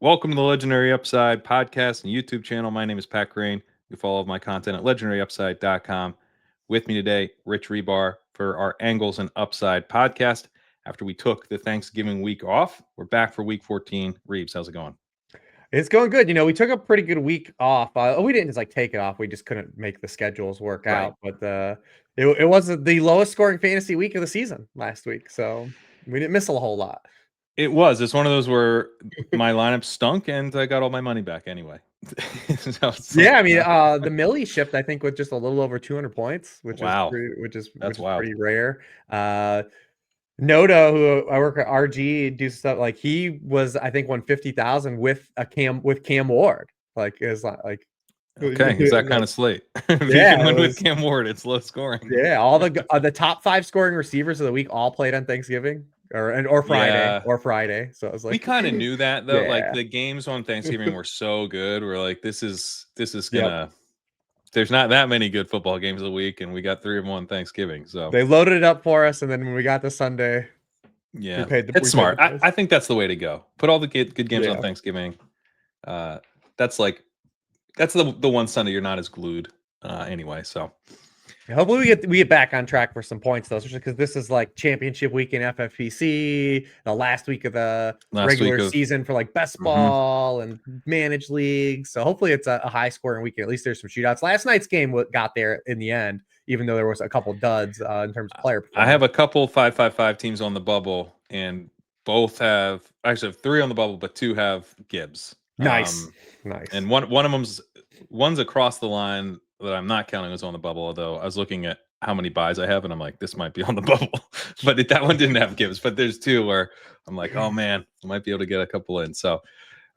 Welcome to the Legendary Upside podcast and YouTube channel. My name is Pat Kerrane. You follow my content at legendaryupside.com. With me today, Rich Hribar for our Angles and Upside podcast. After we took the Thanksgiving week off, we're back for week 14. Reebs, how's it going? It's going good. We took a pretty good week off. We didn't just take it off. We just couldn't make the schedules work Right. out. But it was the lowest scoring fantasy week of the season last week, so we didn't miss a whole lot. It was. It's one of those where my lineup stunk and I got all my money back anyway. So the Millie shipped, I think, with just a little over 200 points, which wow. is Wild. pretty rare. Noda, who I work at RG, do stuff he was, I think, won 50,000 with Cam Ward. Is that kind of slate? If you can win with Cam Ward, it's low scoring. Yeah, all the top 5 scoring receivers of the week all played on Thanksgiving or Friday. So it was we kind of knew that though. Yeah. Like the games on Thanksgiving were so good. We're like, this is gonna. Yep. There's not that many good football games a week, and we got 3 of them on Thanksgiving. So they loaded it up for us, and then when we got to Sunday, yeah, it's smart. I think that's the way to go. Put all the good games on Thanksgiving. That's the one Sunday you're not as glued anyway. So hopefully we get back on track for some points though, especially because this is championship week in FFPC, the last week of the regular season for best ball and managed leagues. So hopefully it's a high scoring weekend. At least there's some shootouts. Last night's game got there in the end, even though there was a couple duds in terms of player performance. I have a couple 5-5-5 teams on the bubble, and both have actually 3 on the bubble, but 2 have Gibbs. Nice. And one of one's across the line that I'm not counting was on the bubble, although I was looking at how many buys I have, and I'm like, this might be on the bubble. But that one didn't have Gibbs. But there's 2 where I'm like, oh man, I might be able to get a couple in. So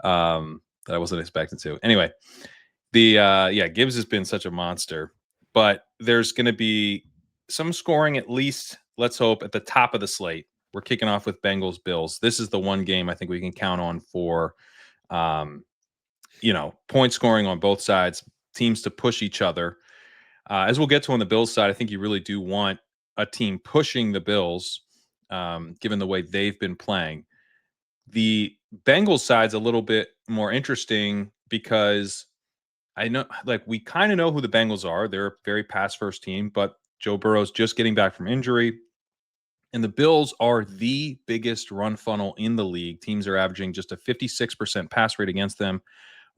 that I wasn't expecting to. Anyway, Gibbs has been such a monster, but there's going to be some scoring at least, let's hope, at the top of the slate. We're kicking off with Bengals Bills. This is the one game I think we can count on for point scoring on both sides, teams to push each other. As we'll get to on the Bills side, I think you really do want a team pushing the Bills, given the way they've been playing. The Bengals side's a little bit more interesting because I know, we kind of know who the Bengals are. They're a very pass-first team, but Joe Burrow's just getting back from injury. And the Bills are the biggest run funnel in the league. Teams are averaging just a 56% pass rate against them,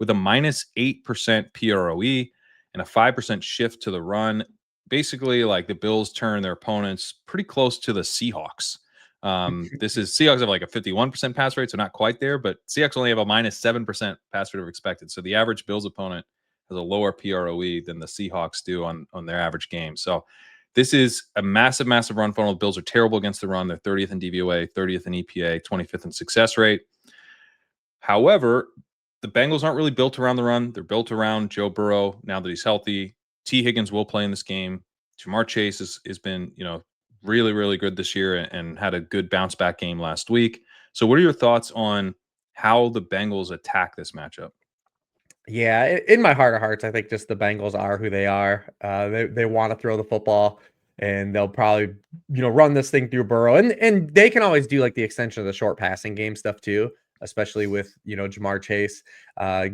with a minus 8% PROE and a 5% shift to the run. Basically, the Bills turn their opponents pretty close to the Seahawks. Seahawks have a 51% pass rate, so not quite there, but Seahawks only have a minus 7% pass rate of expected. So the average Bills opponent has a lower PROE than the Seahawks do on their average game. So this is a massive, massive run funnel. The Bills are terrible against the run. They're 30th in DVOA, 30th in EPA, 25th in success rate. However, the Bengals aren't really built around the run. They're built around Joe Burrow now that he's healthy. T. Higgins will play in this game. Jamar Chase has been, really, really good this year and had a good bounce back game last week. So what are your thoughts on how the Bengals attack this matchup? Yeah, in my heart of hearts, I think just the Bengals are who they are. They want to throw the football, and they'll probably, run this thing through Burrow. And they can always do the extension of the short passing game stuff too, especially with, Jamar Chase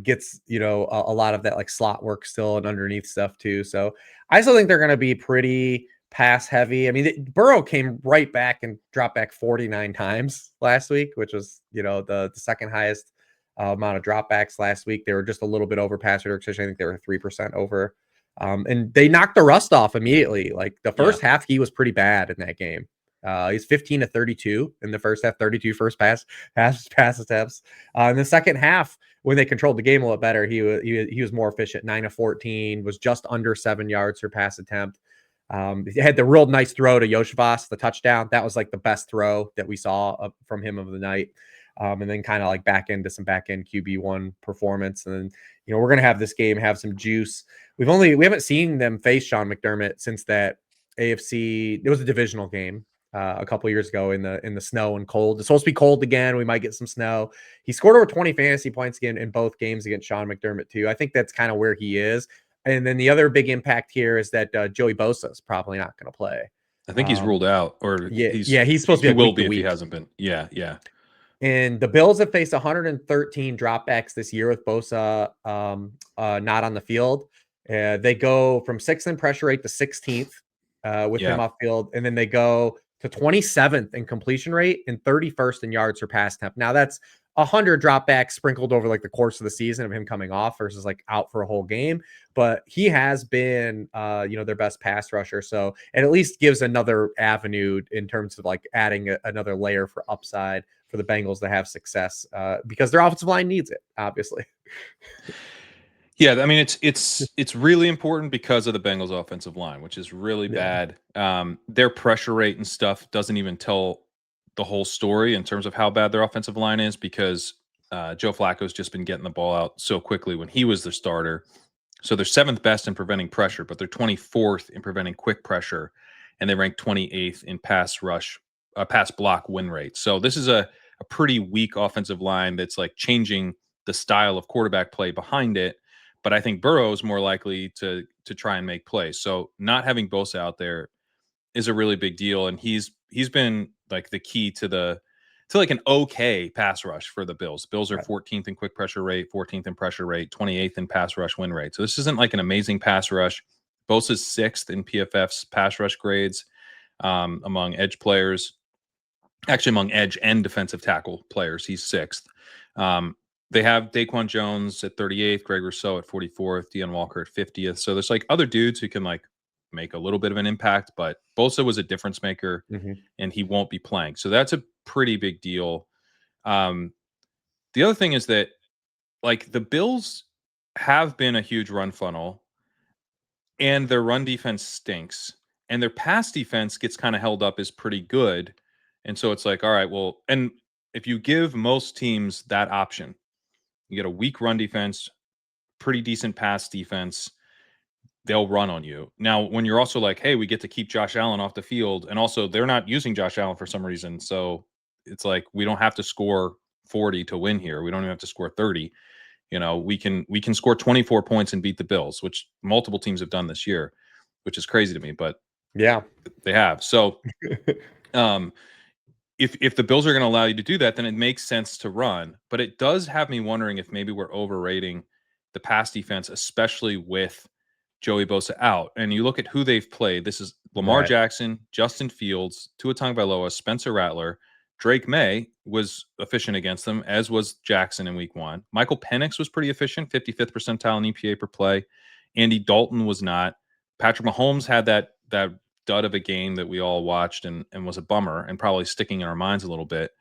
gets, a lot of that slot work still and underneath stuff too. So I still think they're going to be pretty pass heavy. I mean, Burrow came right back and dropped back 49 times last week, which was, the second highest amount of dropbacks last week. They were just a little bit over pass rate. I think they were 3% over. And they knocked the rust off immediately. The first half, he was pretty bad in that game. He's 15 to 32 in the first half, 32 first pass attempts. In the second half, when they controlled the game a little better, he was more efficient. 9 of 14, was just under 7 yards per pass attempt. He had the real nice throw to Yoshivas, the touchdown. That was the best throw that we saw from him of the night. And then kind of back end QB1 performance. And then, we're going to have this game have some juice. We haven't seen them face Sean McDermott since that AFC. It was a divisional game a couple years ago in the snow and cold. It's supposed to be cold again. We might get some snow. He scored over 20 fantasy points again in both games against Sean McDermott too. I think that's kind of where he is. And then the other big impact here is that Joey Bosa is probably not going to play. I think he's ruled out, or he's supposed to be he will be if he hasn't been. Yeah. And the Bills have faced 113 dropbacks this year with Bosa not on the field. They go from 6th in pressure rate to 16th with him Yeah. off field, and then they go to 27th in completion rate and 31st in yards per pass attempt. Now that's 100 dropbacks sprinkled over like the course of the season of him coming off versus like out for a whole game. But he has been, their best pass rusher. So it at least gives another avenue in terms of like adding another layer for upside for the Bengals to have success because their offensive line needs it, obviously. Yeah, I mean it's really important because of the Bengals offensive line, which is really Yeah. bad. Their pressure rate and stuff doesn't even tell the whole story in terms of how bad their offensive line is because Joe Flacco's just been getting the ball out so quickly when he was the starter. So they're 7th best in preventing pressure, but they're 24th in preventing quick pressure, and they rank 28th in pass block win rate. So this is a pretty weak offensive line that's like changing the style of quarterback play behind it. But I think Burrow is more likely to try and make plays. So not having Bosa out there is a really big deal, and he's been like the key to like an okay pass rush for the Bills. Bills are Right. 14th in quick pressure rate, 14th in pressure rate, 28th in pass rush win rate. So this isn't like an amazing pass rush. Bosa's 6th in PFF's pass rush grades among edge players. Actually, among edge and defensive tackle players, he's 6th. They have Daquan Jones at 38th, Greg Rousseau at 44th, Deion Walker at 50th. So there's like other dudes who can like make a little bit of an impact, but Bosa was a difference maker Mm-hmm. and he won't be playing. So that's a pretty big deal. Um, the other thing is that like the Bills have been a huge run funnel and their run defense stinks and their pass defense gets kind of held up as pretty good. And so it's like, all right, well, and if you give most teams that option, you get a weak run defense, pretty decent pass defense, they'll run on you. Now, when you're also like, hey, we get to keep Josh Allen off the field, and also they're not using Josh Allen for some reason. So it's like we don't have to score 40 to win here. We don't even have to score 30. We can score 24 points and beat the Bills, which multiple teams have done this year, which is crazy to me, but Yeah. they have. So um if the Bills are going to allow you to do that, then it makes sense to run. But it does have me wondering if maybe we're overrating the pass defense, especially with Joey Bosa out. And you look at who they've played. This is Lamar Right. Jackson, Justin Fields, Tua Tagovailoa, Spencer Rattler. Drake May was efficient against them, as was Jackson in week 1. Michael Penix was pretty efficient, 55th percentile in EPA per play. Andy Dalton was not. Patrick Mahomes had that dud of a game that we all watched and was a bummer and probably sticking in our minds a little bit.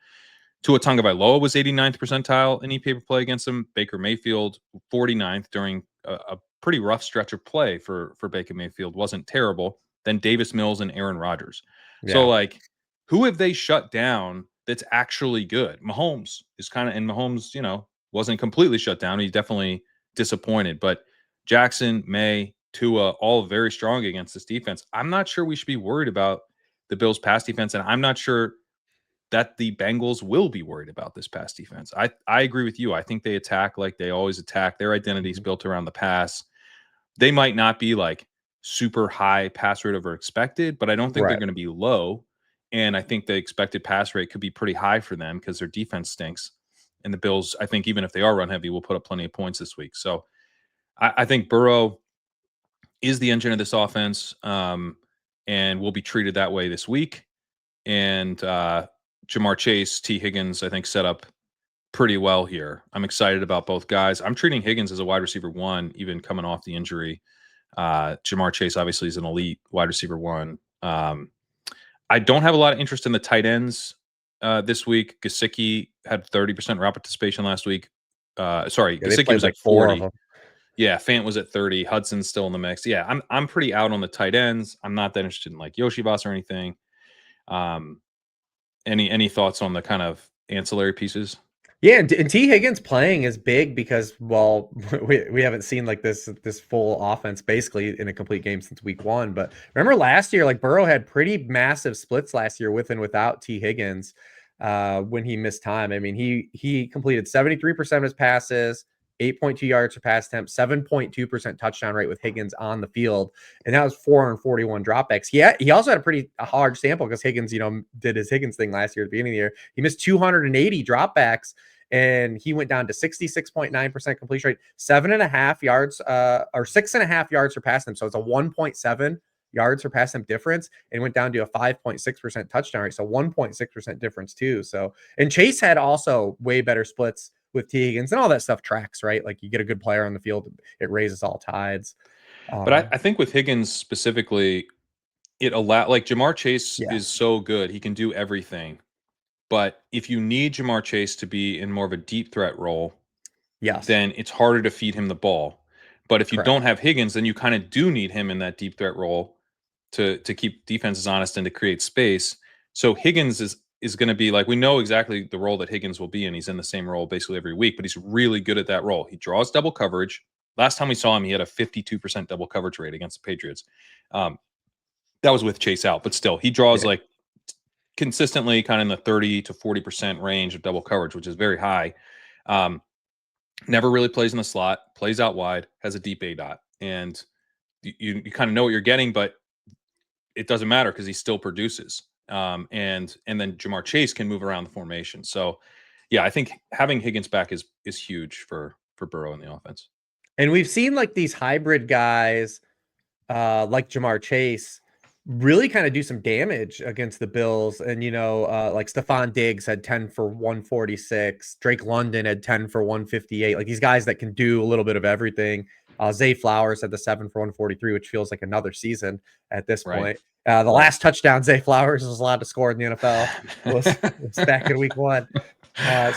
Tua Tagovailoa was 89th percentile in EPA per play against him. Baker Mayfield 49th during a pretty rough stretch of play for Baker Mayfield. Wasn't terrible. Then Davis Mills and Aaron Rodgers. So Yeah. like, who have they shut down that's actually good? Mahomes is kind of, and Mahomes, wasn't completely shut down. He definitely disappointed, but Jackson, May, Tua, all very strong against this defense. I'm not sure we should be worried about the Bills' pass defense, and I'm not sure that the Bengals will be worried about this pass defense. I agree with you. I think they attack like they always attack. Their identity is Mhm. built around the pass. They might not be like super high pass rate over expected, but I don't think they're Right. going to be low. And I think the expected pass rate could be pretty high for them because their defense stinks. And the Bills, I think, even if they are run heavy, will put up plenty of points this week. So I think Burrow is the engine of this offense, and will be treated that way this week. And Jamar Chase, T. Higgins, I think set up pretty well here. I'm excited about both guys. I'm treating Higgins as a wide receiver 1, even coming off the injury. Jamar Chase obviously is an elite wide receiver 1. I don't have a lot of interest in the tight ends this week. Gesicki had 30% route participation last week. Sorry, Yeah. They Gesicki played was like at four of 40. them. Yeah, Fant was at 30. Hudson's still in the mix. Yeah, I'm pretty out on the tight ends. I'm not that interested in like Yoshi Voss or anything. Um, any thoughts on the kind of ancillary pieces? Yeah, and T. Higgins playing is big because, well, we haven't seen like this full offense basically in a complete game since week 1. But remember last year, like Burrow had pretty massive splits last year with and without T. Higgins when he missed time. I mean, he completed 73% of his passes, 8.2 yards per pass attempt, 7.2% touchdown rate with Higgins on the field. And that was 441 dropbacks. Yeah, he also had a large sample because Higgins, did his Higgins thing last year at the beginning of the year. He missed 280 dropbacks and he went down to 66.9% completion rate, 7.5 yards, or 6.5 yards per pass attempt. So it's a 1.7 yards per pass attempt difference, and went down to a 5.6% touchdown rate. So 1.6% difference too. So, and Chase had also way better splits with T. Higgins, and all that stuff tracks, right? Like you get a good player on the field, it raises all tides. But I think with Higgins specifically, it like Jamar Chase Yeah. is so good. He can do everything. But if you need Jamar Chase to be in more of a deep threat role, Yes. then it's harder to feed him the ball. But if you don't Correct. have Higgins, then you kind of do need him in that deep threat role to keep defenses honest and to create space. So Higgins is going to be like, we know exactly the role that Higgins will be in. He's in the same role basically every week, but he's really good at that role. He draws double coverage. Last time we saw him, he had a 52% double coverage rate against the Patriots. That was with Chase out, but still, he draws like consistently kind of in the 30 to 40% range of double coverage, which is very high. Never really plays in the slot, plays out wide, has a deep A dot. And you kind of know what you're getting, but it doesn't matter because he still produces. And then Jamar Chase can move around the formation. So yeah, I think having Higgins back is huge for Burrow in the offense. And we've seen like these hybrid guys, like Jamar Chase, really kind of do some damage against the Bills. And, like Stephon Diggs had 10 for 146. Drake London had 10 for 158. Like these guys that can do a little bit of everything. Zay Flowers had the 7 for 143, which feels like another season at this point. The last touchdown Zay Flowers was allowed to score in the NFL was back in week 1.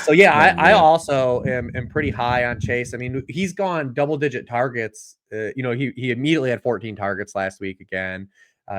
So yeah, I also am pretty high on Chase. I mean, he's gone double-digit targets. He immediately had 14 targets last week again.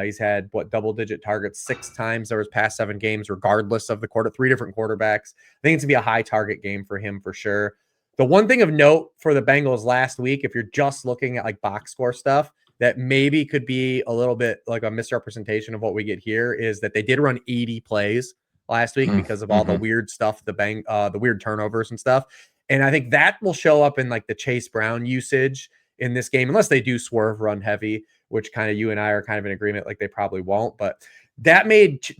He's had double-digit targets 6 times over his past 7 games, regardless of the quarter. 3 different quarterbacks. I think it's gonna be a high target game for him for sure. The one thing of note for the Bengals last week, if you're just looking at like box score stuff, that maybe could be a little bit like a misrepresentation of what we get here, is that they did run 80 plays last week because of all the weird stuff, the weird turnovers and stuff. And I think that will show up in like the Chase Brown usage in this game, unless they do swerve run heavy, which kind of you and I are kind of in agreement, like they probably won't. But that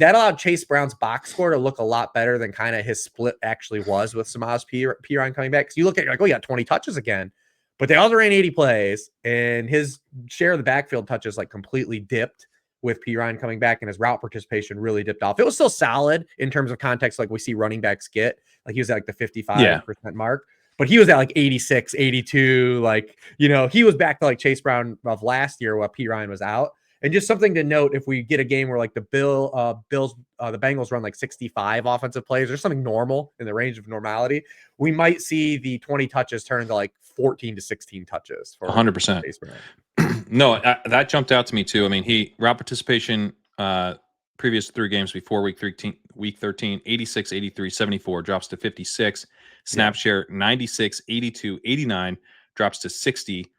allowed Chase Brown's box score to look a lot better than kind of his split actually was with Samaj Perine coming back. Because you look at it, like, oh, he got 20 touches again, but they also ran 80 plays, and his share of the backfield touches like completely dipped with Perine coming back, and his route participation really dipped off. It was still solid in terms of context, like we see running backs get. Like he was at like the 55% mark, but he was at like 86, 82. Like, he was back to like Chase Brown of last year while Perine was out. And just something to note, if we get a game where like the Bengals run like 65 offensive plays or something normal in the range of normality, we might see the 20 touches turn into like 14 to 16 touches for 100%. No, that jumped out to me too. I mean, route participation previous 3 games before week 13, 86, 83, 74 drops to 56. Snap share 96, 82, 89 drops to 60.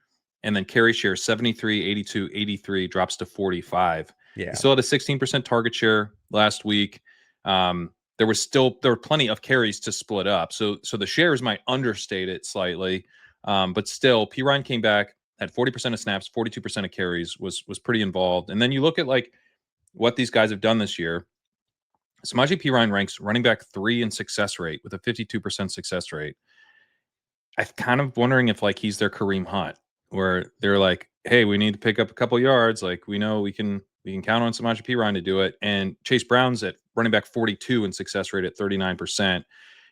And then carry share 73, 82, 83 drops to 45. Yeah. He still had a 16% target share last week. There were plenty of carries to split up. So the shares might understate it slightly. But still, Perine came back, had 40% of snaps, 42% of carries, was pretty involved. And then you look at like what these guys have done this year. Samaje Perine ranks running back 3 in success rate with a 52% success rate. I'm kind of wondering if like he's their Kareem Hunt, where they're like, hey, we need to pick up a couple yards. Like we know we can count on Samaje Perine to do it. And Chase Brown's at running back 42 in success rate at 39%.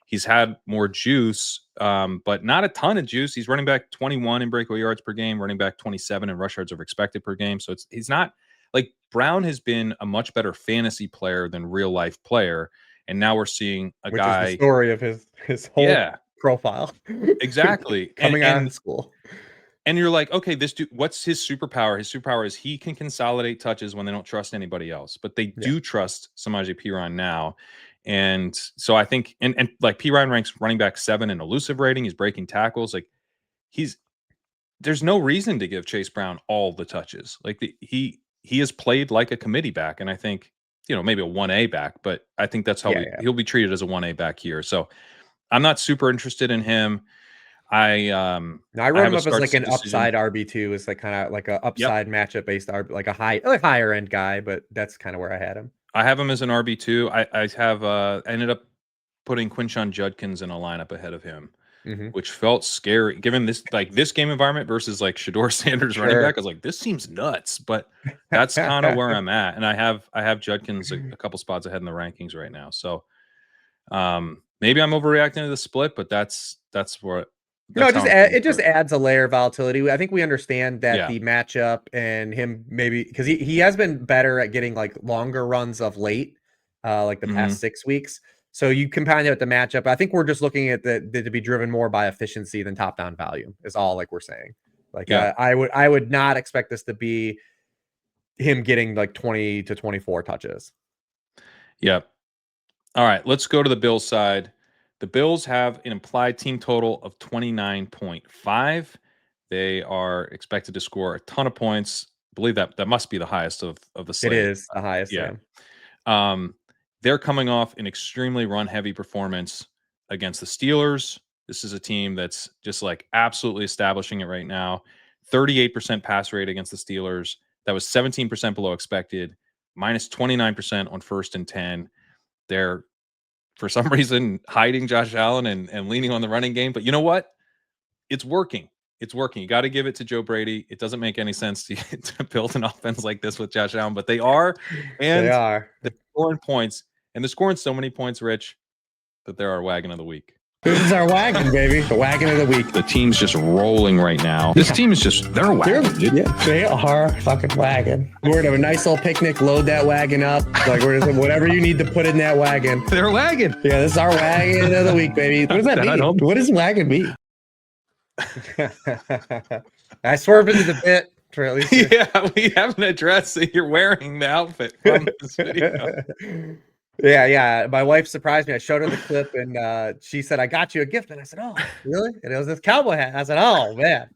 He's had more juice, but not a ton of juice. He's running back 21 in breakaway yards per game, running back 27 in rush yards over expected per game. So he's not like Brown has been a much better fantasy player than real life player. And now we're seeing a guy. Is the story of his whole profile. Exactly. Coming out of school. And you're like, okay, this dude, what's his superpower? His superpower is he can consolidate touches when they don't trust anybody else, but they do trust Samaje Perine now. And so I think, and like Perine ranks running back 7 in elusive rating. He's breaking tackles. Like there's no reason to give Chase Brown all the touches. Like he has played like a committee back. And I think, maybe a 1A back, but I think that's how he'll be treated as a 1A back here. So I'm not super interested in him. Now I I wrote have him a up as start like an decision. upside RB2, is like kind of like a Yep. upside matchup based like a higher end guy, but that's kind of where I had him. I have him as an RB2. I have I ended up putting Quinshon Judkins in a lineup ahead of him, Hmm. which felt scary given this game environment versus like Shador Sanders running back. Sure. I was like, this seems nuts, but that's kind of where I'm at. And I have Judkins a couple spots ahead in the rankings right now. So maybe I'm overreacting to the split, but No, that's how I'm feeling it for just it. adds a layer of volatility. I think we understand that Yeah. the matchup and him, maybe because he has been better at getting like longer runs of late, like the Hmm. past 6 weeks. So you combine it with the matchup. I think we're just looking at the to be driven more by efficiency than top down value is all like we're saying. Like Yeah. I would not expect this to be him getting like 20 to 24 touches. Yeah. All right, let's go to the Bills side. The Bills have an implied team total of 29.5. They are expected to score a ton of points. I believe that must be the highest of the It slate. is the highest, Yeah. yeah. Um, they're coming off an extremely run heavy performance against the Steelers. This is a team that's just like absolutely establishing it right now. 38% pass rate against the Steelers. That was 17% below expected, minus 29% on 1st and 10. They're for some reason hiding Josh Allen and leaning on the running game. But you know what? It's working. It's working. You got to give it to Joe Brady. It doesn't make any sense to, to build an offense like this with Josh Allen, but they are, They and are. they're scoring points, and they're scoring so many points, Rich, that they're our wagon of the week. This is our wagon, baby. The wagon of the week. The team's just rolling right now. This team is just, they're a wagon. They are fucking wagon. We're gonna have a nice little picnic, load that wagon up. Like we're just, whatever you need to put in that wagon. They're a wagon. Yeah, this is our wagon of the week, baby. What does that mean? What does wagon mean? I swerved into the bit for at least. Yeah, we haven't addressed that you're wearing the outfit from this video. Yeah. My wife surprised me. I showed her the clip, and she said, "I got you a gift." And I said, "Oh, really?" And it was this cowboy hat. I said, "Oh man."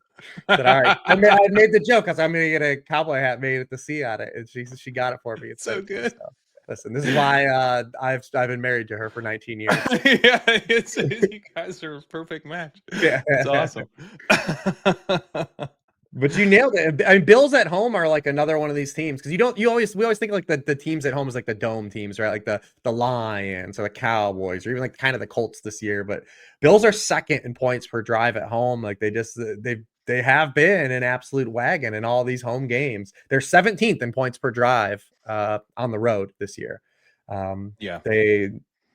I said, "All right." I made the joke because I'm gonna get a cowboy hat made with the C on it, and she got it for me. It's so good. So, listen, this is why I've been married to her for 19 years. Yeah, you guys are a perfect match. Yeah, it's awesome. But you nailed it. I mean, Bills at home are like another one of these teams because we always think like the teams at home is like the dome teams, right? Like the Lions or the Cowboys or even like kind of the Colts this year. But Bills are second in points per drive at home. Like they have been an absolute wagon in all these home games. They're 17th in points per drive on the road this year. Yeah.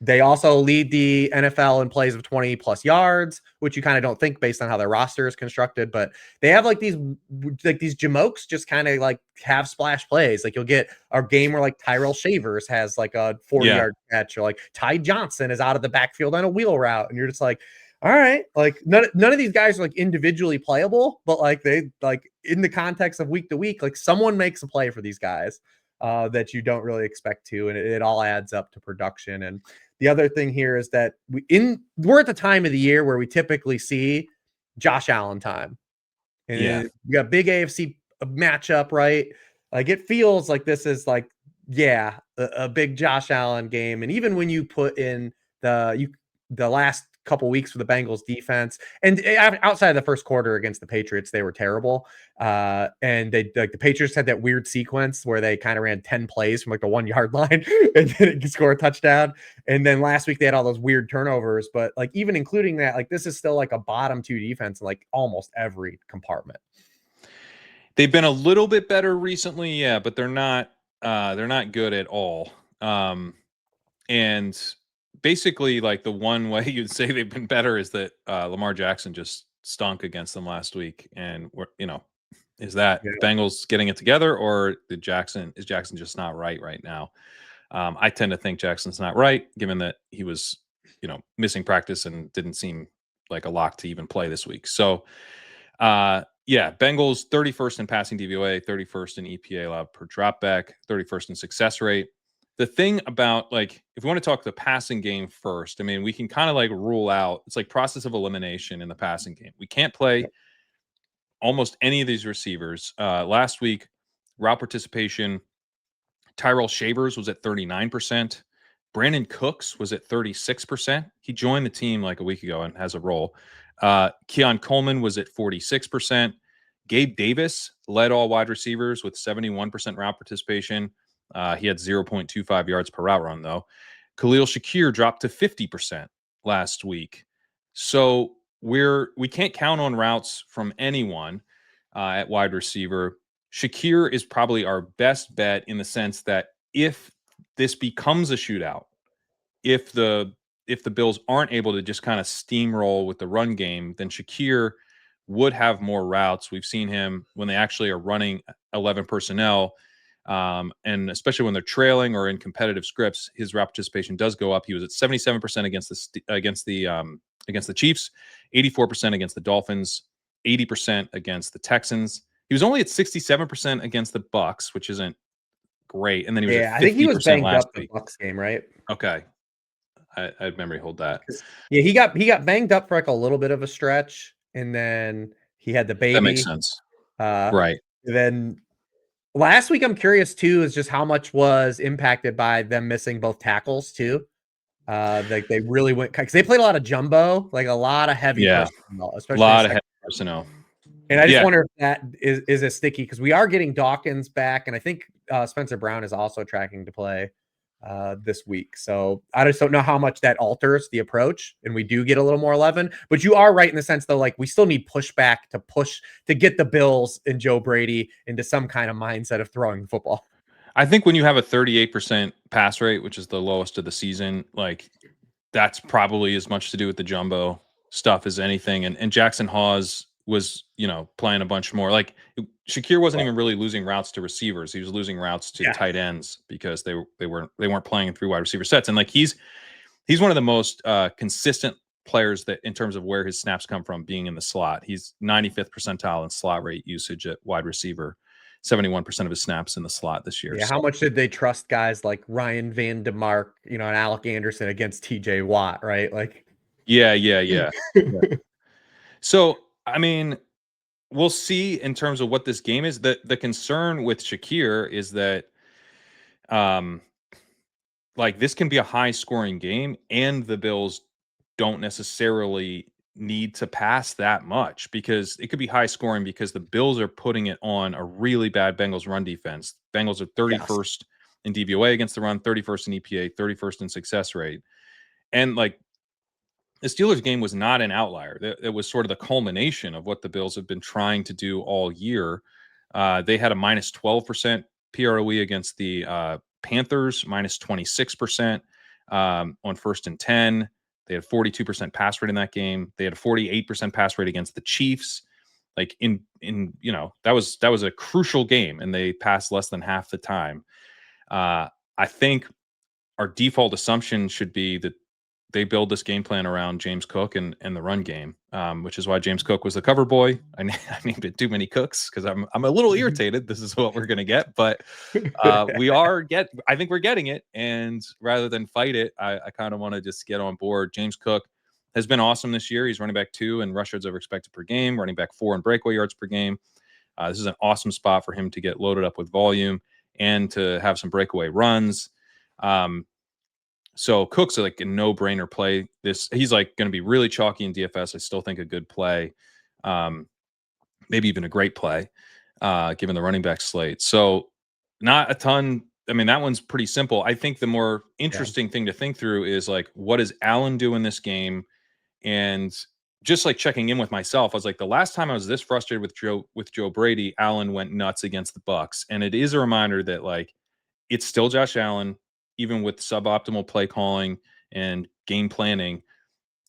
They also lead the NFL in plays of 20 plus yards, which you kind of don't think based on how their roster is constructed. But they have like these jamokes just kind of like have splash plays. Like you'll get a game where like Tyrell Shavers has like a 40-yard catch, or like Ty Johnson is out of the backfield on a wheel route, and you're just like, all right, like none of these guys are like individually playable, but like they like in the context of week to week, like someone makes a play for these guys that you don't really expect to, and it all adds up to production. And the other thing here is that we're at the time of the year where we typically see Josh Allen time. And we got big AFC matchup, right? Like it feels like this is like, yeah, a big Josh Allen game. And even when you put in the last couple weeks for the Bengals defense, and outside of the first quarter against the Patriots, they were terrible. And they like the Patriots had that weird sequence where they kind of ran 10 plays from like the 1 yard line and then it score a touchdown. And then last week they had all those weird turnovers, but like even including that, like this is still like a bottom two defense in like almost every compartment. They've been a little bit better recently, yeah, but they're not good at all. And basically, like the one way you'd say they've been better is that Lamar Jackson just stunk against them last week, and is that the Bengals getting it together, or is Jackson just not right now? I tend to think Jackson's not right, given that he was missing practice and didn't seem like a lock to even play this week. So Bengals 31st in passing DVOA, 31st in EPA allowed per dropback, 31st in success rate. The thing about, like, if we want to talk the passing game first, I mean, we can kind of like rule out, it's like process of elimination in the passing game. We can't play almost any of these receivers. Last week, route participation, Tyrell Shavers was at 39%. Brandon Cooks was at 36%. He joined the team like a week ago and has a role. Keon Coleman was at 46%. Gabe Davis led all wide receivers with 71% route participation. He had 0.25 yards per route run, though. Khalil Shakir dropped to 50% last week. So we can't count on routes from anyone at wide receiver. Shakir is probably our best bet in the sense that if this becomes a shootout, if the Bills aren't able to just kind of steamroll with the run game, then Shakir would have more routes. We've seen him when they actually are running 11 personnel, and especially when they're trailing or in competitive scripts, his route participation does go up. He was at 77% against the Chiefs, 84% against the Dolphins, 80% against the Texans. He was only at 67% against the Bucks, which isn't great. And then he was at 50% I think he was banged last up the week. Bucks game, right? Okay. I had memory hold that. Yeah, he got banged up for like a little bit of a stretch, and then he had the baby. That makes sense. Right. Then last week, I'm curious too, is just how much was impacted by them missing both tackles too. Like they really went because they played a lot of jumbo, like a lot of heavy personnel, especially a lot of heavy personnel. And I just wonder if that is a sticky because we are getting Dawkins back, and I think Spencer Brown is also tracking to play this week. So I just don't know how much that alters the approach, and we do get a little more 11. But you are right in the sense though, like we still need pushback to get the Bills and Joe Brady into some kind of mindset of throwing the football. I think when you have a 38% pass rate, which is the lowest of the season, like that's probably as much to do with the jumbo stuff as anything. And Jackson Hawes was, playing a bunch more. Like Shakir wasn't even really losing routes to receivers. He was losing routes to tight ends because they weren't playing through wide receiver sets. And like he's one of the most consistent players that in terms of where his snaps come from being in the slot. He's 95th percentile in slot rate usage at wide receiver. 71% of his snaps in the slot this year. Yeah, how much did they trust guys like Ryan Van DeMark, and Alec Anderson against TJ Watt, right? Like, yeah. So, I mean, we'll see in terms of what this game is. The concern with Shakir is that, like this can be a high scoring game, and the Bills don't necessarily need to pass that much because it could be high scoring because the Bills are putting it on a really bad Bengals run defense. Bengals are 31st in DVOA against the run, 31st in EPA, 31st in success rate. And like the Steelers game was not an outlier. It was sort of the culmination of what the Bills have been trying to do all year. They had a minus 12% PROE against the Panthers, minus 26% on 1st and 10. They had 42% pass rate in that game. They had a 48% pass rate against the Chiefs. Like that was a crucial game, and they passed less than half the time. I think our default assumption should be that they build this game plan around James Cook and the run game, which is why James Cook was the cover boy. I named it Too Many Cooks because I'm a little irritated. This is what we're going to get, but I think we're getting it. And rather than fight it, I kind of want to just get on board. James Cook has been awesome this year. He's running back 2 and rush yards over expected per game, running back 4 and breakaway yards per game. This is an awesome spot for him to get loaded up with volume and to have some breakaway runs. So Cook's like a no-brainer play. He's like going to be really chalky in DFS. I still think a good play, maybe even a great play, given the running back slate. So not a ton. I mean, that one's pretty simple. I think the more interesting thing to think through is like, what does Allen do in this game? And just like checking in with myself, I was like, the last time I was this frustrated with Joe Brady, Allen went nuts against the Bucks. And it is a reminder that like it's still Josh Allen. Even with suboptimal play calling and game planning,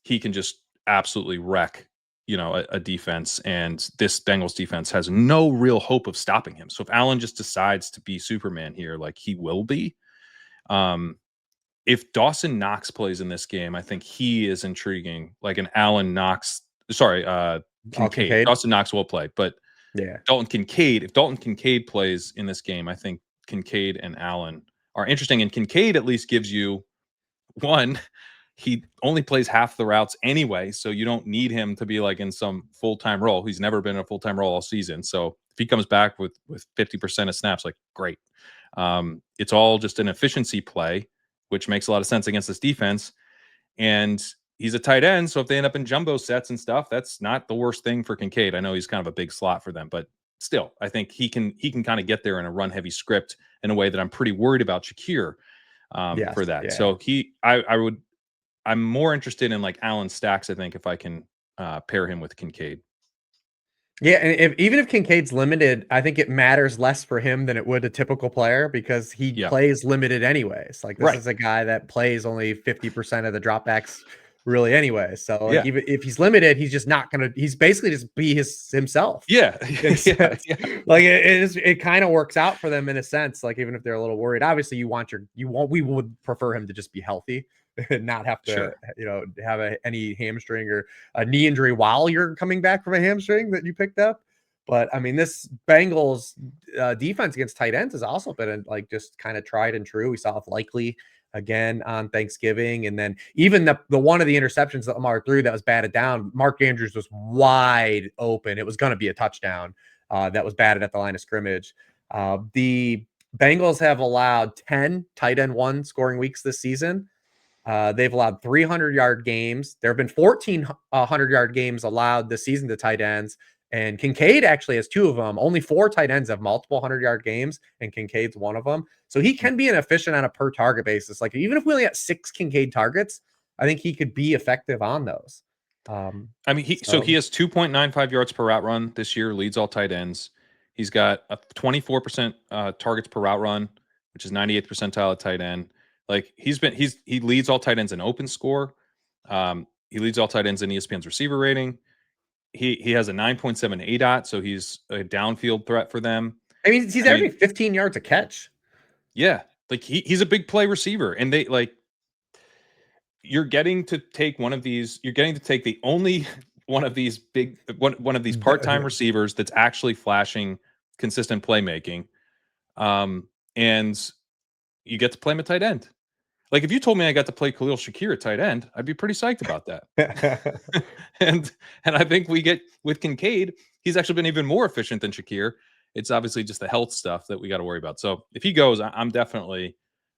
he can just absolutely wreck, a defense. And this Bengals defense has no real hope of stopping him. So if Allen just decides to be Superman here, like he will be, if Dawson Knox plays in this game, I think he is intriguing. Like an Allen Knox, Kincaid. Dawson Knox will play, but Dalton Kincaid. If Dalton Kincaid plays in this game, I think Kincaid and Allen are interesting. And Kincaid at least gives you one. He only plays half the routes anyway, so you don't need him to be like in some full-time role. He's never been in a full-time role all season. So if he comes back with 50% of snaps, like great. It's all just an efficiency play, which makes a lot of sense against this defense. And he's a tight end, so if they end up in jumbo sets and stuff, that's not the worst thing for Kincaid. I know he's kind of a big slot for them, but still, I think he can kind of get there in a run heavy script in a way that I'm pretty worried about Shakir Yes, for that. yeah. So I'm more interested in like Alan Stacks, I think, if I can pair him with Kincaid. Yeah, and even if Kincaid's limited, I think it matters less for him than it would a typical player because he plays limited anyways. Like this is a guy that plays only 50% of the dropbacks really anyway. So like even if he's limited, he's just not gonna. He's basically just be himself. Yeah, like it kind of works out for them in a sense. Like even if they're a little worried, obviously we would prefer him to just be healthy and not have to have any hamstring or a knee injury while you're coming back from a hamstring that you picked up. But I mean, this Bengals defense against tight ends has also been like just kind of tried and true. We saw it likely again on Thanksgiving, and then even the one of the interceptions that Lamar threw that was batted down, Mark Andrews was wide open. It was going to be a touchdown that was batted at the line of scrimmage. The Bengals have allowed 10 tight end one scoring weeks this season. They've allowed 300-yard games. There have been 14 100-yard games allowed this season to tight ends. And Kincaid actually has 2 of them. Only 4 tight ends have multiple 100-yard games, and Kincaid's one of them. So he can be an efficient on a per target basis. Like even if we only got 6 Kincaid targets, I think he could be effective on those. I mean, so he has 2.95 yards per route run this year, leads all tight ends. He's got a 24% targets per route run, which is 98th percentile at tight end. Like he leads all tight ends in open score. He leads all tight ends in ESPN's receiver rating. He has a 9.7 ADOT, so he's a downfield threat for them. I mean, he's averaging 15 yards a catch. Yeah, like he's a big play receiver, and they like you're getting to take one of these. You're getting to take the only one of these one of these part-time receivers that's actually flashing consistent playmaking, and you get to play him at tight end. Like if you told me I got to play Khalil Shakir at tight end, I'd be pretty psyched about that. and I think we get with Kincaid, he's actually been even more efficient than Shakir. It's obviously just the health stuff that we got to worry about. So if he goes, I'm definitely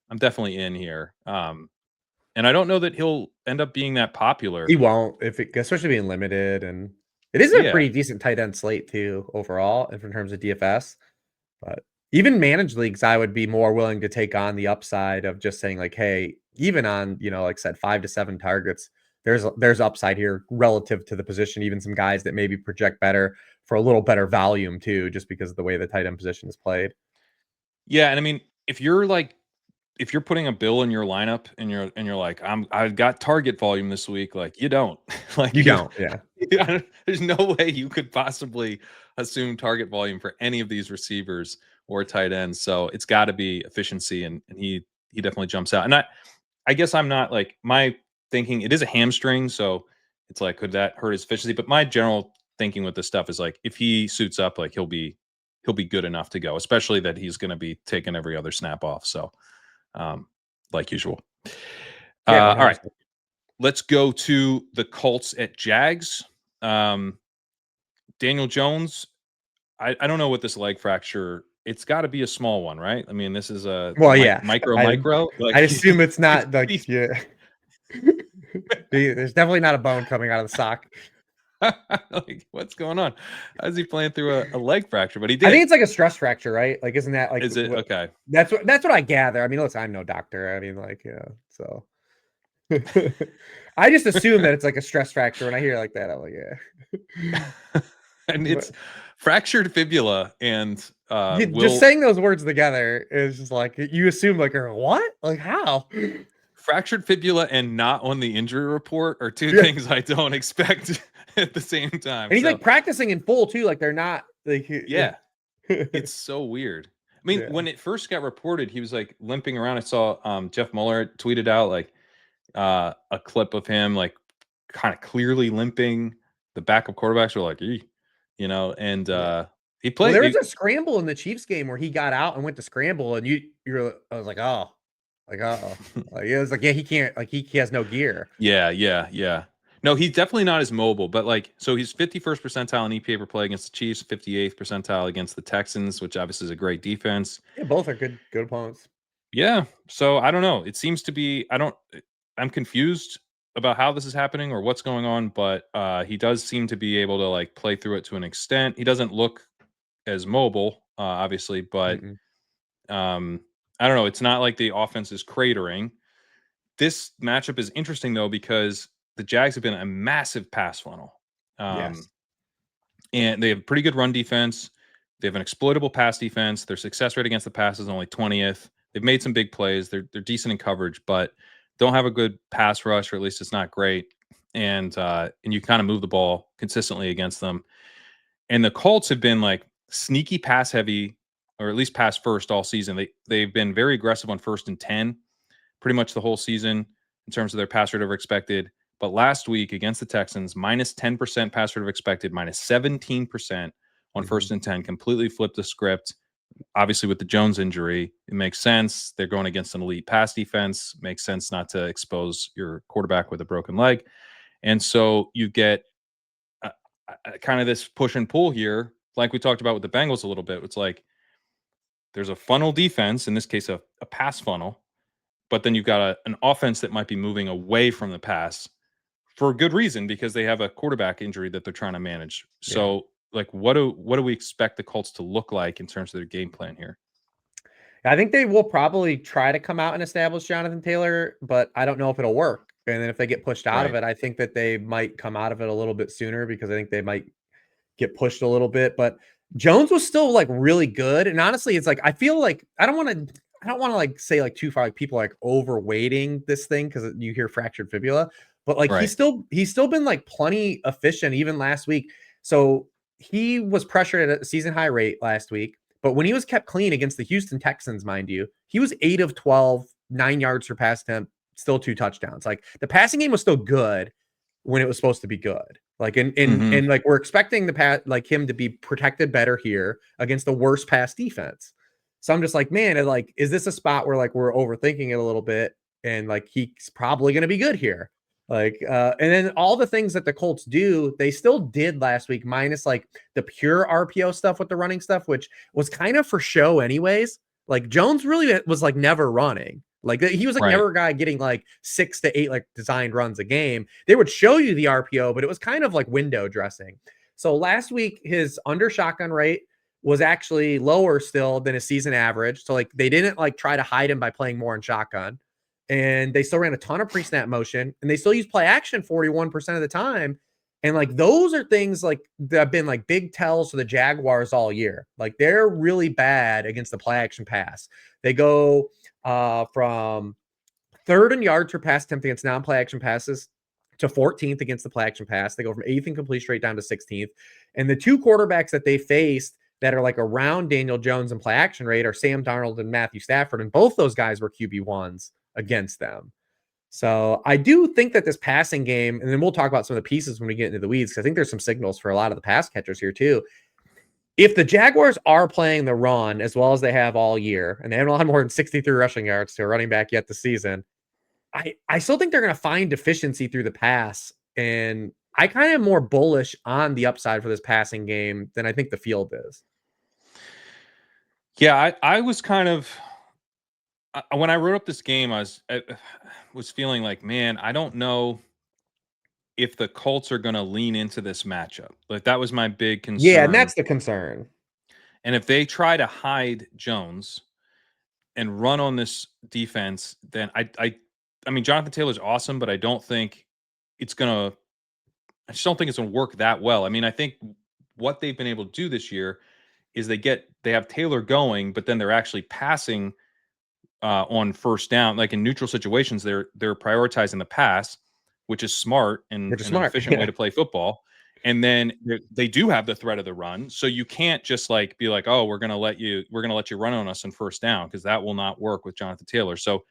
in here. And I don't know that he'll end up being that popular. He won't, especially being limited, and it is a pretty decent tight end slate too overall in terms of DFS. But even managed leagues, I would be more willing to take on the upside of just saying like, hey, even on, like I said, 5 to 7 targets, there's upside here relative to the position. Even some guys that maybe project better for a little better volume too, just because of the way the tight end position is played. Yeah, and I mean, if you're putting a bill in your lineup and you're like, I've got target volume this week, like you don't. Like you don't, yeah. There's no way you could possibly assume target volume for any of these receivers or tight ends. So it's got to be efficiency, and he definitely jumps out. And I guess I'm not like my thinking. It is a hamstring, so it's like could that hurt his efficiency? But my general thinking with this stuff is like if he suits up, like he'll be good enough to go. Especially that he's going to be taking every other snap off. So like usual. All right, let's go to the Colts at Jags. Daniel Jones. I don't know what this leg fracture. It's got to be a small one, right? I mean, this is a micro. Like, I assume it's not like there's definitely not a bone coming out of the sock. Like, what's going on? How's he playing through a leg fracture? But he did. I think it's like a stress fracture, right? Like, isn't that like? Is it okay? That's what I gather. I mean, listen, I'm no doctor. I mean, like, so I just assume that it's like a stress fracture. When I hear like that, I'm like, yeah. And it's fractured fibula, and just saying those words together is just like you assume like, what? Like how? Fractured fibula and not on the injury report are two things I don't expect at the same time. And he's like practicing in full too. Like they're not like it's so weird. I mean, when it first got reported, he was like limping around. I saw Jeff Mueller tweeted out like a clip of him like kind of clearly limping. The backup quarterbacks were like, and he played. Well, there was a scramble in the Chiefs game where he got out and went to scramble, and I was like, oh. Like, like it was like, he can't, like he has no gear. Yeah. No, he's definitely not as mobile, but like, so he's 51st percentile in EPA per play against the Chiefs, 58th percentile against the Texans, which obviously is a great defense. Yeah, both are good opponents. Yeah. So I don't know. It seems to be, I'm confused about how this is happening or what's going on, but he does seem to be able to like play through it to an extent. He doesn't look as mobile, obviously, but I don't know. It's not like the offense is cratering. This matchup is interesting though because the Jags have been a massive pass funnel. Yes. And they have pretty good run defense. They have an exploitable pass defense. Their success rate against the pass is only 20th. They've made some big plays. They're decent in coverage, but don't have a good pass rush, or at least it's not great. And you kind of move the ball consistently against them. And the Colts have been like sneaky pass heavy, or at least pass first all season. They've been very aggressive on 1st and 10 pretty much the whole season in terms of their pass rate over expected. But last week against the Texans, minus 10% pass rate of expected, minus 17% on 1st and 10, completely flipped the script. Obviously, with the Jones injury, it makes sense. They're going against an elite pass defense. Makes sense not to expose your quarterback with a broken leg. And so you get kind of this push and pull here, like we talked about with the Bengals a little bit. It's like there's a funnel defense, in this case, a pass funnel, but then you've got an offense that might be moving away from the pass for good reason because they have a quarterback injury that they're trying to manage. So, like, what do we expect the Colts to look like in terms of their game plan here? I think they will probably try to come out and establish Jonathan Taylor, but I don't know if it'll work. And then if they get pushed out of Right. it, I think that they might come out of it a little bit sooner because I think they might get pushed a little bit. But Jones was still like really good. And honestly, it's like I feel like I don't want to like say like too far like people like overweighting this thing because you hear fractured fibula, but like Right. he's still been like plenty efficient even last week. So he was pressured at a season high rate last week. But when he was kept clean against the Houston Texans, mind you, he was 8 of 12, 9 yards per pass attempt, still 2 touchdowns. Like the passing game was still good when it was supposed to be good. Like and like we're expecting the pass like him to be protected better here against the worst pass defense. So I'm just like, man, like, is this a spot where like we're overthinking it a little bit and like he's probably gonna be good here? Like and then all the things that the Colts do, they still did last week, minus like the pure RPO stuff with the running stuff, which was kind of for show anyways. Like Jones really was like never running. Like he was like Right. never a guy getting like 6 to 8 like designed runs a game. They would show you the RPO, but it was kind of like window dressing. So last week his under shotgun rate was actually lower still than a season average. So like they didn't like try to hide him by playing more in shotgun. And they still ran a ton of pre-snap motion and they still use play action 41% of the time. And like those are things like that have been like big tells to the Jaguars all year. Like they're really bad against the play action pass. They go from 3rd in yards per pass attempt against non-play action passes to 14th against the play action pass. They go from 8th in complete straight down to 16th. And the two quarterbacks that they faced that are like around Daniel Jones and play action rate are Sam Darnold and Matthew Stafford. And both those guys were QB1s against them. So I do think that this passing game, and then we'll talk about some of the pieces when we get into the weeds, because I think there's some signals for a lot of the pass catchers here too. If the Jaguars are playing the run as well as they have all year, and they haven't allowed more than 63 rushing yards to a running back yet this season, I still think they're going to find deficiency through the pass. And I kind of am more bullish on the upside for this passing game than I think the field is. Yeah, I was kind of when I wrote up this game, I was feeling like, man, I don't know if the Colts are going to lean into this matchup. Like that was my big concern. Yeah, and that's the concern. And if they try to hide Jones and run on this defense, then I mean, Jonathan Taylor's awesome, but I don't think it's gonna. I just don't think it's gonna work that well. I mean, I think what they've been able to do this year is they have Taylor going, but then they're actually passing on 1st down, like in neutral situations. They're prioritizing the pass, which is smart and an efficient way to play football. And then they do have the threat of the run, so you can't just like be like, oh, we're gonna let you run on us on 1st down, because that will not work with Jonathan Taylor. So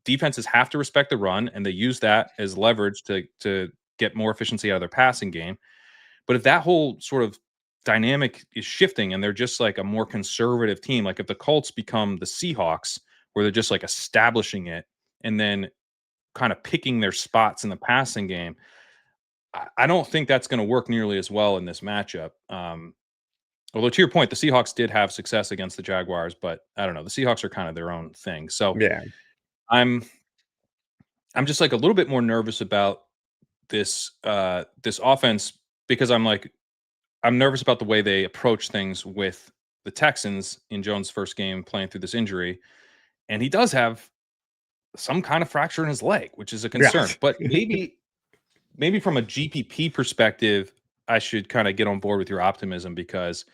defenses have to respect the run, and they use that as leverage to get more efficiency out of their passing game. But if that whole sort of dynamic is shifting and they're just like a more conservative team, like if the Colts become the Seahawks, where they're just like establishing it and then kind of picking their spots in the passing game, I don't think that's going to work nearly as well in this matchup. Although to your point, the Seahawks did have success against the Jaguars, but I don't know. The Seahawks are kind of their own thing. So yeah, I'm just like a little bit more nervous about this this offense because I'm nervous about the way they approach things with the Texans in Jones' first game playing through this injury, and he does have some kind of fracture in his leg, which is a Yeah. concern. But maybe from a GPP perspective, I should kind of get on board with your optimism because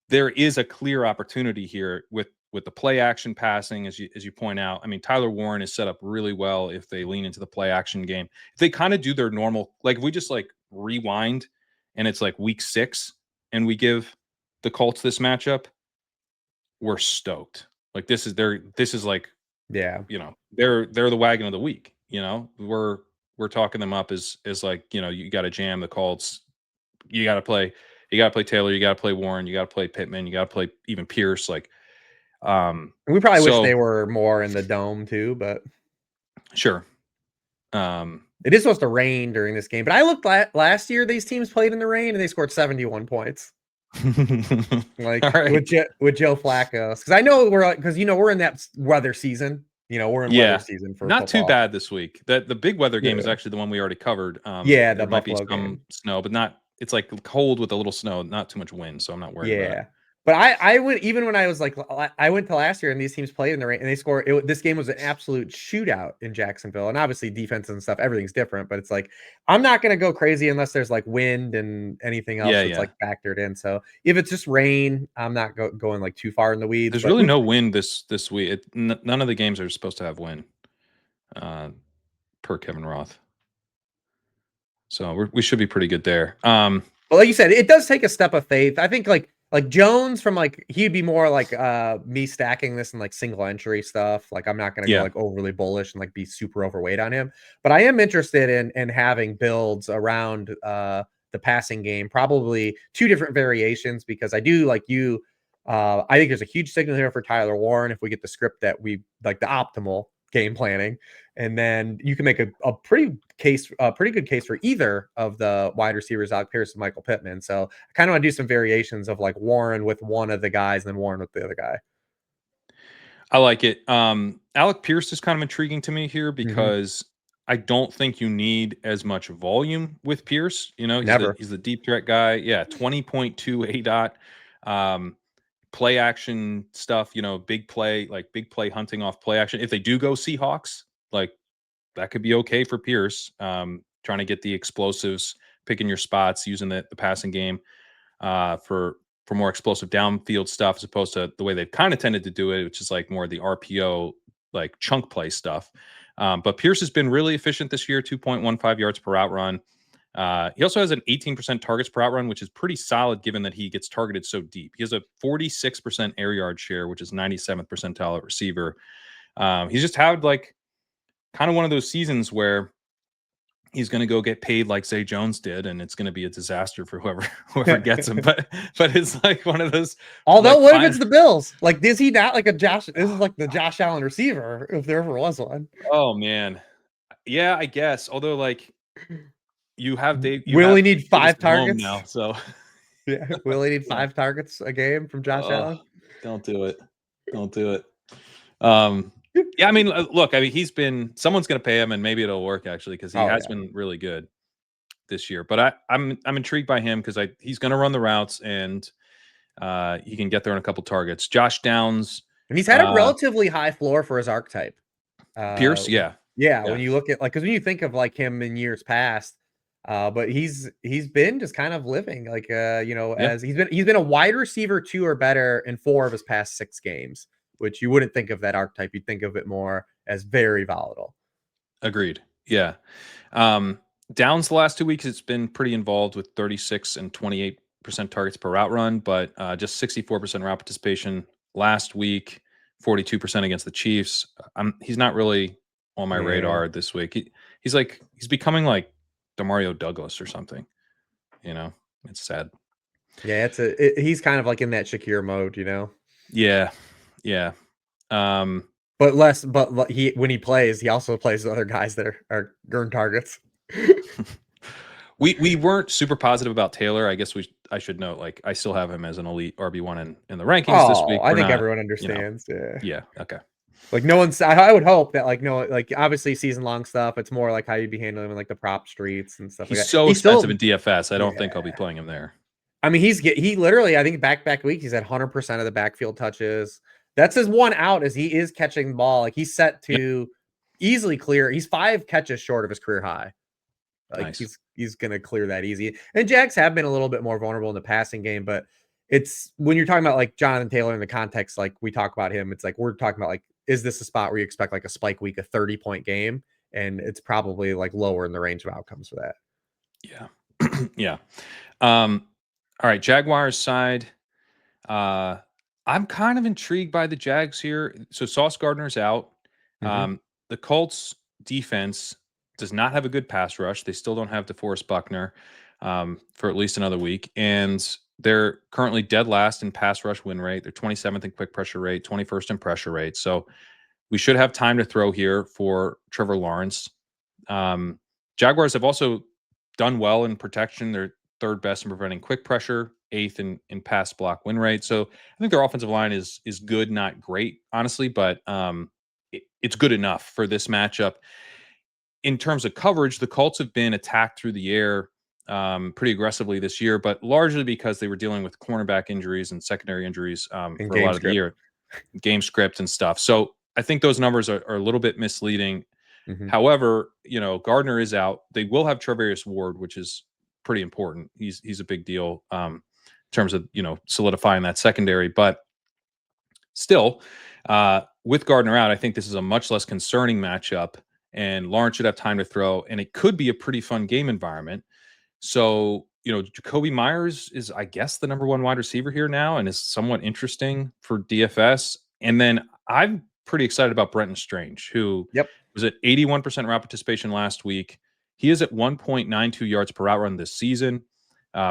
there is a clear opportunity here with the play action passing, as you point out. I mean, Tyler Warren is set up really well if they lean into the play action game. If they kind of do their normal, like if we just like rewind and it's like week 6 and we give the Colts this matchup, we're stoked. Like this is like, Yeah. you know, they're the wagon of the week. You know, we're talking them up as like, you know, you got to jam the Colts. You got to play Taylor. You got to play Warren. You got to play Pittman. You got to play even Pierce. Like, We probably wish so they were more in the dome too, but sure. it is supposed to rain during this game. But I looked last year; these teams played in the rain and they scored 71 points. Like right. with Joe Flacco, because I know we're in that weather season. You know, we're in weather season for not football. too bad this week. The big weather game is actually the one we already covered. Yeah, there the might be Buffalo some game. snow, but not. It's like cold with a little snow, not too much wind, so I'm not worried about it. But I would, even when I was like, I went to last year and these teams played in the rain and they scored. This game was an absolute shootout in Jacksonville, and obviously defense and stuff, everything's different. But it's like I'm not gonna go crazy unless there's like wind and anything else that's like factored in. So if it's just rain, I'm not going like too far in the weeds. There's really no wind this week. None of the games are supposed to have wind, per Kevin Roth. So we should be pretty good there. But like you said, it does take a step of faith. I think like Jones from like he'd be more like me stacking this and like single entry stuff. Like I'm not gonna go like overly bullish and like be super overweight on him. But I am interested in having builds around the passing game, probably 2 different variations, because I do like you. I think there's a huge signal here for Tyler Warren if we get the script that we like, the optimal game planning, and then you can make a pretty good case for either of the wide receivers, Alec Pierce and Michael Pittman. So I kind of want to do some variations of like Warren with one of the guys and then Warren with the other guy. I like it. Alec Pierce is kind of intriguing to me here because I don't think you need as much volume with Pierce. You know, he's the deep threat guy. Yeah, 20.2 ADOT. Play action stuff, you know, big play hunting off play action. If they do go Seahawks, like that could be okay for Pierce. Trying to get the explosives, picking your spots, using the passing game for more explosive downfield stuff, as opposed to the way they've kind of tended to do it, which is like more of the RPO, like chunk play stuff. But Pierce has been really efficient this year, 2.15 yards per route run. He also has an 18% targets per out run, which is pretty solid given that he gets targeted so deep. He has a 46% air yard share, which is 97th percentile at receiver. He's just had like kind of one of those seasons where he's going to go get paid like Zay Jones did, and it's going to be a disaster for whoever gets him. But it's like one of those. Although, like, what if it's the Bills? Like, is he not like a Josh? This is like the Josh Allen receiver, if there ever was one. Oh man, yeah, I guess. Although, like, you have Dave. Will he need 5 targets now? So yeah, will he need 5 targets a game from Josh Allen? Don't do it. Don't do it. Yeah, I mean, look, I mean, someone's going to pay him, and maybe it'll work actually, because he has been really good this year. But I'm intrigued by him because he's going to run the routes, and he can get there on a couple targets. Josh Downs, and he's had a relatively high floor for his archetype. Pierce, yeah. When you look at like, because when you think of like him in years past, but he's been just kind of living like as he's been a wide receiver 2 or better in 4 of his past 6 games, which you wouldn't think of that archetype. You'd think of it more as very volatile. Agreed. Yeah. Downs the last 2 weeks, it's been pretty involved with 36 and 28% targets per route run, but just 64% route participation last week, 42% against the Chiefs. He's not really on my radar this week. He's becoming like Demario Douglas or something. You know, it's sad. Yeah, he's kind of like in that Shakir mode, you know. Yeah. But when he plays, he also plays with other guys that are earn targets. We weren't super positive about Taylor. I guess I should note, like, I still have him as an elite RB1 in the rankings this week. I think everyone understands. Yeah. Okay. Like no one's. I would hope that like no, like obviously season long stuff. It's more like how you'd be handling him in like the prop streets and stuff like He's that. so He's expensive still, in DFS. I don't think I'll be yeah. playing him there. I mean, he literally. I think back week he's at 100% of the backfield touches. That's his one out is he is catching the ball. Like he's set Yep. to easily clear. He's 5 catches short of his career high. Like Nice. he's gonna clear that easy. And Jags have been a little bit more vulnerable in the passing game, but it's when you're talking about like Jonathan Taylor in the context, like we talk about him, it's like we're talking about like, is this a spot where you expect like a spike week, a 30-point game? And it's probably like lower in the range of outcomes for that. Yeah. Yeah. All right, Jaguars side. I'm kind of intrigued by the Jags here. So Sauce Gardner's out. The Colts defense does not have a good pass rush. They still don't have DeForest Buckner for at least another week. And they're currently dead last in pass rush win rate. They're 27th in quick pressure rate, 21st in pressure rate. So we should have time to throw here for Trevor Lawrence. Jaguars have also done well in protection. They're third best in preventing quick pressure, 8th in pass block win rate. So I think their offensive line is good, not great, honestly, but it's good enough for this matchup. In terms of coverage, the Colts have been attacked through the air pretty aggressively this year, but largely because they were dealing with cornerback injuries and secondary injuries for a lot of the year, game script and stuff. So I think those numbers are a little bit misleading. However, Gardner is out. They will have Travarius Ward, which is pretty important. He's a big deal in terms of solidifying that secondary. But still, with Gardner out, I think this is a much less concerning matchup, and Lawrence should have time to throw, and it could be a pretty fun game environment. So Jacoby Myers is, I guess, the number 1 wide receiver here now, and is somewhat interesting for DFS. And then I'm pretty excited about Brenton Strange, who was at 81% route participation last week. He is at 1.92 yards per route run this season,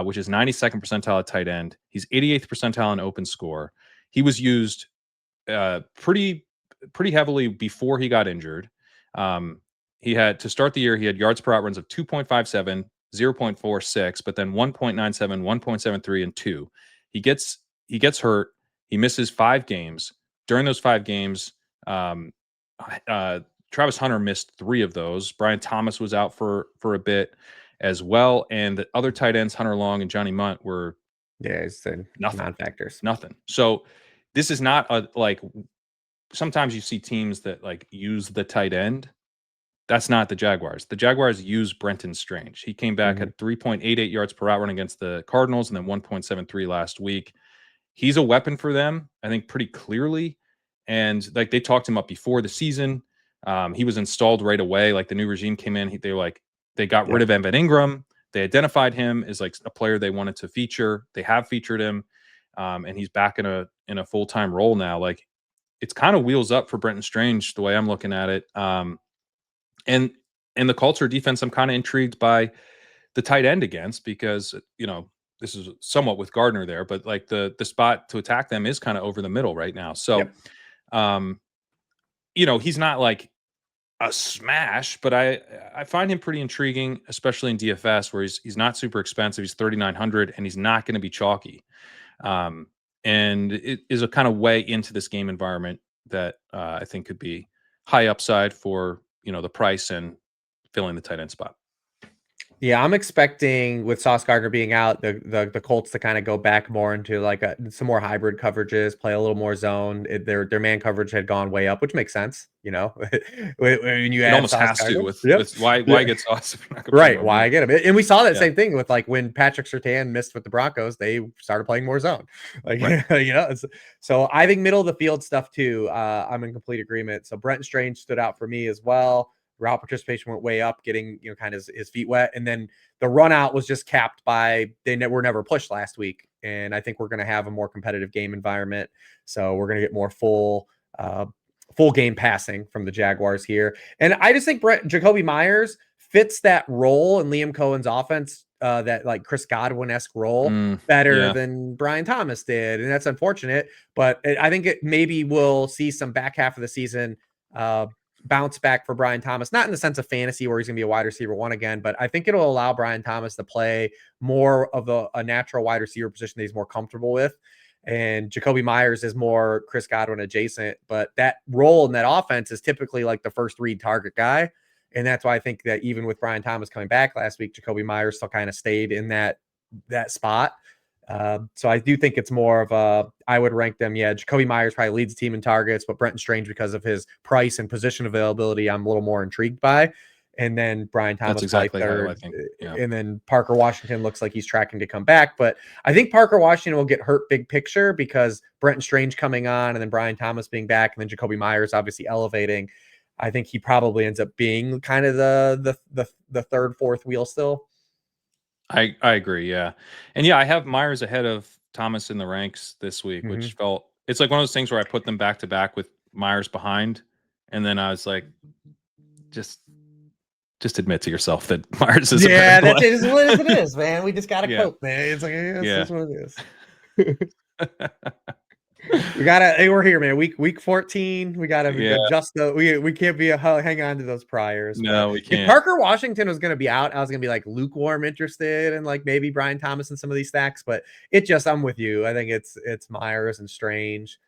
which is 92nd percentile at tight end. He's 88th percentile in open score. He was used pretty heavily before he got injured. He had, to start the year, he had yards per route runs of 2.57, 0.46, but then 1.97, 1.73, and 2. He gets hurt. He misses 5 games. During those 5 games, Travis Hunter missed 3 of those. Brian Thomas was out for a bit as well, and the other tight ends, Hunter Long and Johnny Munt, were it's non-factors. Nothing. So this is not a like. Sometimes you see teams that like use the tight end. That's not the Jaguars. The Jaguars use Brenton Strange. He came back at 3.88 yards per route run against the Cardinals, and then 1.73 last week. He's a weapon for them, I think, pretty clearly. And like they talked him up before the season. He was installed right away. Like the new regime came in, they got rid of Evan Ingram. They identified him as like a player they wanted to feature. They have featured him, and he's back in a full-time role now. Like it's kind of wheels up for Brenton Strange the way I'm looking at it. And the Colts defense, I'm kind of intrigued by the tight end against, because this is somewhat with Gardner there, but like the spot to attack them is kind of over the middle right now. So, he's not like a smash, but I find him pretty intriguing, especially in DFS where he's not super expensive. He's 3,900 and he's not going to be chalky. And it is a kind of way into this game environment that I think could be high upside for the price and filling the tight end spot. Yeah, I'm expecting with Sauce Gardner being out, the Colts to kind of go back more into like some more hybrid coverages, play a little more zone. Their man coverage had gone way up, which makes sense. When you it add almost Sauce has Gardner. to with why get Sauce if you're not gonna right? Why get him? And we saw that Yeah. same thing with like when Patrick Surtain missed with the Broncos, they started playing more zone. Like so I think middle of the field stuff too. I'm in complete agreement. So Brenton Strange stood out for me as well. Route participation went way up, getting kind of his feet wet, and then the run out was just capped by they were never pushed last week. And I think we're going to have a more competitive game environment, so we're going to get more full game passing from the Jaguars here. And I just think Jacoby Myers fits that role in Liam Cohen's offense, that like Chris Godwin-esque role better than Brian Thomas did, and that's unfortunate. But I think it maybe we'll see some back half of the season bounce back for Brian Thomas, not in the sense of fantasy where he's going to be a wide receiver 1 again, but I think it'll allow Brian Thomas to play more of a natural wide receiver position that he's more comfortable with. and Jacoby Myers is more Chris Godwin adjacent. But that role in that offense is typically like the first read target guy. And that's why I think that even with Brian Thomas coming back last week, Jacoby Myers still kind of stayed in that spot. So I do think it's more of a, I would rank them. Yeah, Jacoby Myers probably leads the team in targets, but Brenton Strange, because of his price and position availability, I'm a little more intrigued by. And then Brian Thomas That's exactly probably how third. I think. Yeah. And then Parker Washington looks like he's tracking to come back. But I think Parker Washington will get hurt big picture because Brenton Strange coming on and then Brian Thomas being back and then Jacoby Myers obviously elevating. I think he probably ends up being kind of the third, fourth wheel still. I agree. Yeah. And yeah, I have Myers ahead of Thomas in the ranks this week, which it's like one of those things where I put them back to back with Myers behind. And then I was like, just admit to yourself that Myers is that's what it is, man. We just got to cope, man. It's like, that's what it is. We're here, man. Week 14. We gotta adjust we can't be hang on to those priors. No, we can't. If Parker Washington was gonna be out, I was gonna be like lukewarm interested in like maybe Brian Thomas and some of these stacks, but I'm with you. I think it's Myers and Strange.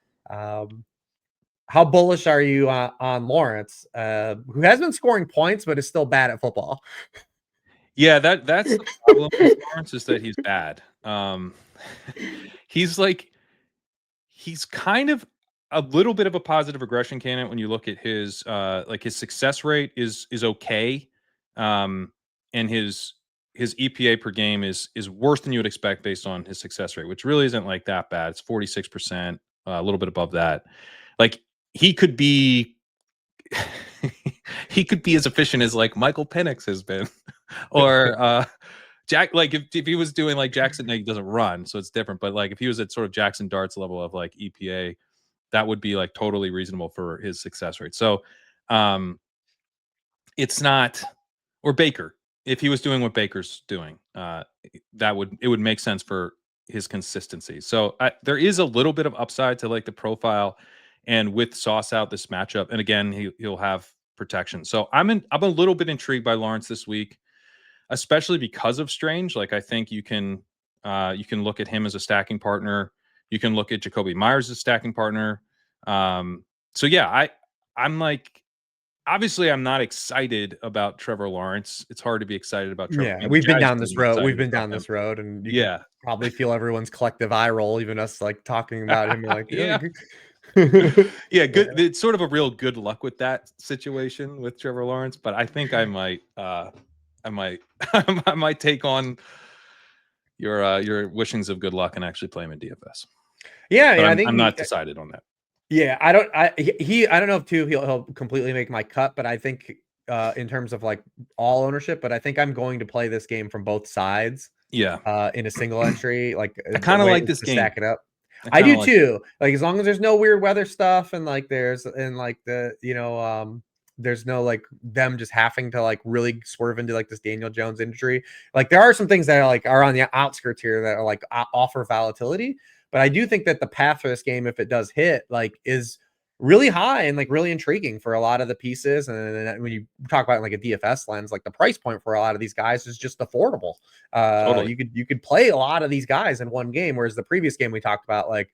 How bullish are you on Lawrence, who has been scoring points but is still bad at football? Yeah, that's the problem with Lawrence, is that he's bad. He's kind of a little bit of a positive regression candidate when you look at his like his success rate is okay. And his EPA per game is worse than you would expect based on his success rate, which really isn't like that bad. It's 46%, a little bit above that. Like he could be he could be as efficient as like Michael Penix has been, or Jack, like if he was doing like Jackson, he doesn't run, so it's different. But like if he was at sort of Jackson Dart's level of like EPA, that would be like totally reasonable for his success rate. So it's not, or Baker, if he was doing what Baker's doing, it would make sense for his consistency. So there is a little bit of upside to like the profile, and with Sauce out this matchup, and again he'll have protection. So I'm a little bit intrigued by Lawrence this week, especially because of Strange. Like I think you can look at him as a stacking partner. You can look at Jacoby Myers as a stacking partner. So yeah, I'm like, obviously I'm not excited about Trevor Lawrence. It's hard to be excited about Trevor. Yeah, we've been down this road. We've been down this road, and you can probably feel everyone's collective eye roll, even us like talking about him. Like, yeah. Good. It's sort of a real good luck with that situation with Trevor Lawrence, but I think I might I might take on your wishings of good luck and actually play him in DFS. Yeah, but I think I'm not decided on that. Yeah, I don't know if he'll completely make my cut, but I think in terms of like all ownership, but I think I'm going to play this game from both sides. Yeah. In a single entry, like I kind of like this game. Stack it up. I do too. Like as long as there's no weird weather stuff and like there's no like them just having to like really swerve into like this Daniel Jones injury. Like there are some things that are on the outskirts here that are like offer volatility. But I do think that the path for this game, if it does hit, like is really high and like really intriguing for a lot of the pieces. And then when you talk about like a DFS lens, like the price point for a lot of these guys is just affordable. Totally. You could play a lot of these guys in one game, whereas the previous game we talked about, like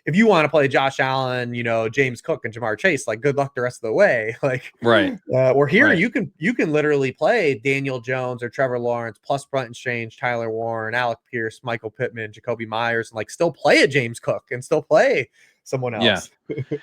if you want to play Josh Allen, James Cook and Jamar Chase, like good luck the rest of the way. Like right. Or here you can literally play Daniel Jones or Trevor Lawrence plus Brenton Strange, Tyler Warren, Alec Pierce, Michael Pittman, Jacoby Myers, and like still play a James Cook and still play someone else. Yeah.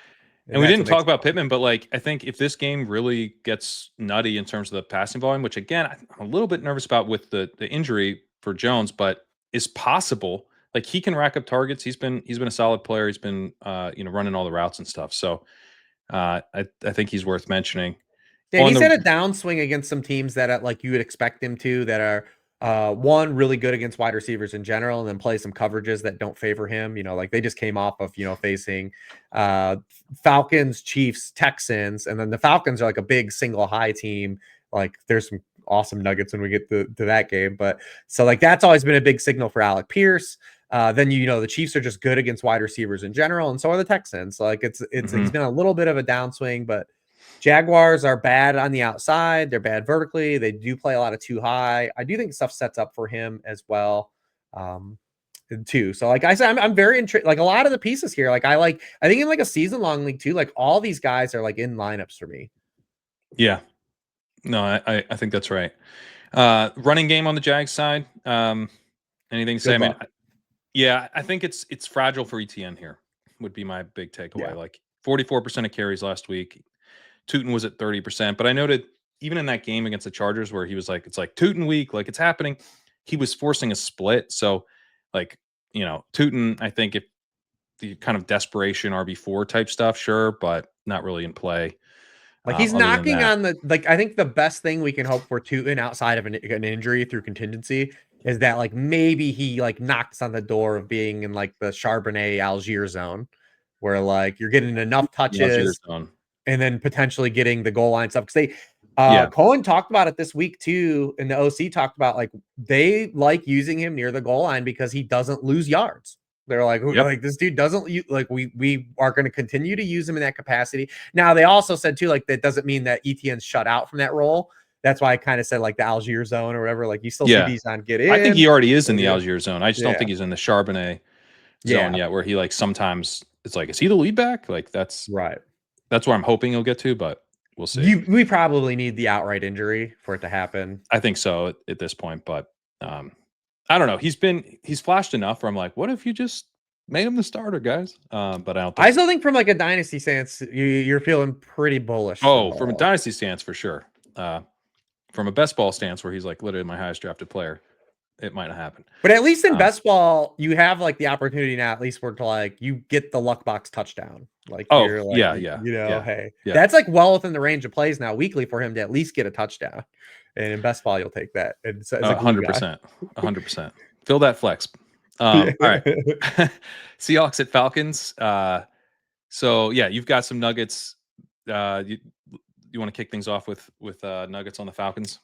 And we didn't talk about Pittman, but like I think if this game really gets nutty in terms of the passing volume, which again I'm a little bit nervous about with the injury for Jones, but is possible. Like he can rack up targets. He's been a solid player. He's been running all the routes and stuff. So I think he's worth mentioning. Yeah, he's had a downswing against some teams that like you would expect him to, that are one, really good against wide receivers in general, and then play some coverages that don't favor him. Like they just came off of facing Falcons, Chiefs, Texans, and then the Falcons are like a big single high team. Like there's some awesome nuggets when we get to that game, but so like that's always been a big signal for Alec Pierce. Then the Chiefs are just good against wide receivers in general, and so are the Texans. So like it's been a little bit of a downswing, but Jaguars are bad on the outside. They're bad vertically. They do play a lot of too high. I do think stuff sets up for him as well. too. So like I said, I'm very intrigued. Like a lot of the pieces here, like I think in like a season long league too, like all these guys are like in lineups for me. Yeah. No, I think that's right. Running game on the Jags side. Anything to say? I Good mean, luck. yeah, I think it's fragile for ETN here. Would be my big takeaway. Yeah. Like 44% of carries last week. Tootin was at 30%, but I noted even in that game against the Chargers where he was like, it's like Tootin week, like it's happening. He was forcing a split. So, like, Tootin, I think if the kind of desperation RB4 type stuff, sure, but not really in play. Like he's Other than knocking that, on the like. I think the best thing we can hope for Tootin outside of an injury through contingency is that like maybe he like knocks on the door of being in like the Charbonnet Algier zone, where like you're getting enough Algier touches zone. and then potentially getting the goal line stuff. Because they Yeah. Cohen talked about it this week too, and the OC talked about like they like using him near the goal line because he doesn't lose yards. They're like, Yep. like this dude doesn't like we are going to continue to use him in that capacity. Now they also said too, like that doesn't mean that ETN's shut out from that role. That's why I kind of said like the Algier zone or whatever. Like you still see these on get in. I think he already is in the Yeah. Algier zone. I just don't think he's in the Charbonnet zone Yeah. yet, where he like sometimes it's like, is he the lead back? Like that's Right. where I'm hoping he'll get to, but we'll see. We probably need the outright injury for it to happen. I think so at this point, but I don't know. He's flashed enough where I'm like, what if you just made him the starter, guys? But I don't think I still think from like a dynasty stance, you're feeling pretty bullish. from a dynasty stance for sure. From a best ball stance where he's like literally my highest drafted player, it might not happen. But at least in best ball, you have like the opportunity now, at least for to like you get the luck box touchdown. Like you're like, hey, that's like well within the range of plays now weekly for him to at least get a touchdown. And in best ball, you'll take that. It's 100%, 100%. Fill that flex. All right. Seahawks at Falcons. So yeah, you've got some nuggets. You want to kick things off with nuggets on the Falcons?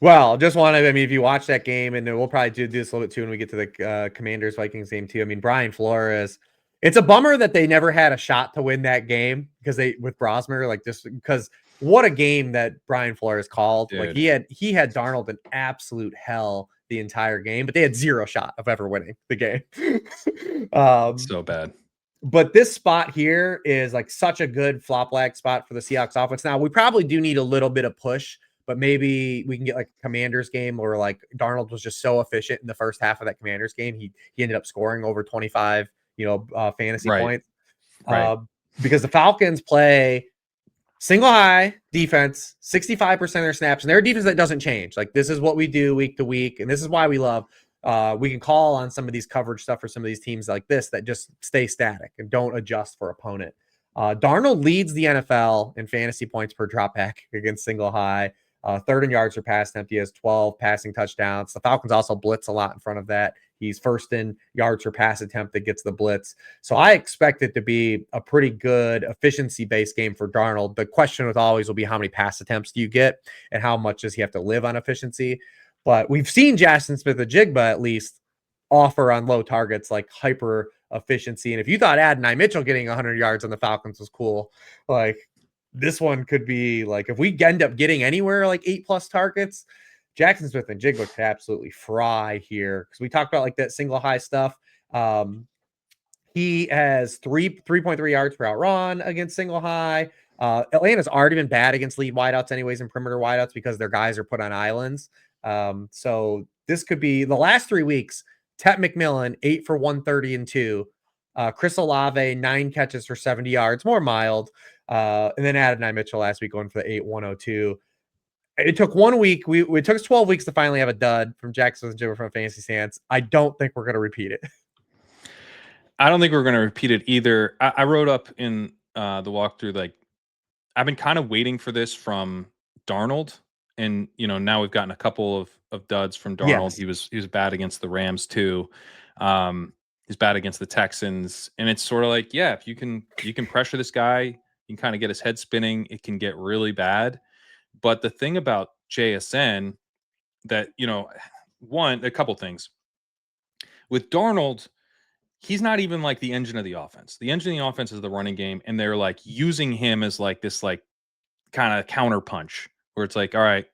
Well, just want to, I mean, if you watch that game, and we'll probably do this a little bit too when we get to the Commanders Vikings game too. I mean, Brian Flores, it's a bummer that they never had a shot to win that game with Brosmer, like just because what a game that Brian Flores called. Dude. Like he had Darnold in absolute hell the entire game, but they had zero shot of ever winning the game. So bad. But this spot here is like such a good flop lag spot for the Seahawks offense. Now we probably do need a little bit of push, but maybe we can get like a Commanders game where like Darnold was just so efficient in the first half of that Commanders game. He ended up scoring over 25, fantasy points. Right. Because the Falcons play single high defense, 65% of their snaps, and their defense that doesn't change. Like this is what we do week to week, and this is why we love. We can call on some of these coverage stuff for some of these teams like this that just stay static and don't adjust for opponent. Darnold leads the NFL in fantasy points per drop back against single high. Third in yards per pass attempt. He has 12 passing touchdowns. The Falcons also blitz a lot in front of that. He's first in yards per pass attempt that gets the blitz. So I expect it to be a pretty good efficiency-based game for Darnold. The question with always will be how many pass attempts do you get and how much does he have to live on efficiency? But we've seen Jackson Smith-Njigba at least offer on low targets like hyper efficiency. And if you thought Adonai Mitchell getting 100 yards on the Falcons was cool, like this one could be like if we end up getting anywhere like 8+ targets, Jackson Smith-Njigba could absolutely fry here because we talked about like that single high stuff. He has 3.3 yards per out run against single high. Atlanta's already been bad against lead wideouts anyways and perimeter wideouts because their guys are put on islands. So this could be the last 3 weeks. Tet McMillan, 8 for 130 and 2. Chris Olave, 9 catches for 70 yards, more mild. And then Adonai Mitchell last week going for the 8-102. It took 1 week. It took us 12 weeks to finally have a dud from Jackson Smith from a fantasy stance. I don't think we're going to repeat it. I don't think we're going to repeat it either. I wrote up in the walkthrough, like, I've been kind of waiting for this from Darnold. And, now we've gotten a couple of duds from Darnold. Yes. He was bad against the Rams too. He's bad against the Texans. And it's sort of like, yeah, if you can pressure this guy, you can kind of get his head spinning. It can get really bad. But the thing about JSN that, a couple things. With Darnold, he's not even like the engine of the offense. The engine of the offense is the running game. And they're like using him as like this like kind of counter punch where it's like, all right,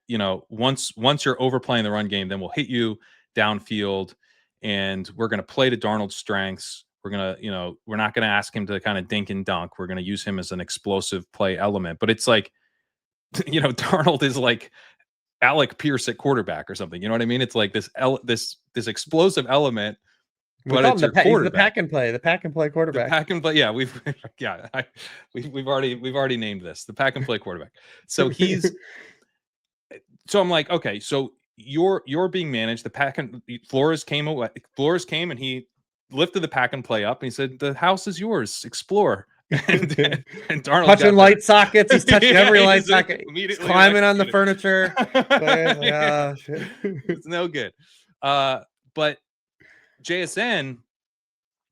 once you're overplaying the run game, then we'll hit you downfield and we're going to play to Darnold's strengths. We're going to, we're not going to ask him to kind of dink and dunk. We're going to use him as an explosive play element. But it's like, Darnold is like Alec Pierce at quarterback or something. You know what I mean? It's like this explosive element, but it's your quarterback. He's the pack and play quarterback. The pack and play. Yeah, we've already named this the pack and play quarterback. So so I'm like, okay, so you're being managed. The pack and Flores came and he lifted the pack and play up and he said, "The house is yours. Explore." and Darnold touching light sockets. He's touching every light socket. He's climbing on the furniture. It's no good. But JSN,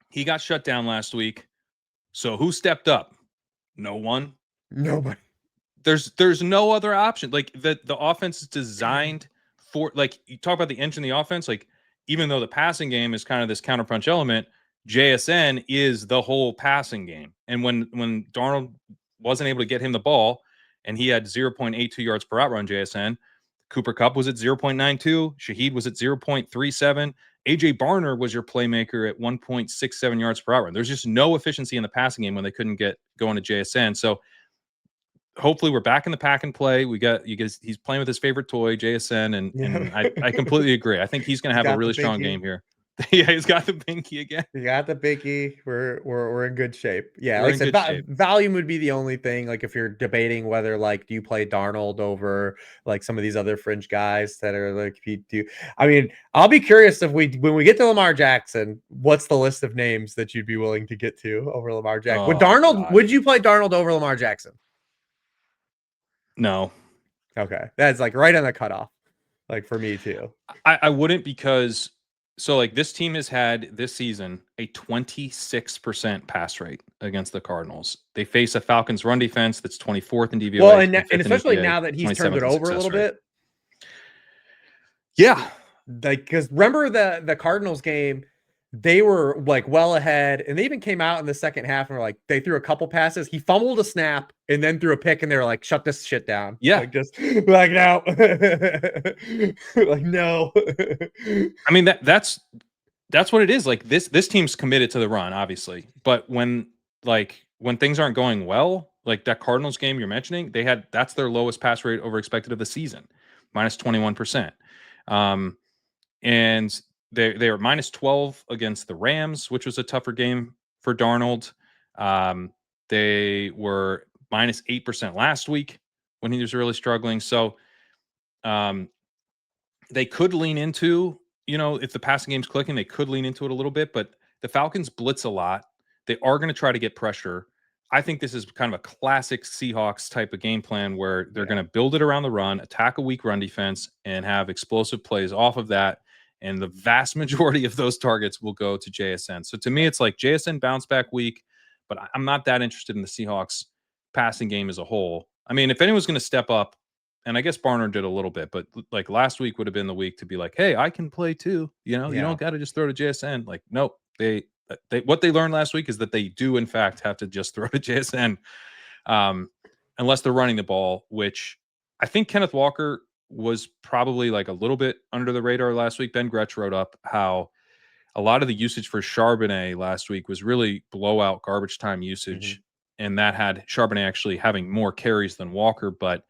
he got shut down last week. So who stepped up? No one. Nobody. There's no other option. Like the offense is designed for, like, you talk about the engine of the offense. Like, even though the passing game is kind of this counterpunch element, JSN is the whole passing game. And when Darnold wasn't able to get him the ball, and he had 0.82 yards per out run, JSN, Cooper Kupp was at 0.92, Shaheed was at 0.37, AJ Barner was your playmaker at 1.67 yards per out run. There's just no efficiency in the passing game when they couldn't get going to JSN. So hopefully we're back in the pack and play. We got you guys. He's playing with his favorite toy, JSN, and I completely agree. I think he's going to have a really strong game here. Yeah, he's got the binky again. You got the binky. We're in good shape. Yeah, like I said, volume would be the only thing. Like, if you're debating whether, like, do you play Darnold over like some of these other fringe guys that are like, if you do, I mean, I'll be curious if when we get to Lamar Jackson, what's the list of names that you'd be willing to get to over Lamar Jackson? Would you play Darnold over Lamar Jackson? No. Okay, that's like right on the cutoff. Like, for me too. I wouldn't, because so, like, this team has had this season a 26% pass rate against the Cardinals. They face a Falcons run defense that's 24th in DVOA. Well, and especially now that he's turned it over a little bit. Yeah. Like, because remember the Cardinals game, they were like well ahead, and they even came out in the second half and were like, they threw a couple passes. He fumbled a snap and then threw a pick, and they were like, shut this shit down. Yeah. Like, just like, no. Like, no. I mean, that's what it is. Like, this team's committed to the run, obviously. But when things aren't going well, like that Cardinals game you're mentioning, that's their lowest pass rate over expected of the season, minus 21%. And they were minus 12 against the Rams, which was a tougher game for Darnold. They were minus 8% last week when he was really struggling. So they could lean into, if the passing game's clicking, they could lean into it a little bit. But the Falcons blitz a lot. They are going to try to get pressure. I think this is kind of a classic Seahawks type of game plan where they're going to build it around the run, attack a weak run defense, and have explosive plays off of that. And the vast majority of those targets will go to JSN. So to me, it's like JSN bounce back week, but I'm not that interested in the Seahawks passing game as a whole. I mean, if anyone's going to step up, and I guess Barner did a little bit, but like last week would have been the week to be like, hey, I can play too. You don't got to just throw to JSN. Like, nope. What they learned last week is that they do in fact have to just throw to JSN, unless they're running the ball, which I think Kenneth Walker was probably like a little bit under the radar last week. Ben Gretsch wrote up how a lot of the usage for Charbonnet last week was really blowout garbage time usage. And that had Charbonnet actually having more carries than Walker, but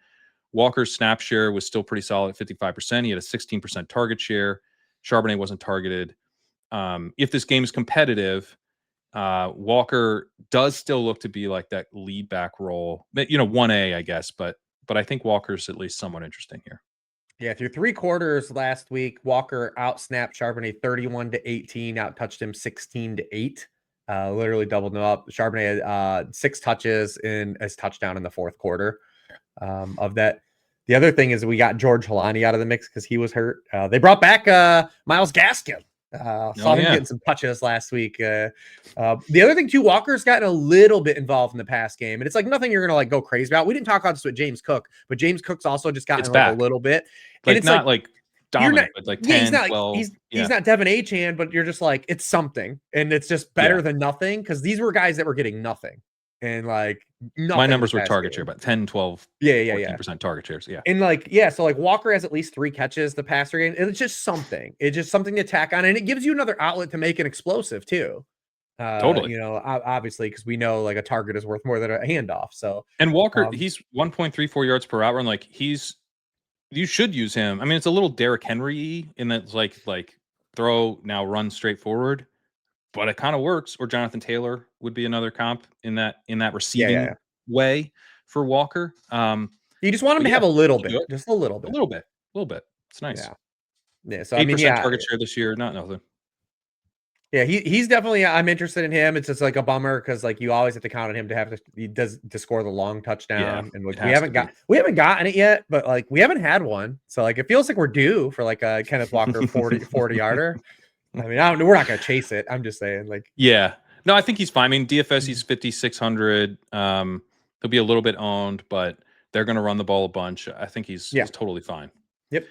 Walker's snap share was still pretty solid at 55%. He had a 16% target share. Charbonnet wasn't targeted. If this game is competitive, Walker does still look to be like that lead back role, 1A, I guess, but I think Walker's at least somewhat interesting here. Yeah, through 3 quarters last week, Walker outsnapped Charbonnet 31-18, outtouched him 16-8. Literally doubled him up. Charbonnet had 6 touches in his touchdown in the 4th quarter of that. The other thing is we got George Holani out of the mix because he was hurt. They brought back Myles Gaskin. Saw him getting some touches last week. The other thing too, Walker's gotten a little bit involved in the pass game, and it's like nothing you're gonna like go crazy about. We didn't talk about this with James Cook, but James Cook's also just gotten like a little bit. Like, and it's not like dominant, but like 10, he's not, 12. He's not Devin Achane, but you're just like, it's something, and it's just better than nothing, because these were guys that were getting nothing. and like nothing. My in numbers the were past target game. share, about 10, 12, Yeah, yeah, 14% target shares. Yeah. And like, yeah, so like Walker has at least 3 catches the passer game. It's just something. It's just something to tack on, and it gives you another outlet to make an explosive too. Totally. You know, obviously, because we know like a target is worth more than a handoff. So, And Walker, he's 1.34 yards per route run. Like you should use him. I mean, it's a little Derrick Henry in that it's like throw now run straight forward, but it kind of works. Or Jonathan Taylor would be another comp in that receiving way for Walker. You just want him But to yeah, have a little he can do bit, it. just a little A bit. little bit. A little bit. It's nice. Yeah. Yeah. So I 8% mean, yeah, target share this year, not nothing. yeah, he's definitely. I'm interested in him. It's just like a bummer because like you always have to count on him to score the long touchdown, and like it we has haven't to be. gotten it yet, but like we haven't had one, so like it feels like we're due for like a Kenneth Walker 40 yarder. I mean, we're not gonna chase it. I'm just saying, like, Yeah. No, I think he's fine. I mean, DFS he's 5,600. He'll be a little bit owned, but they're going to run the ball a bunch. I think he's totally fine. Yep.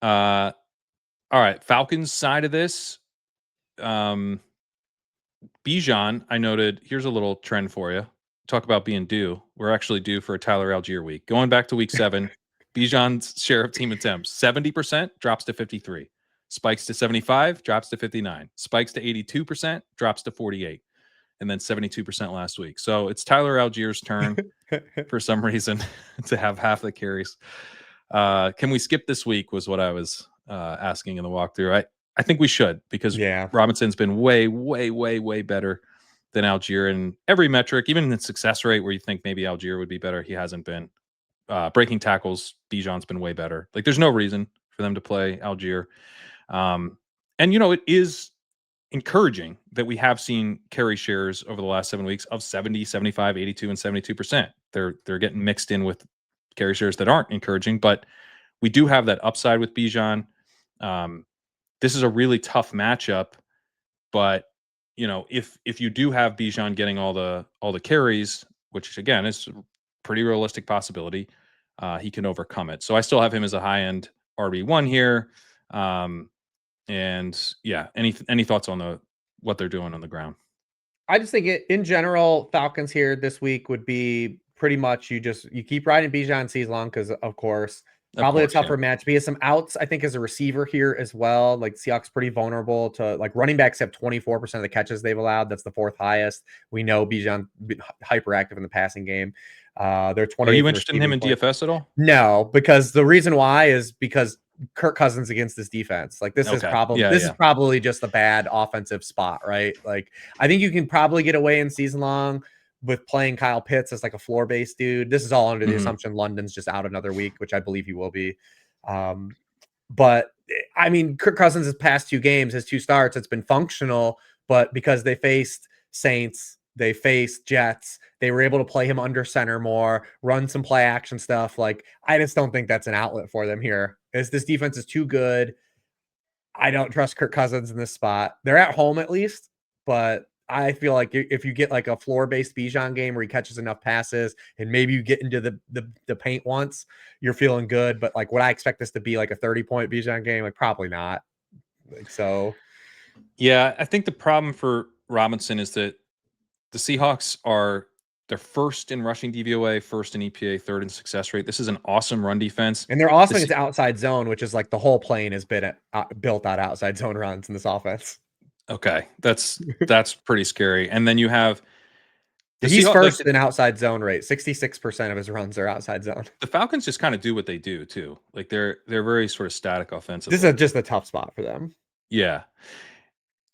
All right, Falcons side of this. Bijan, I noted. Here's a little trend for you. Talk about being due. We're actually due for a Tyler Algier week. Going back to week 7, Bijan's share of team attempts 70% drops to 53. Spikes to 75, drops to 59. Spikes to 82%, drops to 48. And then 72% last week. So it's Tyler Algier's turn for some reason to have half the carries. Can we skip this week was what I was asking in the walkthrough. I think we should because Robinson's been way, way, way, way better than Algier in every metric, even in the success rate where you think maybe Algier would be better. He hasn't been. Breaking tackles, Bijan's been way better. Like there's no reason for them to play Algier. And you know, it is encouraging that we have seen carry shares over the last 7 weeks of 70, 75, 82, and 72%. They're getting mixed in with carry shares that aren't encouraging, but we do have that upside with Bijan. This is a really tough matchup, but you know, if you do have Bijan getting all the carries, which again is a pretty realistic possibility, he can overcome it. So I still have him as a high end RB1 here. And yeah, any thoughts on what they're doing on the ground? I just think in general, Falcons here this week would be pretty much you keep riding Bijan season long because of course probably a tougher match. He has some outs, I think, as a receiver here as well. Like Seahawks pretty vulnerable to like running backs have 24% of the catches they've allowed. That's the 4th highest. We know Bijan hyperactive in the passing game. They're 20. Are you interested in him in DFS at all? No, because the reason why is because Kirk Cousins against this defense. Like this is probably just a bad offensive spot, right? Like I think you can probably get away in season long with playing Kyle Pitts as like a floor-based dude. This is all under the assumption London's just out another week, which I believe he will be. But I mean, Kirk Cousins' past 2 games, his 2 starts, it's been functional, but because they faced Saints, they faced Jets, they were able to play him under center more, run some play action stuff. Like, I just don't think that's an outlet for them here. This defense is too good. I don't trust Kirk Cousins in this spot. They're at home at least, but I feel like if you get like a floor-based Bijan game where he catches enough passes and maybe you get into the paint once, you're feeling good. But like, would I expect this to be like a 30-point Bijan game? Like, probably not. Like, so. Yeah, I think the problem for Robinson is that the Seahawks they're 1st in rushing DVOA, 1st in EPA, 3rd in success rate. This is an awesome run defense. And they're awesome against outside zone, which is like the whole plane has been built on outside zone runs in this offense. Okay, that's pretty scary. And then you have he's first in outside zone rate. 66% of his runs are outside zone. The Falcons just kind of do what they do too. Like they're very sort of static offensively. This is just a tough spot for them. Yeah.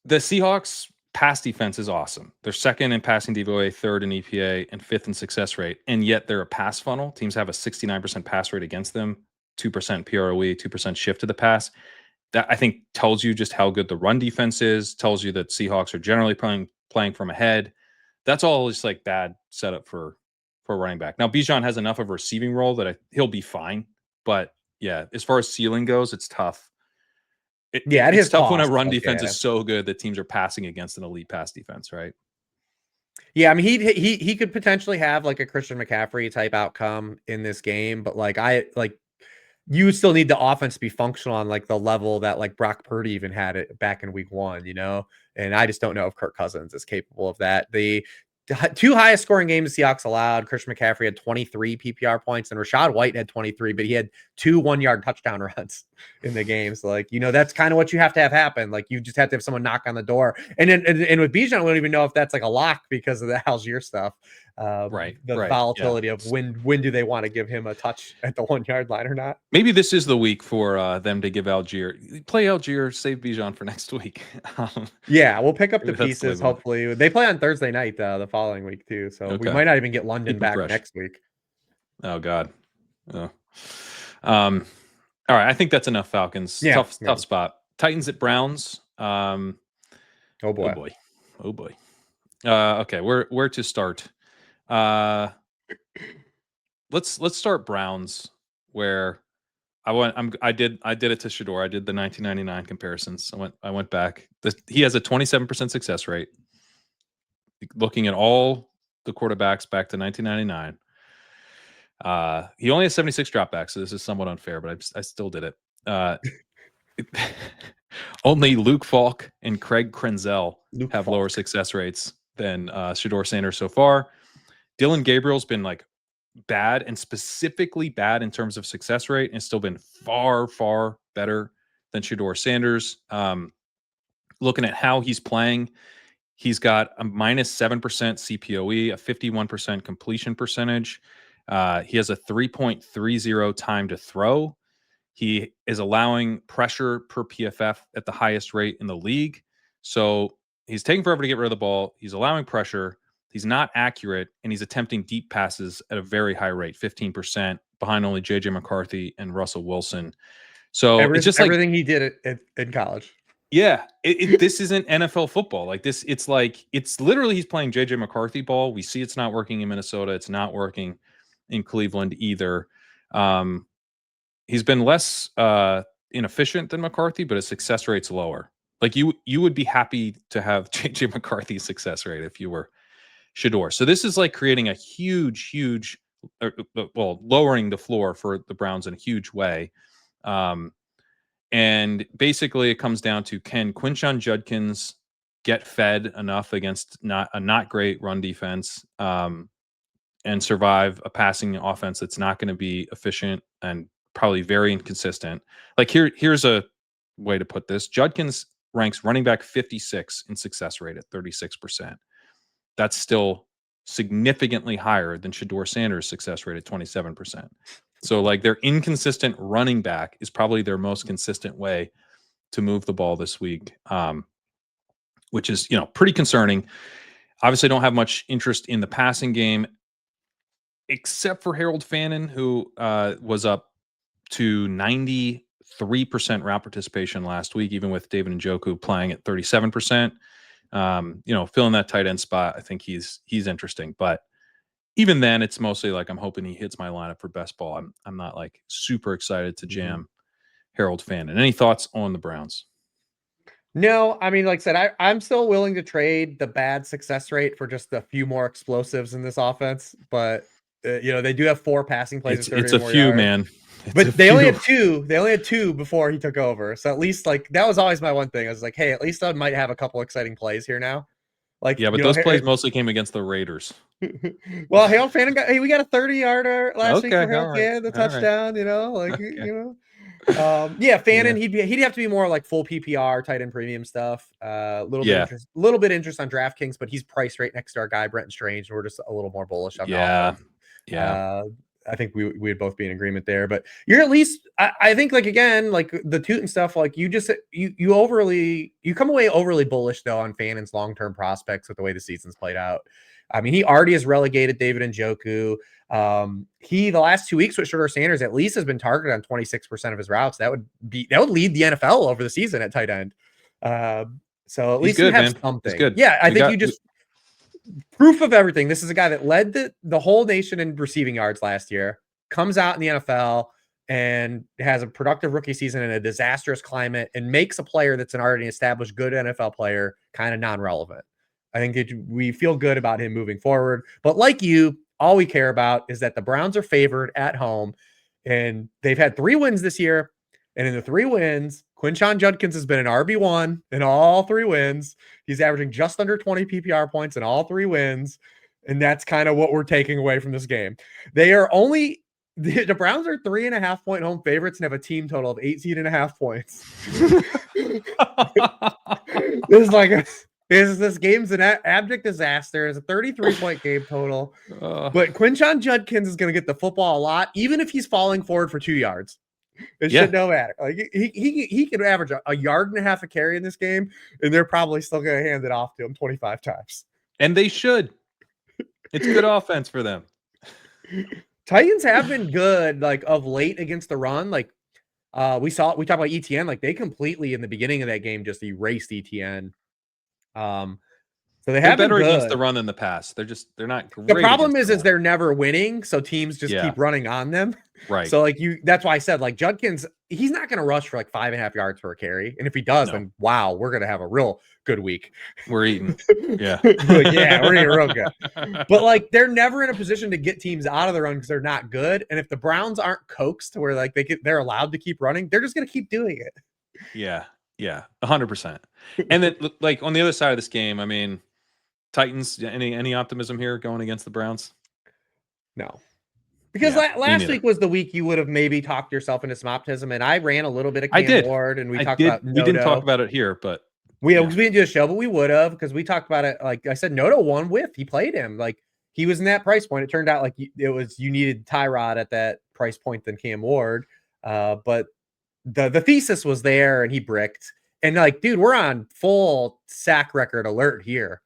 The Seahawks pass defense is awesome. They're 2nd in passing DVOA, 3rd in EPA, and 5th in success rate. And yet they're a pass funnel. Teams have a 69% pass rate against them, 2% PROE, 2% shift to the pass. That I think tells you just how good the run defense is, tells you that Seahawks are generally playing from ahead. That's all just like bad setup for running back. Now Bijan has enough of a receiving role that he'll be fine. But yeah, as far as ceiling goes, it's tough. It's tough when a run defense is so good that teams are passing against an elite pass defense, right? Yeah, I mean he could potentially have like a Christian McCaffrey type outcome in this game, but like you still need the offense to be functional on like the level that like Brock Purdy even had it back in week 1, you know? And I just don't know if Kirk Cousins is capable of that. two highest scoring games the Seahawks allowed. Christian McCaffrey had 23 PPR points, and Rachaad White had 23, but he had 2 1-yard touchdown runs in the game. So, like, that's kind of what you have to have happen. Like, you just have to have someone knock on the door. And with Bijan, I don't even know if that's like a lock because of the Algier stuff. Right. The Right. volatility Yeah. of when do they want to give him a touch at the 1-yard line or not? Maybe this is the week for them to give Algier, play Algier, save Bijan for next week. Yeah, we'll pick up the Maybe that's the way pieces. we want. Hopefully, they play on Thursday night the following week too, so we Okay. might not even get London Keep 'em back fresh. next week. Oh God. Oh. All right. I think that's enough Falcons. Yeah, Tough spot. Titans at Browns. Oh Oh boy. boy. Oh boy. Okay. Where to start? Let's start Browns, where I did it to Shador. I did the 1999 comparisons. I went back. He has a 27% success rate. Looking at all the quarterbacks back to 1999. He only has 76 dropbacks, so this is somewhat unfair, but I still did it. Only Luke Falk and Craig Krenzel have lower success rates than Shador Sanders so far. Dylan Gabriel's been like bad, and specifically bad in terms of success rate, and still been far, far better than Shador Sanders. Looking at how he's playing, he's got a -7% CPOE, a 51% completion percentage. He has a 3.30 time to throw. He is allowing pressure per PFF at the highest rate in the league. So he's taking forever to get rid of the ball. He's allowing pressure. He's not accurate, and he's attempting deep passes at a very high rate, 15%, behind only JJ McCarthy and Russell Wilson. So it's just like everything he did in college. Yeah, this isn't NFL football. Like this, it's literally he's playing JJ McCarthy ball. We see it's not working in Minnesota. It's not working in Cleveland either. He's been less inefficient than McCarthy, but his success rate's lower. Like you would be happy to have JJ McCarthy's success rate if you were Shador. So this is like creating a huge, lowering the floor for the Browns in a huge way. And basically, it comes down to, can Quinshon Judkins get fed enough against a not great run defense and survive a passing offense that's not going to be efficient and probably very inconsistent? Like here's a way to put this. Judkins ranks running back 56 in success rate at 36%. That's still significantly higher than Shador Sanders' success rate at 27%. So like their inconsistent running back is probably their most consistent way to move the ball this week, which is, pretty concerning. Obviously don't have much interest in the passing game, except for Harold Fannin, who was up to 93% route participation last week, even with David Njoku playing at 37%. Filling that tight end spot, I think he's interesting. But even then, it's mostly like I'm hoping he hits my lineup for best ball. I'm not like super excited to jam Harold Fannin. Any thoughts on the Browns? No, I mean, like I said, I'm still willing to trade the bad success rate for just a few more explosives in this offense. But they do have 4 passing plays. It's a few, man. But they only had 2. They only had 2 before he took over. So at least like that was always my one thing. I was like, hey, at least I might have a couple exciting plays here now. Like, yeah, but those plays mostly came against the Raiders. Well, Harold Fannin we got a 30-yarder last week for Harold. Right, yeah, the touchdown. Okay. Fannin, he'd have to be more like full PPR, tight end premium stuff. Little bit interest on DraftKings, but he's priced right next to our guy Brenton Strange, and we're just a little more bullish on the offense. I think we would both be in agreement there, but you're at least, I think, like, again, like the toot and stuff, like you come away overly bullish though on Fannin's long-term prospects with the way the season's played out. I mean, he already has relegated David Njoku. The last 2 weeks with Shador Sanders at least has been targeted on 26% of his routes. That would lead the NFL over the season at tight end. So at least you have something. He's good. Yeah, I think proof of everything. This is a guy that led the whole nation in receiving yards last year, comes out in the NFL and has a productive rookie season in a disastrous climate and makes a player that's an already established good NFL player kind of non-relevant. I think we feel good about him moving forward. But like you, all we care about is that the Browns are favored at home, and they've had 3 wins this year. And in the 3 wins, Quinshon Judkins has been an RB1 in all 3 wins. He's averaging just under 20 PPR points in all 3 wins. And that's kind of what we're taking away from this game. They are only the Browns are 3.5-point home favorites and have a team total of 18.5 points. This game's an abject disaster. It's a 33-point game total. But Quinshon Judkins is going to get the football a lot, even if he's falling forward for 2 yards. It should no matter. Like he could average a yard and a half a carry in this game, and they're probably still going to hand it off to him 25 times. And they should. It's good offense for them. Titans have been good, like of late against the run. Like we talked about ETN, like they completely in the beginning of that game just erased ETN. So they're better against the run than the pass. They're not great. The problem is they're never winning, so teams just keep running on them. Right. So that's why I said like Judkins, he's not going to rush for like 5.5 yards per carry, and if he does, then wow, we're going to have a real good week. We're eating. Yeah. Yeah, we're eating real good. But like they're never in a position to get teams out of the run because they're not good. And if the Browns aren't coaxed to where like they're allowed to keep running, they're just going to keep doing it. Yeah. 100%. And then like on the other side of this game, I mean, Titans, any optimism here going against the Browns? No. Because last week was the week you would have maybe talked yourself into some optimism, and I ran a little bit of Cam Ward, and we talked about Noto. We didn't talk about it here, but we didn't do a show, but we would have because we talked about it. Like I said, Noto won with he played him like he was in that price point. It turned out like you needed Tyrod at that price point than Cam Ward, but the thesis was there, and he bricked. And like, dude, we're on full sack record alert here.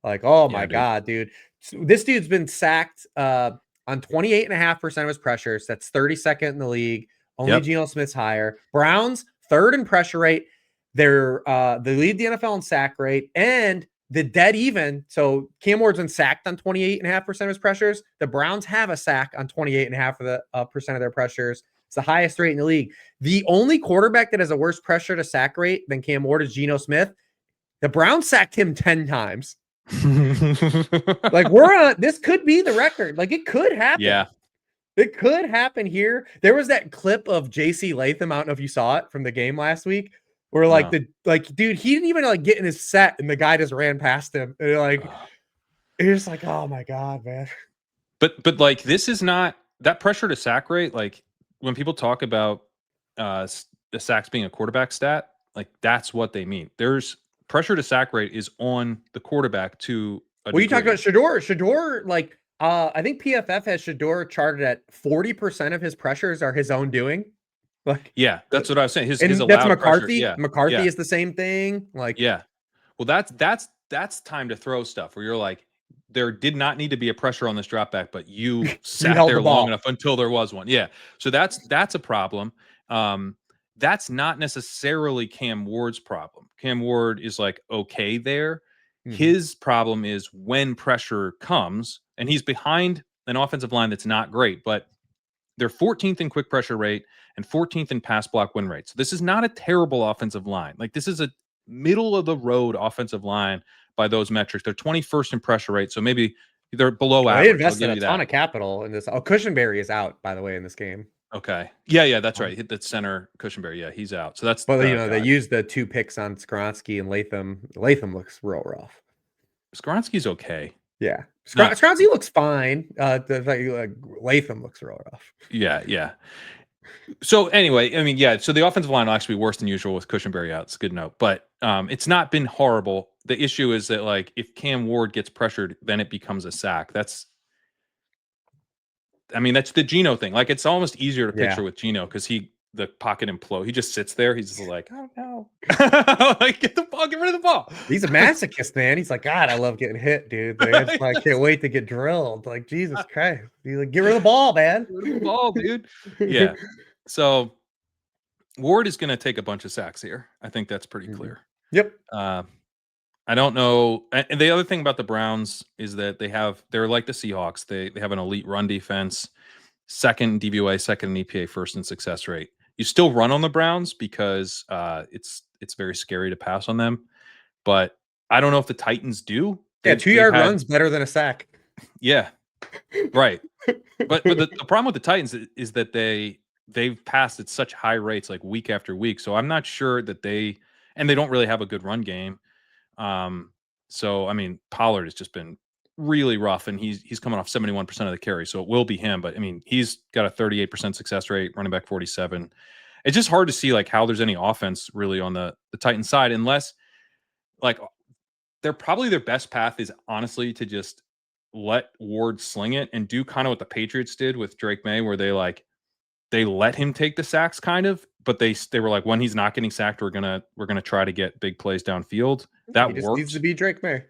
Like, oh my God, dude. This dude's been sacked on 28.5% of his pressures. That's 32nd in the league. Only Geno Smith's higher. Browns, 3rd in pressure rate. They lead the NFL in sack rate and the dead even. So Cam Ward's been sacked on 28.5% of his pressures. The Browns have a sack on 28.5% of their pressures. It's the highest rate in the league. The only quarterback that has a worse pressure to sack rate than Cam Ward is Geno Smith. The Browns sacked him 10 times. Like this could be the record. Like it could happen. Yeah. It could happen here. There was that clip of JC Latham. I don't know if you saw it from the game last week where like dude, he didn't even like get in his set and the guy just ran past him. And you're just like, oh my God, man. But like, this is not that pressure to sack rate. Like when people talk about the sacks being a quarterback stat, like that's what they mean. There's pressure to sack rate is on the quarterback to a degree. You talked about Shador. Shador, like I think PFF has Shador charted at 40% of his pressures are his own doing. Like, yeah, that's what I was saying. His that's McCarthy. Pressure, McCarthy is the same thing. Like, yeah. Well, that's time to throw stuff where you're like, there did not need to be a pressure on this drop back, but you sat there long enough until there was one. Yeah. So that's a problem. That's not necessarily Cam Ward's problem. Cam Ward is like, okay there. Mm-hmm. His problem is when pressure comes and he's behind an offensive line that's not great, but they're 14th in quick pressure rate and 14th in pass block win rate. So this is not a terrible offensive line. Like this is a middle of the road offensive line by those metrics. They're 21st in pressure rate. So maybe they're below average. They invested a ton of capital in this. Oh, Cushenberry is out, by the way, in this game. Okay. Yeah, that's right. Hit that center Cushenberry. Yeah, he's out. So that's they used the 2 picks on Skoronski and Latham. Latham looks real rough. Skoronski's okay. Yeah. Skoronski looks fine. Latham looks real rough. Yeah. So anyway, I mean, so the offensive line will actually be worse than usual with Cushenberry out. It's a good note. But it's not been horrible. The issue is that like if Cam Ward gets pressured, then it becomes a sack. That's the Geno thing. Like it's almost easier to picture with Geno because the pocket implode. He just sits there. He's just like, oh no. Like get the ball, get rid of the ball. He's a masochist, man. He's like, God, I love getting hit, dude. Like, I can't wait to get drilled. Like, Jesus Christ. He's like, get rid of the ball, man. Get rid of the ball, dude. Yeah. So Ward is gonna take a bunch of sacks here. I think that's pretty clear. Yep. I don't know. And the other thing about the Browns is that they're like the Seahawks. They have an elite run defense, 2nd in DVOA, 2nd in EPA, 1st in success rate. You still run on the Browns because it's very scary to pass on them. But I don't know if the Titans do. Yeah, 2-yard runs better than a sack. Yeah, right. But the problem with the Titans is that they've passed at such high rates, like week after week. So I'm not sure that they don't really have a good run game. So I mean, Pollard has just been really rough, and he's coming off 71% of the carry, so it will be him. But I mean, he's got a 38% success rate, running back 47. It's just hard to see like how there's any offense really on the Titans side, unless like they're probably their best path is honestly to just let Ward sling it and do kind of what the Patriots did with Drake May, where they let him take the sacks kind of, but they were like, when he's not getting sacked, we're gonna try to get big plays downfield. That He just worked. needs to be Drake May.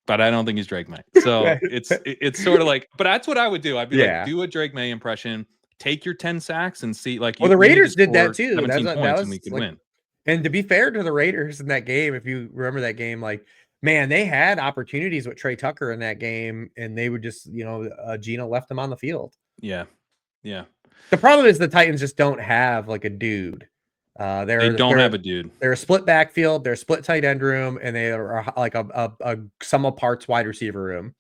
But I don't think he's Drake May. So it's sort of like, but that's what I would do. I'd be like, do a Drake May impression, take your 10 sacks and see like well, the Raiders did that too. 17 that points was and we can like, win. And to be fair to the Raiders in that game, if you remember that game, like, man, they had opportunities with Trey Tucker in that game, and they would just, Gino left them on the field. Yeah. The problem is the Titans just don't have like a dude. They don't have a dude. They're a split backfield, they're a split tight end room, and they are like a sum of parts wide receiver room.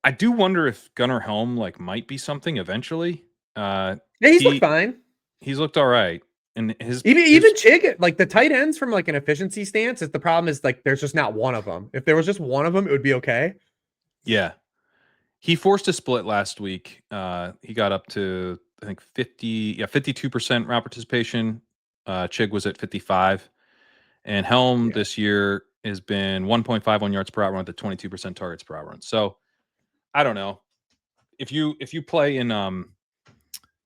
I do wonder if Gunnar Helm like might be something eventually. Yeah, he's looked fine. He's looked all right. And even Chig, like the tight ends from like an efficiency stance, is the problem is like there's just not one of them. If there was just one of them, it would be okay. Yeah. He forced a split last week. He got up to I think 52% route participation. Chig was at 55. And Helm this year has been 1.5 on yards per out run with a 22% targets per out run. So I don't know. If you play in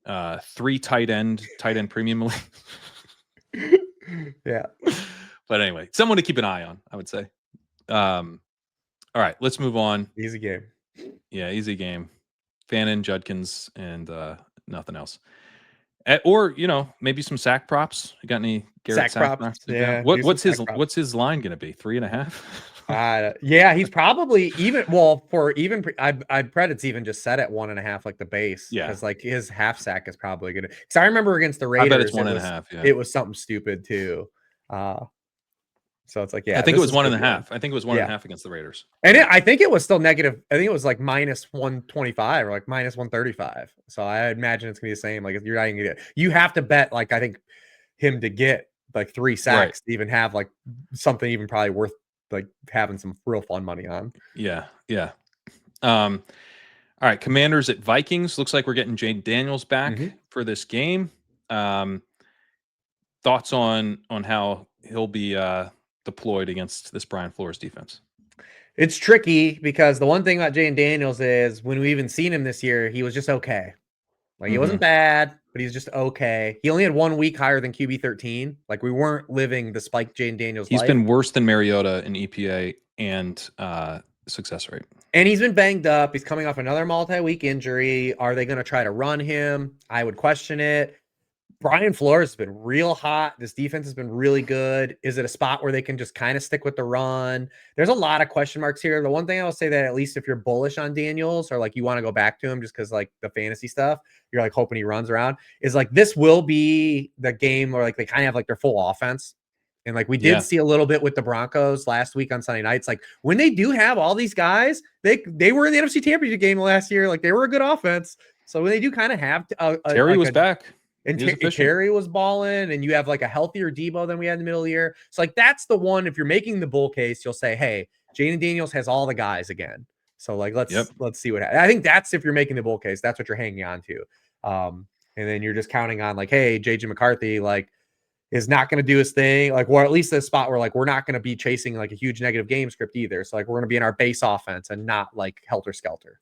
3 tight end premium league. Yeah. But anyway, someone to keep an eye on, I would say. All right, let's move on. Easy game. Yeah, easy game. Fannin, Judkins, and nothing else. Or maybe some sack props. You got any Garrett sack props? Yeah. What's his line going to be? 3.5? Yeah, he's probably I'd bet it's even just set at 1.5 like the base. Yeah, because like his half sack is probably gonna. Because I remember against the Raiders, I bet it's 1.5. Yeah, it was something stupid too. So it's like, I think it was 1.5. I think it was 1.5 against the Raiders. And I think it was still negative. I think it was like minus 125 or like minus 135. So I imagine it's gonna be the same. Like if you're not gonna get, you have to bet like I think him to get like 3 sacks to even have like something even probably worth like having some real fun money on. Yeah. All right, Commanders at Vikings. Looks like we're getting Jane Daniels back for this game. Thoughts on how he'll be deployed against this Brian Flores defense? It's tricky because the one thing about Jane Daniels is when we even seen him this year, he was just okay. Like he wasn't bad, but he's just okay. He only had 1 week higher than QB 13. Like we weren't living the spike Jane Daniels. He's been worse than Mariota in EPA and success rate. And he's been banged up. He's coming off another multi-week injury. Are they going to try to run him? I would question it. Brian Flores has been real hot. This defense has been really good. Is it a spot where they can just kind of stick with the run? There's a lot of question marks here. The one thing I will say that at least if you're bullish on Daniels or like you want to go back to him just because like the fantasy stuff, you're like hoping he runs around, is like this will be the game where like they kind of have like their full offense. And like we did see a little bit with the Broncos last week on Sunday nights. Like when they do have all these guys, they were in the NFC Championship game last year. Like they were a good offense. So when they do kind of have Terry was back. And Terry was balling, and you have like a healthier Debo than we had in the middle of the year. So like that's the one. If you're making the bull case, you'll say, "Hey, Jaden Daniels has all the guys again." So like let's see what happens. I think that's if you're making the bull case, that's what you're hanging on to. And then you're just counting on like, hey, JJ McCarthy like is not going to do his thing, like, or at least a spot where like we're not going to be chasing like a huge negative game script either. So like we're going to be in our base offense and not like helter skelter.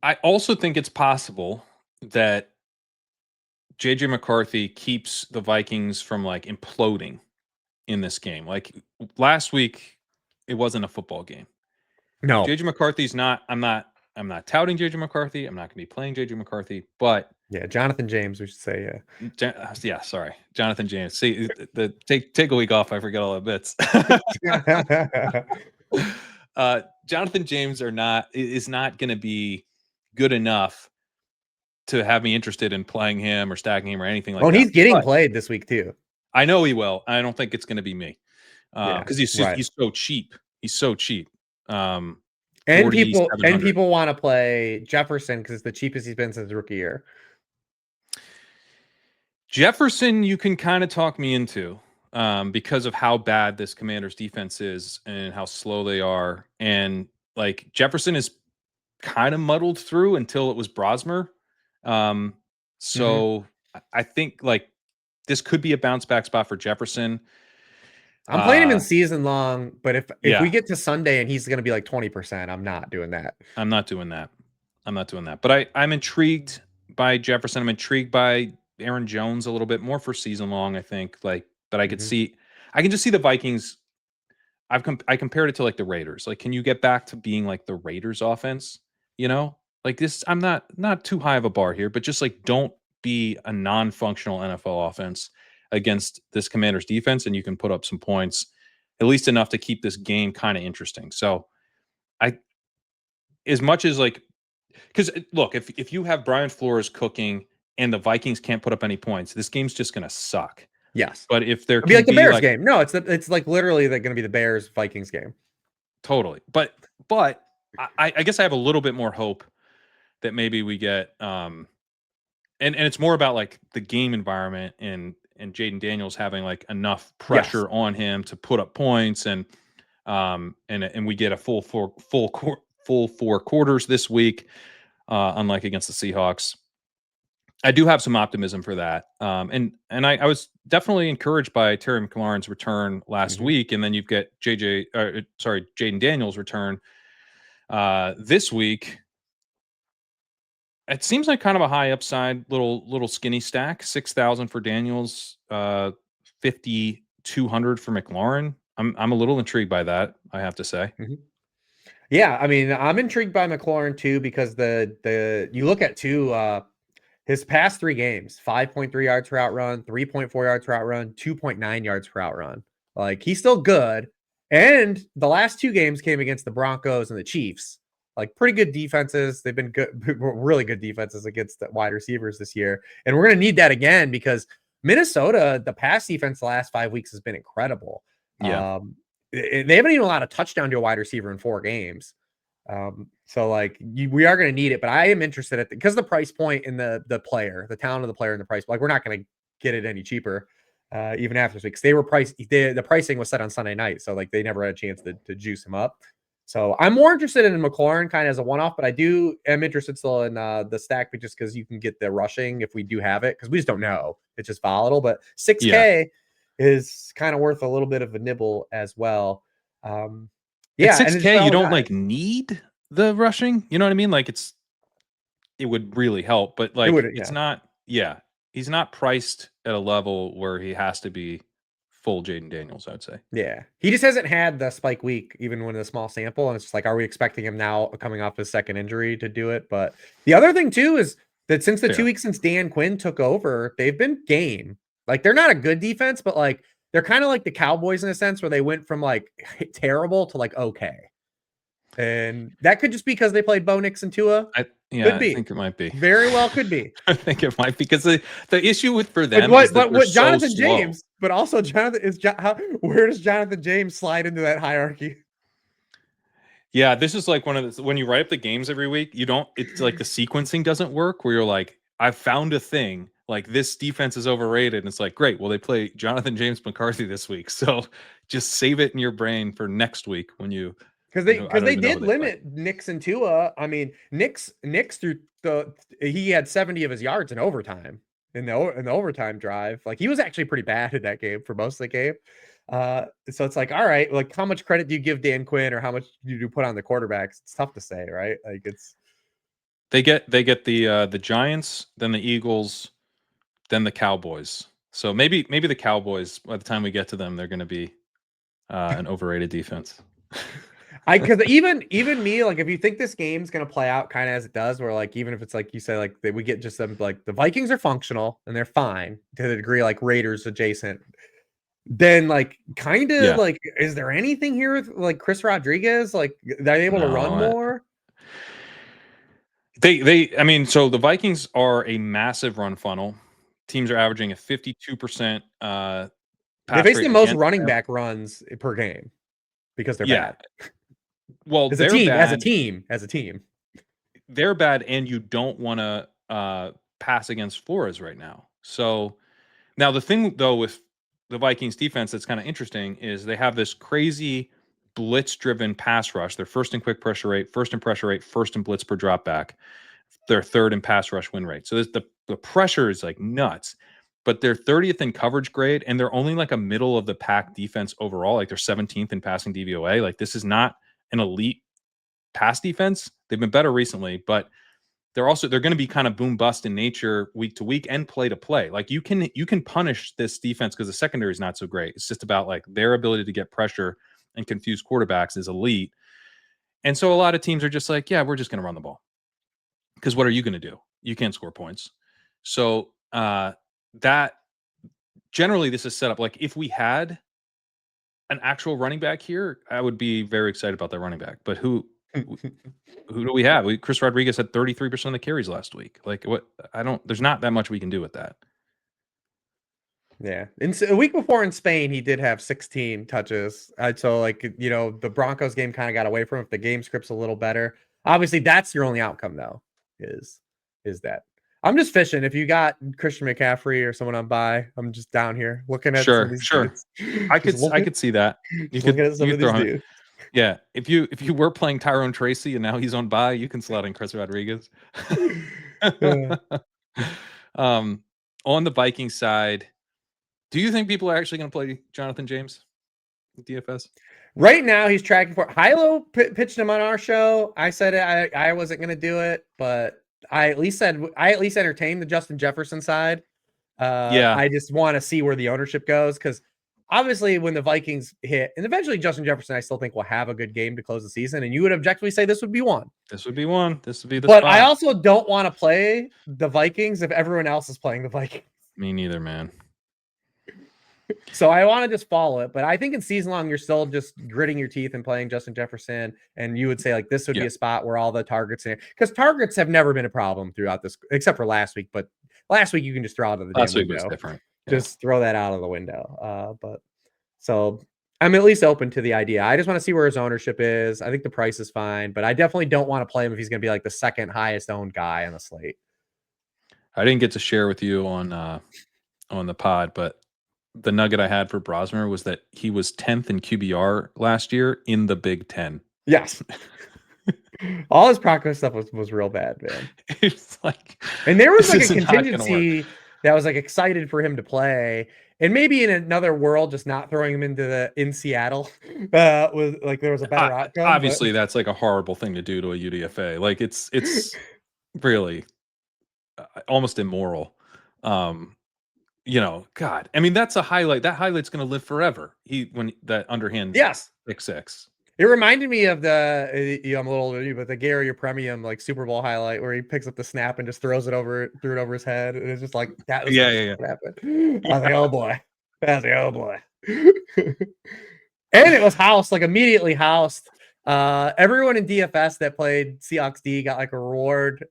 I also think it's possible that JJ McCarthy keeps the Vikings from like imploding in this game. Like last week, it wasn't a football game. No, JJ McCarthy's not. I'm not touting JJ McCarthy. I'm not going to be playing JJ McCarthy. But yeah, Jonathan James, we should say. Yeah, sorry, Jonathan James. See, take a week off. I forget all the bits. Jonathan James is not going to be good enough to have me interested in playing him or stacking him or anything like that. Oh, he's getting played this week too. I know he will. I don't think it's going to be me because he's so cheap. He's so cheap. And 4,700. people want to play Jefferson because it's the cheapest he's been since his rookie year. Jefferson, you can kind of talk me into because of how bad this Commanders defense is and how slow they are. And like Jefferson is kind of muddled through until it was Brosmer. So I think like this could be a bounce back spot for Jefferson. I'm playing him in season long, but if we Yeah. get to Sunday and he's going to be like 20%, I'm not doing that. I'm not doing that. But I'm intrigued by Jefferson. I'm intrigued by Aaron Jones a little bit more for season long, I think. Like, but I can just see the Vikings. I compared it to like the Raiders. Like, can you get back to being like the Raiders offense? You know, like this. I'm not too high of a bar here, but just like don't be a non-functional NFL offense against this Commanders defense, and you can put up some points, at least enough to keep this game kind of interesting. So, as much as like, because look, if you have Brian Flores cooking and the Vikings can't put up any points, this game's just gonna suck. Yes. But if there It'll can be like the Bears like, game. No, it's like literally going to be the Bears Vikings game. totally. But I guess I have a little bit more hope that maybe we get and it's more about like the game environment and Jaden Daniels having like enough pressure on him to put up points and we get a full four quarters this week, unlike against the Seahawks. I do have some optimism for that. And I was definitely encouraged by Terry McLaurin's return last week. And then you've got Jaden Daniels' return this week. It seems like kind of a high upside little skinny stack. 6,000 for Daniels, 5,200 for McLaurin. I'm a little intrigued by that, I have to say. Yeah, I mean, I'm intrigued by McLaurin too because the you look at his past 3 games, 5.3 yards per out run, 3.4 yards per out run, 2.9 yards per out run. Like he's still good. And the last 2 games came against the Broncos and the Chiefs. Like pretty good defenses. They've been good, really good defenses against the wide receivers this year. And we're going to need that again because Minnesota, the pass defense the last 5 weeks has been incredible. Yeah. They haven't even allowed a touchdown to a wide receiver in 4 games. So like we are going to need it, but I am interested at because the price point in the player, the talent of the player and the price, like we're not going to get it any cheaper, even after this week. 'Cause they were priced, the pricing was set on Sunday night. So like they never had a chance to juice him up. So I'm more interested in McLaurin kind of as a one-off, but I am interested still in the stack, but just because you can get the rushing if we do have it, because we just don't know. It's just volatile, but 6K is kind of worth a little bit of a nibble as well. Yeah, at 6K, you don't like need the rushing. You know what I mean? Like it would really help, but like it's not. Yeah, he's not priced at a level where he has to be full Jaden Daniels, I would say. Yeah, he just hasn't had the spike week, even when a small sample, and it's just like, are we expecting him now coming off his second injury to do it? But the other thing too is that since the 2 weeks since Dan Quinn took over, they've been game. Like they're not a good defense, but like they're kind of like the Cowboys in a sense where they went from like terrible to like okay. And that could just be because they played Bo Nix and Tua. I think it might be. Very well could be. I think it might be because the issue for them is that what Jonathan James, but also where does Jonathan James slide into that hierarchy? Yeah, this is like one of the when you write up the games every week, it's like the sequencing doesn't work where you're like, I've found a thing. Like this defense is overrated. And it's like, great. Well, they play Jonathan James McCarthy this week. So just save it in your brain for next week when you because they did limit Nix and Tua. I mean, Nix through he had 70 of his yards in overtime in the overtime drive. Like he was actually pretty bad in that game for most of the game. So it's like, all right, like how much credit do you give Dan Quinn or how much do you put on the quarterbacks? It's tough to say, right? Like they get the Giants, then the Eagles, then the Cowboys. So maybe the Cowboys, by the time we get to them, they're going to be an overrated defense. Because even me, like if you think this game's gonna play out kind of as it does, where like even if it's like you say, like we get just them, like the Vikings are functional and they're fine to the degree like Raiders adjacent, then like kind of like is there anything here with like Chris Rodriguez? Like they're able to run more? I mean, so the Vikings are a massive run funnel. Teams are averaging a 52% they face the most running back runs per game because they're bad. Well, As a they're team, bad. as a team. They're bad, and you don't want to pass against Flores right now. So now the thing though with the Vikings defense that's kind of interesting is they have this crazy blitz-driven pass rush. They're first in quick pressure rate, first in pressure rate, first in blitz per drop back. They're third in pass rush win rate. So the pressure is like nuts. But they're 30th in coverage grade, and they're only like a middle of the pack defense overall. Like they're 17th in passing DVOA. Like this is not an elite pass defense. They've been better recently, but they're going to be kind of boom bust in nature week to week and play to play. Like you can punish this defense because the secondary is not so great. It's just about like their ability to get pressure and confuse quarterbacks is elite. And so a lot of teams are just like, yeah, we're just going to run the ball. Because what are you going to do? You can't score points. So that generally this is set up like if we had an actual running back here, I would be very excited about that running back. But who do we have? Chris Rodriguez had 33% of the carries last week. Like what? There's not that much we can do with that. Yeah. And so a week before in Spain, he did have 16 touches. So like, the Broncos game kind of got away from him. If the game script's a little better, obviously that's your only outcome though, is that. I'm just fishing. If you got Christian McCaffrey or someone on buy, I'm just down here looking at some of these dudes. I could see that. You could at some of these dudes. Yeah, if you were playing Tyrone Tracy and now he's on bye, you can slot in Chris Rodriguez. On the Viking side, do you think people are actually going to play Jonathan James at DFS? Right now, he's tracking for Hilo pitched him on our show. I said I wasn't going to do it, but I at least entertained the Justin Jefferson side. I just want to see where the ownership goes because obviously when the Vikings hit, and eventually Justin Jefferson, I still think will have a good game to close the season. And you would objectively say this would be one. This would be one. This would be the But spot. I also don't want to play the Vikings if everyone else is playing the Vikings. Me neither, man. So I want to just follow it, but I think in season long, you're still just gritting your teeth and playing Justin Jefferson. And you would say like this would be a spot where all the targets in, because targets have never been a problem throughout this, except for last week. But last week you can just throw out of the last damn week window. Was different. Just throw that out of the window. But so I'm at least open to the idea. I just want to see where his ownership is. I think the price is fine, but I definitely don't want to play him if he's going to be like the second highest owned guy on the slate. I didn't get to share with you on the pod, but the nugget I had for Brosmer was that he was 10th in QBR last year in the Big Ten. Yes. All his practice stuff was real bad, man. It's like, and there was like a contingency that was like excited for him to play. And maybe in another world, just not throwing him in Seattle was like there was a better outcome. Obviously, that's like a horrible thing to do to a UDFA. Like it's really almost immoral. God, I mean, that's a highlight. That highlight's going to live forever. When that underhand, pick-6. It reminded me of I'm a little older than you, but the Gary Premium like Super Bowl highlight where he picks up the snap and just threw it over his head, and it's just like that. Was what happened. I was like, oh boy, and it was housed, like immediately housed. Everyone in DFS that played Seahawks D got like a reward.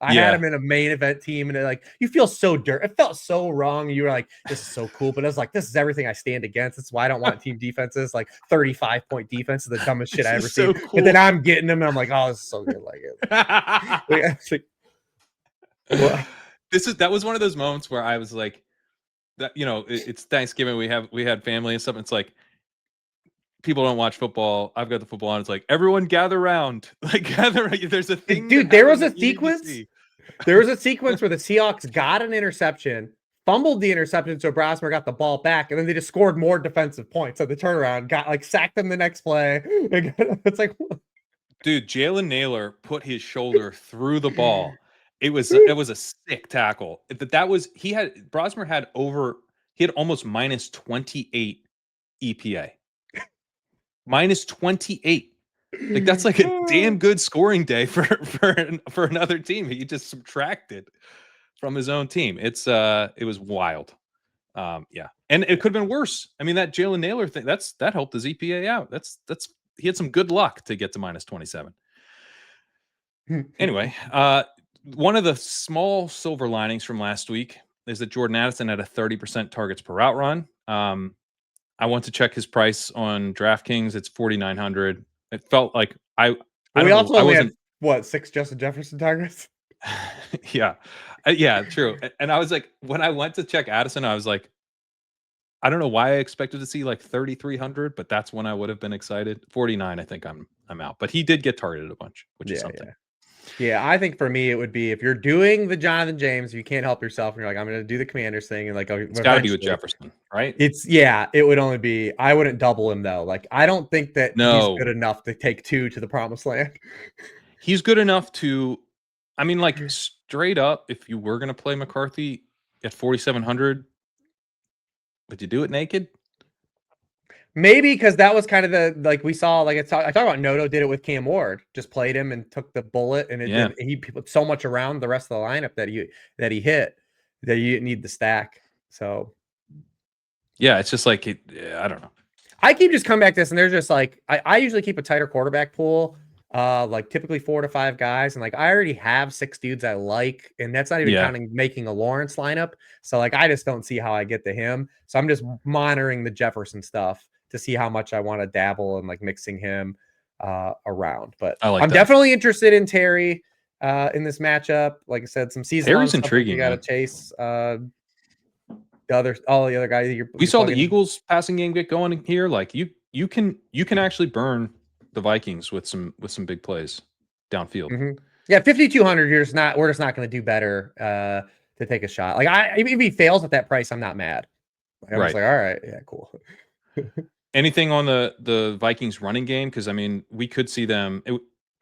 I had him in a main event team, and like you feel so dirt. It felt so wrong. You were like, "This is so cool," but I was like, "This is everything I stand against." That's why I don't want team defenses. Like 35-point defense is the dumbest shit I ever seen. Cool. But then I'm getting them, and I'm like, "Oh, this is so good." Like it. That was one of those moments where I was like, "That it's Thanksgiving. We had family and stuff. And it's like." People don't watch football. I've got the football on. It's like everyone gather around. Like gather. There's a thing. Dude, there was a sequence. There was a sequence where the Seahawks got an interception, fumbled the interception, so Brosmer got the ball back, and then they just scored more defensive points at the turnaround. Got like sacked them the next play. It's like, dude, Jalen Naylor put his shoulder through the ball. It was a sick tackle. Brosmer had almost minus 28 EPA. Minus 28. Like that's like a damn good scoring day for another team. He just subtracted from his own team. It was wild. And it could have been worse. I mean, that Jalen Naylor thing, that helped his EPA out. He had some good luck to get to minus 27. Anyway, one of the small silver linings from last week is that Jordan Addison had a 30% targets per route run. I want to check his price on DraftKings. It's $4,900. It felt like I Well, don't we know. also I only had wasn't. what 6 Justin Jefferson targets. Yeah, yeah, true. And I was like, when I went to check Addison, I was like, I don't know why I expected to see like 3,300, but that's when I would have been excited. 49, I think I'm out. But he did get targeted a bunch, which is Yeah, something. yeah. I think for me it would be if you're doing the Jonathan James, you can't help yourself, and you're like, I'm going to do the Commanders thing, and like It's got to be with eventually, Jefferson, right? it would only be. I wouldn't double him though. Like I don't think that he's No, good enough to take 2 to the promised land. he's good enough to. I mean, like straight up, if you were going to play McCarthy at 4,700, would you do it naked? Maybe because that was kind of the like we saw like I talked about Noto did it with Cam Ward, just played him and took the bullet, and it Yeah. did he put so much around the rest of the lineup that he hit that you didn't need the stack. So Yeah, it's just like I don't know. I keep just coming back to this, and there's just like I usually keep a tighter quarterback pool, like typically 4 to 5 guys, and like I already have 6 dudes I like, and that's not even Yeah. counting making a Lawrence lineup. So like I just don't see how I get to him. So I'm just monitoring the Jefferson stuff to see how much I want to dabble and like mixing him around. But I like I'm that. definitely interested in Terry in this matchup. Like I said, some season Terry's stuff that you intriguing, got to man. chase. All the other guys that We you're saw the plugging in. Eagles passing game get going here. Like you can actually burn the Vikings with some big plays downfield. Mm-hmm. Yeah, 5,200. We're just not going to do better to take a shot. Like if he fails at that price, I'm not mad. Like, I'm just Right. like, all right, yeah, cool. Anything on the Vikings running game? Because I mean, we could see them.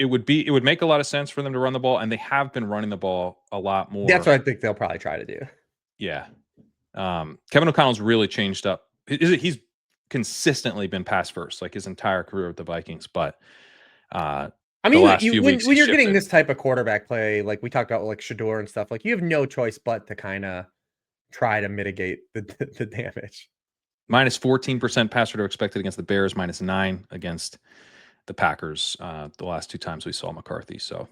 It would make a lot of sense for them to run the ball, and they have been running the ball a lot more. That's what I think they'll probably try to do. Yeah. Kevin O'Connell's really changed up. He's consistently been pass first like his entire career with the Vikings, but I the mean, last few weeks when you're getting shifted. this type of quarterback play, like we talked about, like Shador and stuff, like you have no choice but to kind of try to mitigate the damage. Minus 14% passer to expected against the Bears, -9 against the Packers. The last 2 times we saw McCarthy. So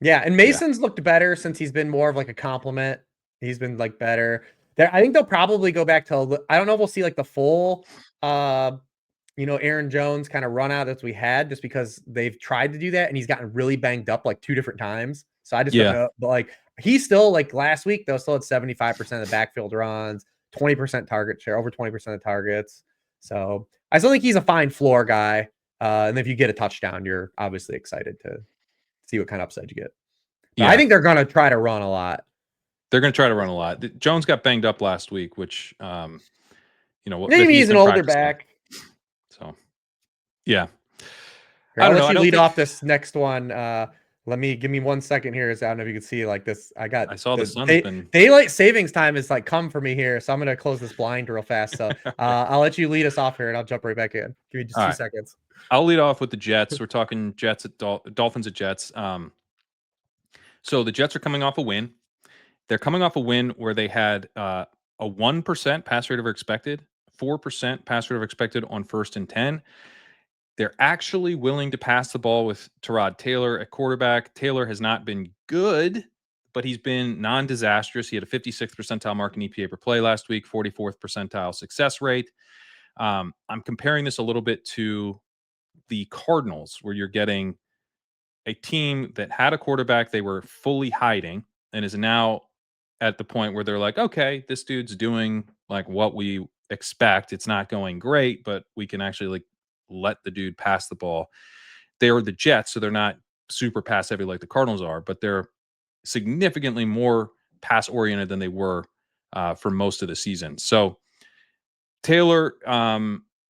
yeah, and Mason's looked better since he's been more of like a compliment. He's been like better. I think they'll probably go back to. I don't know if we'll see like the full Aaron Jones kind of run out as we had, just because they've tried to do that and he's gotten really banged up like 2 different times. So I just don't know. But like he's still like last week, though, still had 75% of the backfield runs, 20% target share, over 20% of targets. So I still think he's a fine floor guy. And if you get a touchdown, you're obviously excited to see what kind of upside you get. But I think they're going to try to run a lot. They're going to try to run a lot. Jones got banged up last week, which, Maybe he's an older back. So, yeah. I'll let you lead off this next one. Give me 1 second here. I don't know if you can see like this. I saw the sun's been daylight savings time is like come for me here, so I'm gonna close this blind real fast. So I'll let you lead us off here, and I'll jump right back in. Give me just 2 seconds. I'll lead off with the Jets. We're talking Jets at Dolphins at Jets. So the Jets are coming off a win. They're coming off a win where they had a 1% pass rate over expected, 4% pass rate over expected on 1st and 10. They're actually willing to pass the ball with Tyrod Taylor at quarterback. Taylor has not been good, but he's been non-disastrous. He had a 56th percentile mark in EPA per play last week, 44th percentile success rate. I'm comparing this a little bit to the Cardinals, where you're getting a team that had a quarterback they were fully hiding and is now at the point where they're like, okay, this dude's doing like what we expect. It's not going great, but we can actually like let the dude pass the ball. They're the Jets, so they're not super pass heavy like the Cardinals are, but they're significantly more pass oriented than they were for most of the season. So Taylor,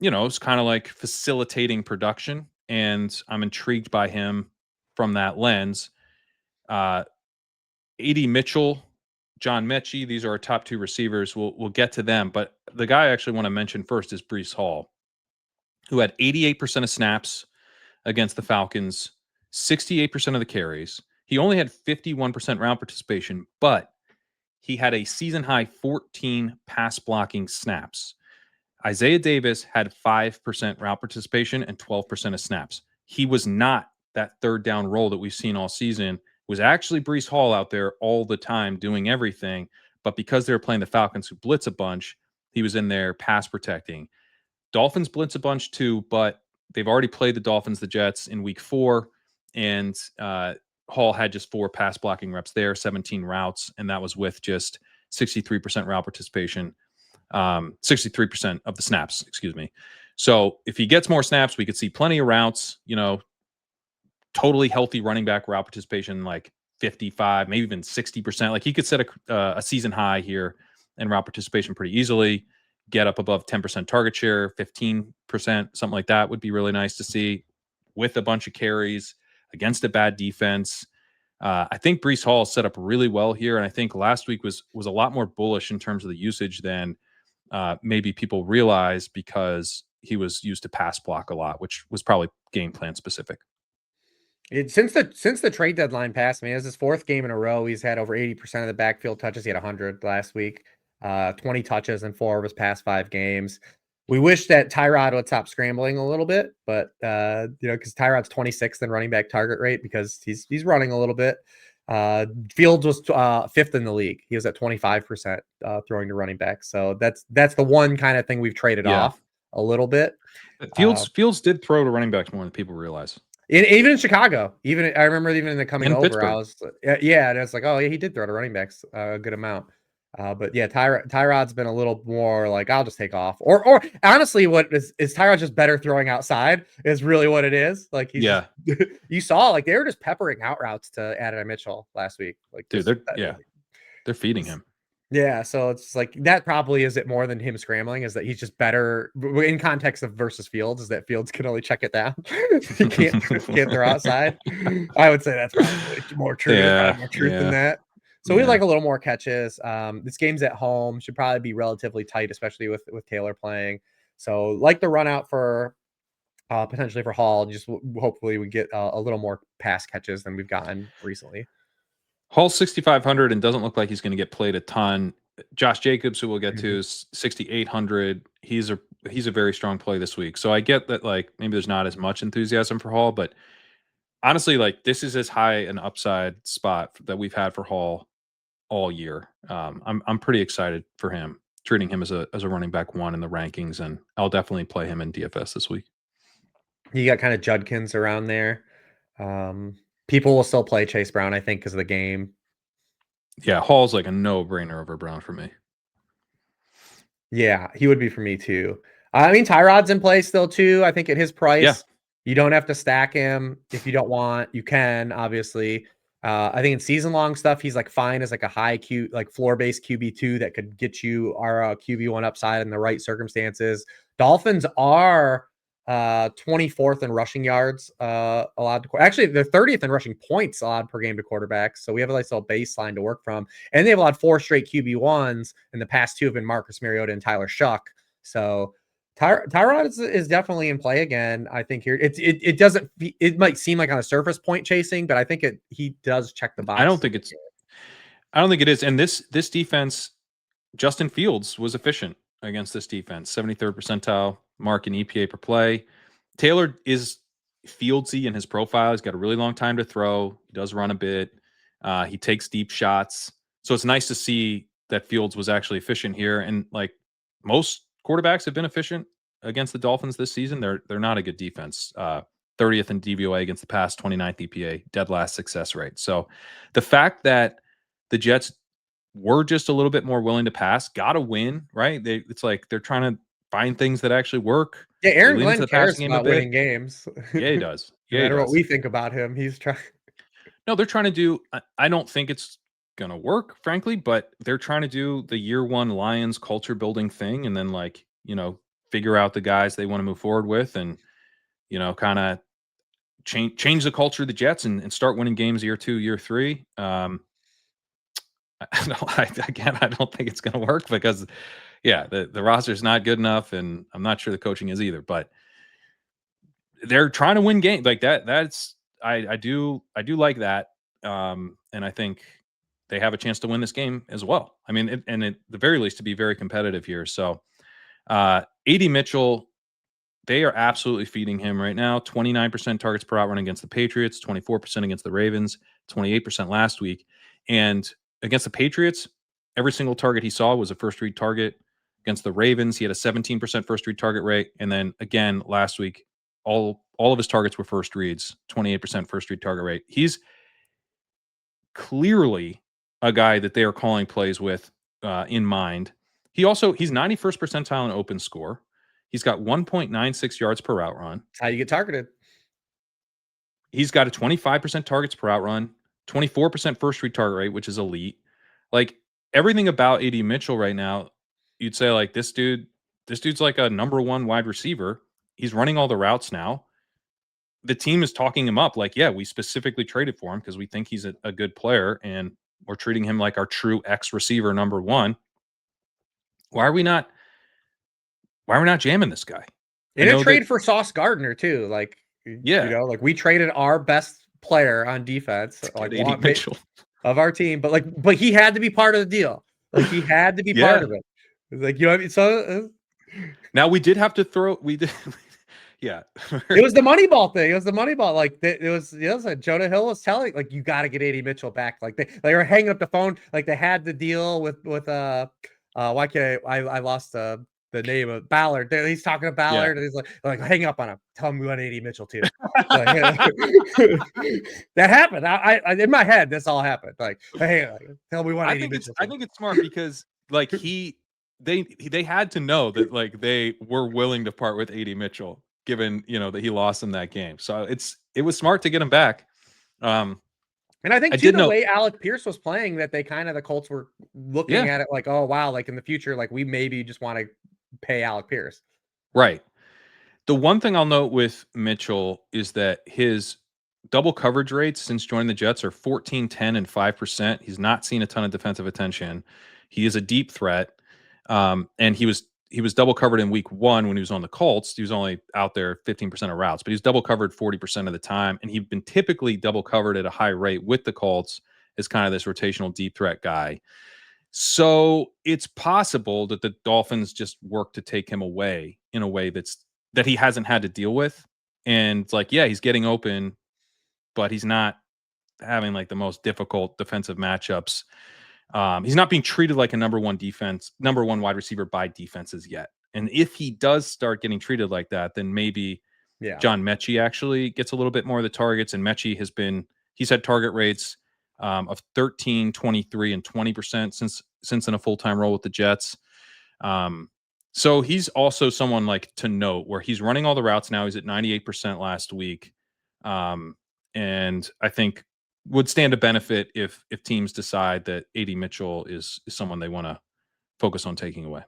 is kind of like facilitating production, and I'm intrigued by him from that lens. A.D. Mitchell, John Mechie, these are our top 2 receivers. We'll get to them, but the guy I actually want to mention first is Breece Hall, who had 88% of snaps against the Falcons, 68% of the carries. He only had 51% round participation, but he had a season high 14 pass blocking snaps. Isaiah Davis had 5% route participation and 12% of snaps. He was not that 3rd down role that we've seen all season. It was actually Breece Hall out there all the time doing everything. But because they were playing the Falcons who blitz a bunch, he was in there pass protecting. Dolphins blitz a bunch too, but they've already played the Dolphins, the Jets in week 4, and Hall had just 4 pass blocking reps there, 17 routes, and that was with just 63% route participation, 63% of the snaps, excuse me. So if he gets more snaps, we could see plenty of routes, totally healthy running back route participation, like 55, maybe even 60%. Like he could set a season high here in route participation pretty easily, get up above 10% target share, 15%, something like that would be really nice to see with a bunch of carries against a bad defense. I think Breece Hall set up really well here, and I think last week was a lot more bullish in terms of the usage than maybe people realize, because he was used to pass block a lot, which was probably game plan specific. Since the trade deadline passed, man, it's his 4th game in a row. He's had over 80% of the backfield touches. He had 100 last week, 20 touches in 4 of his past 5 games. We wish that Tyrod would stop scrambling a little bit, but because Tyrod's 26th in running back target rate because he's running a little bit. Fields was 5th in the league. He was at 25% throwing to running back. So that's the one kind of thing we've traded off a little bit. Fields did throw to running backs more than people realize. Even in Chicago, I remember even in the coming in over, Pittsburgh. I was and it's like, oh yeah, he did throw to running backs a good amount. But yeah, Tyrod's been a little more like, I'll just take off. Or honestly, what is Tyrod just better throwing outside is really what it is. Like he's you saw like they were just peppering out routes to Adonai Mitchell last week. Like dude, they're feeding him. Yeah, so it's like that probably is it more than him scrambling, is that he's just better in context of versus Fields, is that Fields can only check it down. He can't throw outside. I would say that's probably more true. More truth than that. So we like a little more catches. This game's at home, should probably be relatively tight, especially with Taylor playing. So like the run out for potentially for Hall, just hopefully we get a little more pass catches than we've gotten recently. Hall's 6,500 and doesn't look like he's going to get played a ton. Josh Jacobs, who we'll get to, is 6,800. He's a very strong play this week. So I get that, like, maybe there's not as much enthusiasm for Hall, but honestly, like, this is as high an upside spot that we've had for Hall all year. I'm pretty excited for him, treating him as a running back 1 in the rankings, and I'll definitely play him in DFS this week. You got kind of Judkins around there. People will still play Chase Brown, I think, because of the game. Yeah, Hall's like a no-brainer over Brown for me. Yeah, he would be for me too. I mean, Tyrod's in play still too. I think at his price, you don't have to stack him if you don't want. You can, obviously. I think in season-long stuff, he's like fine as like a high floor-based QB2 that could get you our QB1 upside in the right circumstances. Dolphins are 24th in rushing yards allowed to, actually they're 30th in rushing points allowed per game to quarterbacks. So we have a nice little baseline to work from, and they've allowed 4 straight QB1s, and the past 2 have been Marcus Mariota and Tyler Shuck. So Tyrod is definitely in play again. I think here it might seem like on a surface point chasing, but I think he does check the box. I don't think it is. And this defense, Justin Fields was efficient against this defense, 73rd percentile mark in EPA per play. Taylor is fieldsy in his profile. He's got a really long time to throw. He does run a bit. He takes deep shots. So it's nice to see that Fields was actually efficient here. And like most quarterbacks have been efficient against the Dolphins this season. They're not a good defense. 30th in DVOA against the pass, 29th EPA, dead last success rate. So the fact that the Jets were just a little bit more willing to pass, got to win, right? It's like they're trying to find things that actually work. Yeah, Aaron Glenn cares about winning games. Yeah, he does. No matter what we think about him, he's trying. No, they're trying to do. I don't think it's gonna work, frankly, but they're trying to do the year 1 Lions culture building thing, and then figure out the guys they want to move forward with, and kind of change the culture of the Jets and start winning games year 2, year 3. I don't think it's going to work because, the roster's not good enough, and I'm not sure the coaching is either. But they're trying to win games like that. I do like that, and I think they have a chance to win this game as well. I mean, at the very least, to be very competitive here. So, AD Mitchell, they are absolutely feeding him right now. 29% targets per out run against the Patriots, 24% against the Ravens, 28% last week, and against the Patriots, every single target he saw was a first read target. Against the Ravens, he had a 17% first read target rate. And then again, last week, all of his targets were first reads, 28% first read target rate. He's clearly a guy that they are calling plays with in mind. He's 91st percentile in open score. He's got 1.96 yards per route run. That's how you get targeted. He's got a 25% targets per route run, 24% first read target rate, which is elite. Like everything about AD Mitchell right now, you'd say like this dude's like a number one wide receiver. He's running all the routes now. The team is talking him up like, yeah, we specifically traded for him because we think he's a good player and we're treating him like our true X receiver number one. Why are we not jamming this guy? In a trade for Sauce Gardner too. Like, yeah, you know, like we traded our best player on defense, like Mitchell of our team, but he had to be part of the deal. Like he had to be part of it. Like, you know what I mean? So now we did have to throw. We did. Yeah, it was the Moneyball thing. It was the Moneyball. Like it was Jonah Hill was telling, like, you got to get AD Mitchell back. Like they were hanging up the phone. Like they had the deal with why can't I lost the name of Ballard. He's talking to Ballard and he's like hang up on him. Tell him we want AD Mitchell too. That happened. I in my head this all happened. Like, hey, tell me we want AD Mitchell. I think it's smart because like they had to know that like they were willing to part with AD Mitchell, given that he lost in that game. So it was smart to get him back. And I think the way Alec Pierce was playing, that the Colts were looking at it like, oh wow, like in the future, like we maybe just want to pay Alec Pierce. Right. The one thing I'll note with Mitchell is that his double coverage rates since joining the Jets are 14, 10, and 5%. He's not seen a ton of defensive attention. He is a deep threat. And he was double covered in week 1 when he was on the Colts. He was only out there 15% of routes, but he's double covered 40% of the time. And he'd been typically double covered at a high rate with the Colts as kind of this rotational deep threat guy. So it's possible that the Dolphins just work to take him away in a way that he hasn't had to deal with. And it's like, yeah, he's getting open, but he's not having like the most difficult defensive matchups. He's not being treated like a number one wide receiver by defenses yet. And if he does start getting treated like that, then maybe John Mechie actually gets a little bit more of the targets. And Mechie he's had target rates of 13, 23, and 20% since in a full-time role with the Jets. So he's also someone like to note where he's running all the routes now. He's at 98% last week. And I think would stand to benefit if teams decide that AD Mitchell is someone they want to focus on taking away.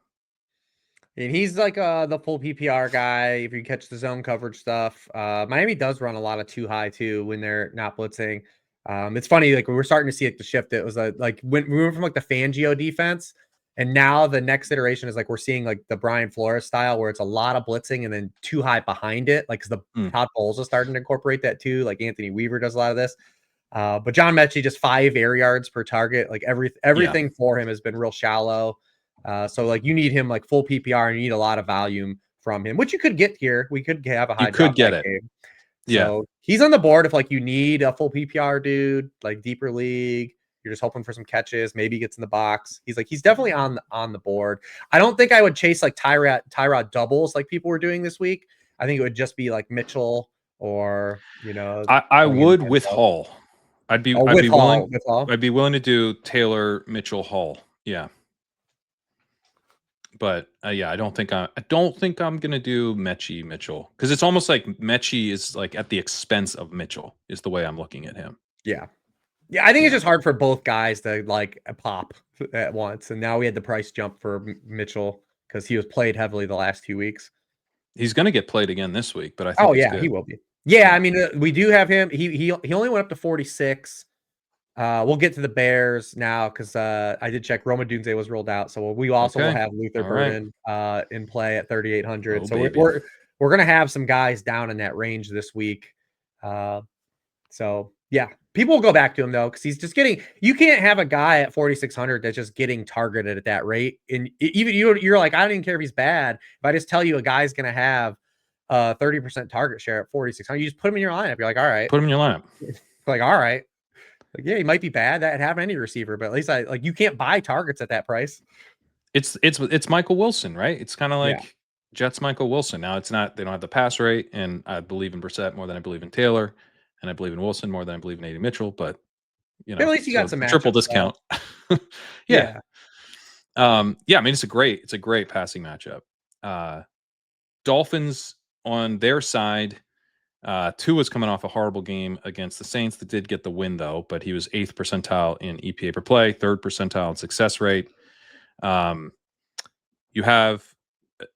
And he's like the full PPR guy. If you catch the zone coverage stuff, Miami does run a lot of too high too when they're not blitzing. It's funny, like we're starting to see like the shift. It was like when we went from like the Fangio defense, and now the next iteration is like we're seeing like the Brian Flores style, where it's a lot of blitzing and then too high behind it. Like, because the Todd Bowles is starting to incorporate that too. Like Anthony Weaver does a lot of this. But John Mechie, just 5 air yards per target. Like everything for him has been real shallow. So like you need him like full PPR, and you need a lot of volume from him, which you could get here. We could have a high drop back game. So he's on the board if like you need a full PPR dude, like deeper league. You're just hoping for some catches. Maybe he gets in the box. He's definitely on the board. I don't think I would chase like Tyrod doubles like people were doing this week. I think it would just be like Mitchell or I would with Hall. I'd be willing to do Taylor, Mitchell, Hall. Yeah. But I don't think I'm gonna do Mechie Mitchell, because it's almost like Mechie is like at the expense of Mitchell is the way I'm looking at him. Yeah, I think it's just hard for both guys to like pop at once. And now we had the price jump for Mitchell because he was played heavily the last 2 weeks. He's gonna get played again this week, but I think he will be. Yeah, I mean we do have him. He only went up to 46. We'll get to the Bears now because I did check. Roma Dunze was rolled out, so we also will have Luther Burden in play at 3,800. So we're gonna have some guys down in that range this week. So yeah, people will go back to him though, because he's just getting. You can't have a guy at 4,600 that's just getting targeted at that rate. And even you're like, I don't even care if he's bad. If I just tell you a guy's gonna have 30% target share at 4,600, you just put him in your lineup. You're like, all right, put him in your lineup. Like, all right. Like, yeah, he might be bad. That have any receiver, but at least you can't buy targets at that price. It's Michael Wilson, right? It's kind of like Jets Michael Wilson. Now it's not, they don't have the pass rate, and I believe in Brissett more than I believe in Taylor, and I believe in Wilson more than I believe in AD Mitchell, but But at least you got so some triple matchups, though. discount. Yeah. Yeah. Yeah, I mean it's a great passing matchup. Dolphins on their side, Tua's coming off a horrible game against the Saints that did get the win though, but he was 8th percentile in EPA per play, 3rd percentile in success rate. You have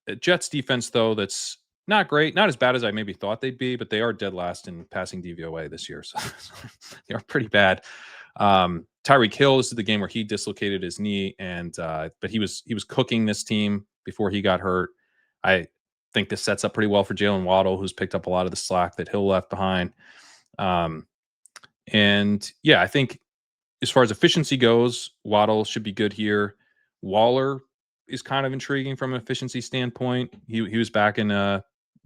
a Jets defense though that's not great, not as bad as I maybe thought they'd be, but they are dead last in passing DVOA this year, so they are pretty bad. Tyreek Hill, this is the game where he dislocated his knee, and but he was cooking this team before he got hurt. I think this sets up pretty well for Jalen Waddle, who's picked up a lot of the slack that Hill left behind. And yeah, I think as far as efficiency goes, Waddle should be good here. Waller is kind of intriguing from an efficiency standpoint. He was back in a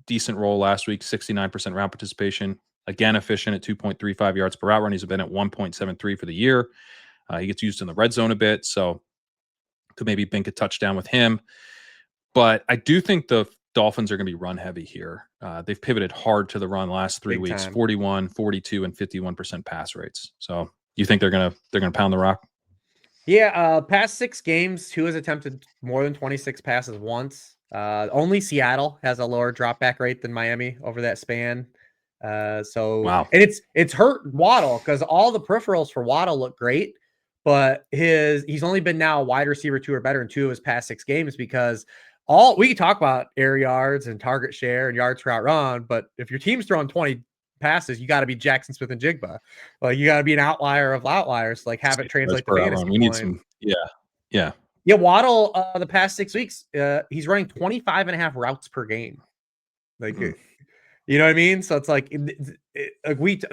decent role last week, 69% route participation. Again, efficient at 2.35 yards per route run. He's been at 1.73 for the year. He gets used in the red zone a bit, so could maybe bank a touchdown with him. But I do think the Dolphins are going to be run heavy here. They've pivoted hard to the run last 3 weeks, 41, 42, and 51% pass rates. So you think they're gonna pound the rock? Yeah, past 6 games, Tua has attempted more than 26 passes once. Only Seattle has a lower dropback rate than Miami over that span. Wow. And it's hurt Waddle because all the peripherals for Waddle look great, but he's only been now a wide receiver 2 or better in 2 of his past 6 games because we can talk about air yards and target share and yards per out run, but if your team's throwing 20 passes, you got to be Jackson Smith and Jigba. Like you got to be an outlier of outliers, like have it translate to fantasy. We need some, yeah. Waddle, the past 6 weeks, he's running 25.5 routes per game. Like, you know what I mean? So it's like, the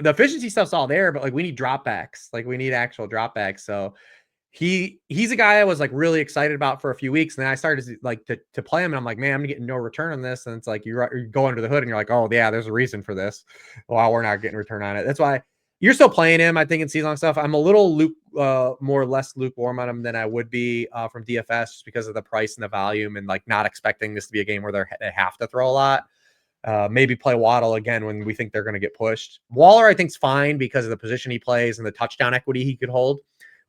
efficiency stuff's all there, but like we need dropbacks. Like we need actual dropbacks. So he's a guy I was like really excited about for a few weeks. And then I started to play him and I'm like, man, I'm getting no return on this. And it's like, you go under the hood and you're like, oh yeah, there's a reason for this. Well, we're not getting return on it. That's why you're still playing him. I think in season long stuff, I'm a little less lukewarm on him than I would be from DFS just because of the price and the volume and like not expecting this to be a game where they have to throw a lot. Maybe play Waddle again when we think they're going to get pushed. Waller, I think, is fine because of the position he plays and the touchdown equity he could hold.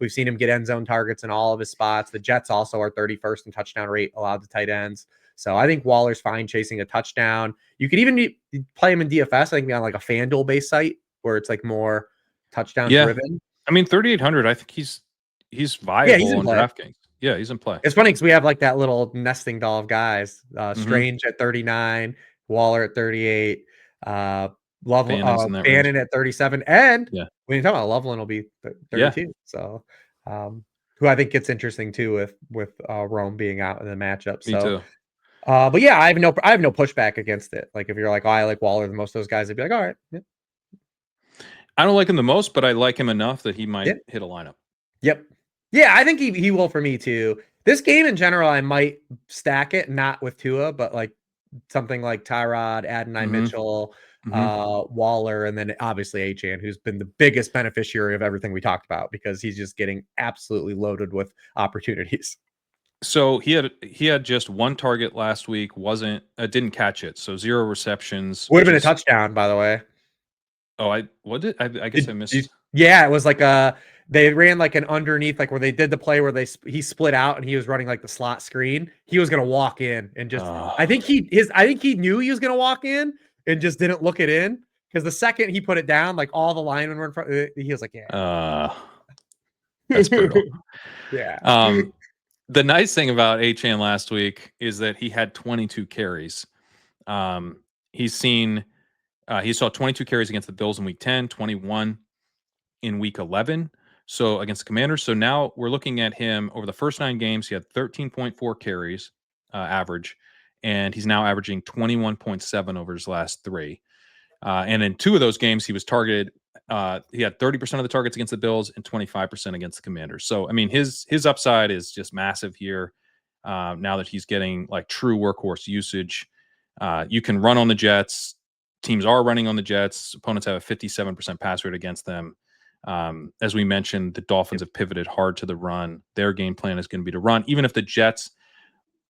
We've seen him get end zone targets in all of his spots. The Jets also are 31st in touchdown rate allowed to tight ends. So I think Waller's fine chasing a touchdown. You could even play him in DFS. I think on like a FanDuel based site where it's like more touchdown driven. I mean, 3,800. I think he's viable on DraftKings. Yeah, he's in play. It's funny because we have like that little nesting doll of guys. Strange at 39, Waller at 38, Bannon at 37, and when you talk about Loveland will be 32. Yeah. So, who I think gets interesting too with Rome being out in the matchup. Me too. But yeah, I have no pushback against it. Like if you're like, oh, I like Waller than most of those guys, I'd be like, all right. Yeah. I don't like him the most, but I like him enough that he might hit a lineup. Yep. Yeah, I think he will for me too. This game in general, I might stack it, not with Tua, but like something like Tyrod, Adonai Mitchell, Waller, and then obviously Achane, who's been the biggest beneficiary of everything we talked about because he's just getting absolutely loaded with opportunities. So he had just 1 target last week, didn't catch it, so 0 receptions. Would have been a touchdown, by the way. Oh, I guess I missed. Yeah, it was like they ran like an underneath, like where they did the play where he split out and he was running like the slot screen. He was gonna walk in and just I think he knew he was gonna walk in and just didn't look it in because the second he put it down, like all the linemen were in front. He was like, yeah, that's brutal. Yeah. The nice thing about Achane last week is that he had 22 carries. He saw 22 carries against the Bills in week 10, 21 in week 11. So against the Commanders. So now we're looking at him over the first 9 games. He had 13.4 carries average, and he's now averaging 21.7 over his last 3. And in 2 of those games, he was targeted. He had 30% of the targets against the Bills and 25% against the Commanders. So, I mean, his upside is just massive here now that he's getting like true workhorse usage. You can run on the Jets. Teams are running on the Jets. Opponents have a 57% pass rate against them. As we mentioned, the Dolphins have pivoted hard to the run. Their game plan is going to be to run. Even if the Jets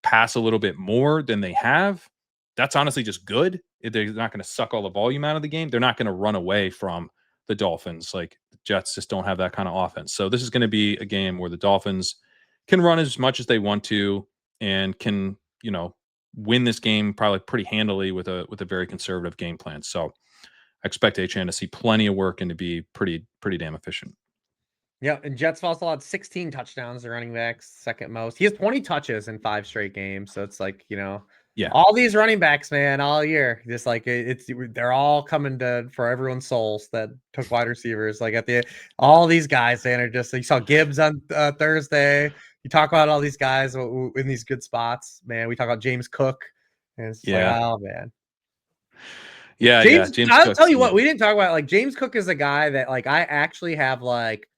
pass a little bit more than they have, that's honestly just good. They're not going to suck all the volume out of the game. They're not going to run away from the Dolphins. Like the Jets just don't have that kind of offense. So this is going to be a game where the Dolphins can run as much as they want to and can, win this game probably pretty handily with a very conservative game plan. So I expect Achane to see plenty of work and to be pretty damn efficient. Yeah, and Jets also had 16 touchdowns. The running backs, second most. He has 20 touches in 5 straight games. So it's like, Yeah, all these running backs, man, all year, just like they're all coming for everyone's souls that took wide receivers. Like all these guys, man, are just. You saw Gibbs on Thursday. You talk about all these guys in these good spots, man. We talk about James Cook, and it's just like, oh man. Yeah, James I'll Cook's tell you what, we didn't talk about. Like James Cook is a guy that like I actually have like.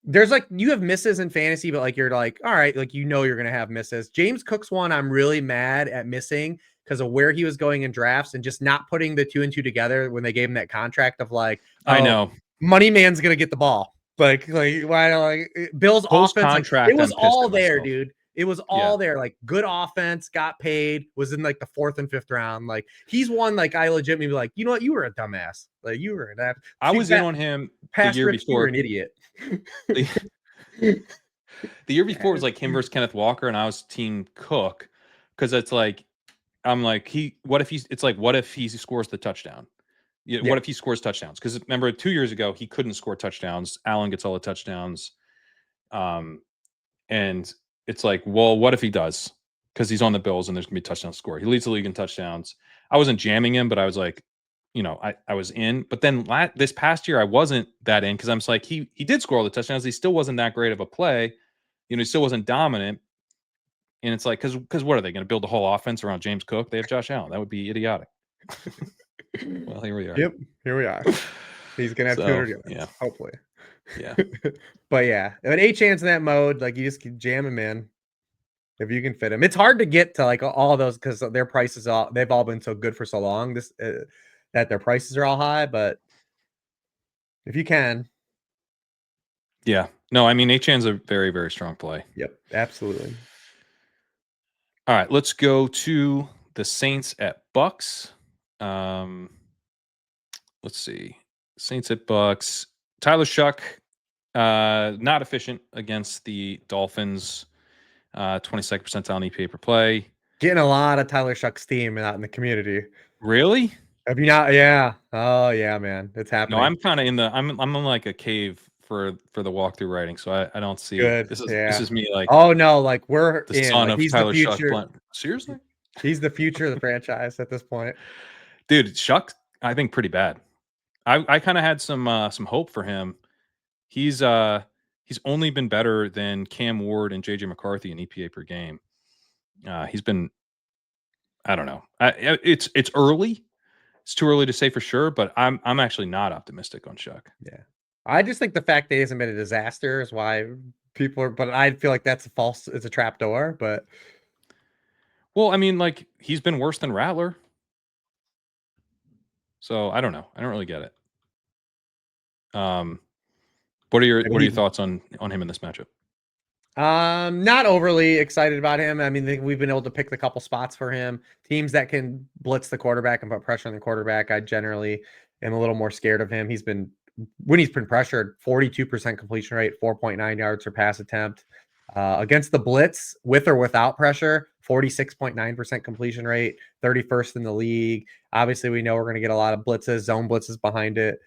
There's like you have misses in fantasy, but like you're like, all right, like you're gonna have misses. James Cook's one I'm really mad at missing because of where he was going in drafts and just not putting the 2 and 2 together when they gave him that contract of like, I know Money Man's gonna get the ball. Like why like Bill's offense, like, it was all there, dude. It was all there. Like good offense, got paid, was in like the 4th and 5th round. Like he's one like I legitimately be like, you know what, you were a dumbass. Like you were that. I was in on him the year before. You were an idiot. The year before was like him versus Kenneth Walker, and I was team Cook because it's like I'm like what if he scores the touchdown? What if he scores touchdowns? Because remember 2 years ago he couldn't score touchdowns. Allen gets all the touchdowns, and it's like, well, what if he does? Because he's on the Bills and there's gonna be a touchdown score. He leads the league in touchdowns. I wasn't jamming him, but I was like, I was in. But then this past year I wasn't that in because I'm just like he did score all the touchdowns. He still wasn't that great of a play. He still wasn't dominant. And it's like because what are they going to build the whole offense around James Cook? They have Josh Allen. That would be idiotic. Well, here we are. Yep, here we are. He's gonna have 200 yards, hopefully. Yeah. But yeah, when Achane's in that mode, like you just keep jamming, man. If you can fit him, it's hard to get to like all those because their prices they've all been so good for so long. That their prices are all high, but if you can. Yeah. No, I mean Achane's a very, very strong play. Yep, absolutely. All right, let's go to the Saints at Bucks. Let's see. Saints at Bucks. Tyler Shuck, not efficient against the Dolphins. 22nd percentile in EPA per play. Getting a lot of Tyler Shuck steam out in the community. Really? Have you not? Yeah. Oh yeah, man. It's happening. No, I'm kind of in the I'm in like a cave for the walkthrough writing, so I don't see good. This is me like oh no, like we're the son of Tyler Shuck. Seriously? He's the future of the franchise at this point. Dude, Shuck, I think pretty bad. I kind of had some hope for him. He's only been better than Cam Ward and JJ McCarthy in EPA per game. He's been, I don't know. It's early. It's too early to say for sure, but I'm actually not optimistic on Shuck. Yeah, I just think the fact that he hasn't been a disaster is why people are. But I feel like that's it's a trap door. But well, I mean, like he's been worse than Rattler, so I don't know. I don't really get it. What are your thoughts on him in this matchup? Not overly excited about him. I mean, we've been able to pick the couple spots for him. Teams that can blitz the quarterback and put pressure on the quarterback, I generally am a little more scared of him. When he's been pressured, 42% completion rate, 4.9 yards per pass attempt. Against the blitz, with or without pressure, 46.9% completion rate, 31st in the league. Obviously, we know we're going to get a lot of blitzes, zone blitzes behind it.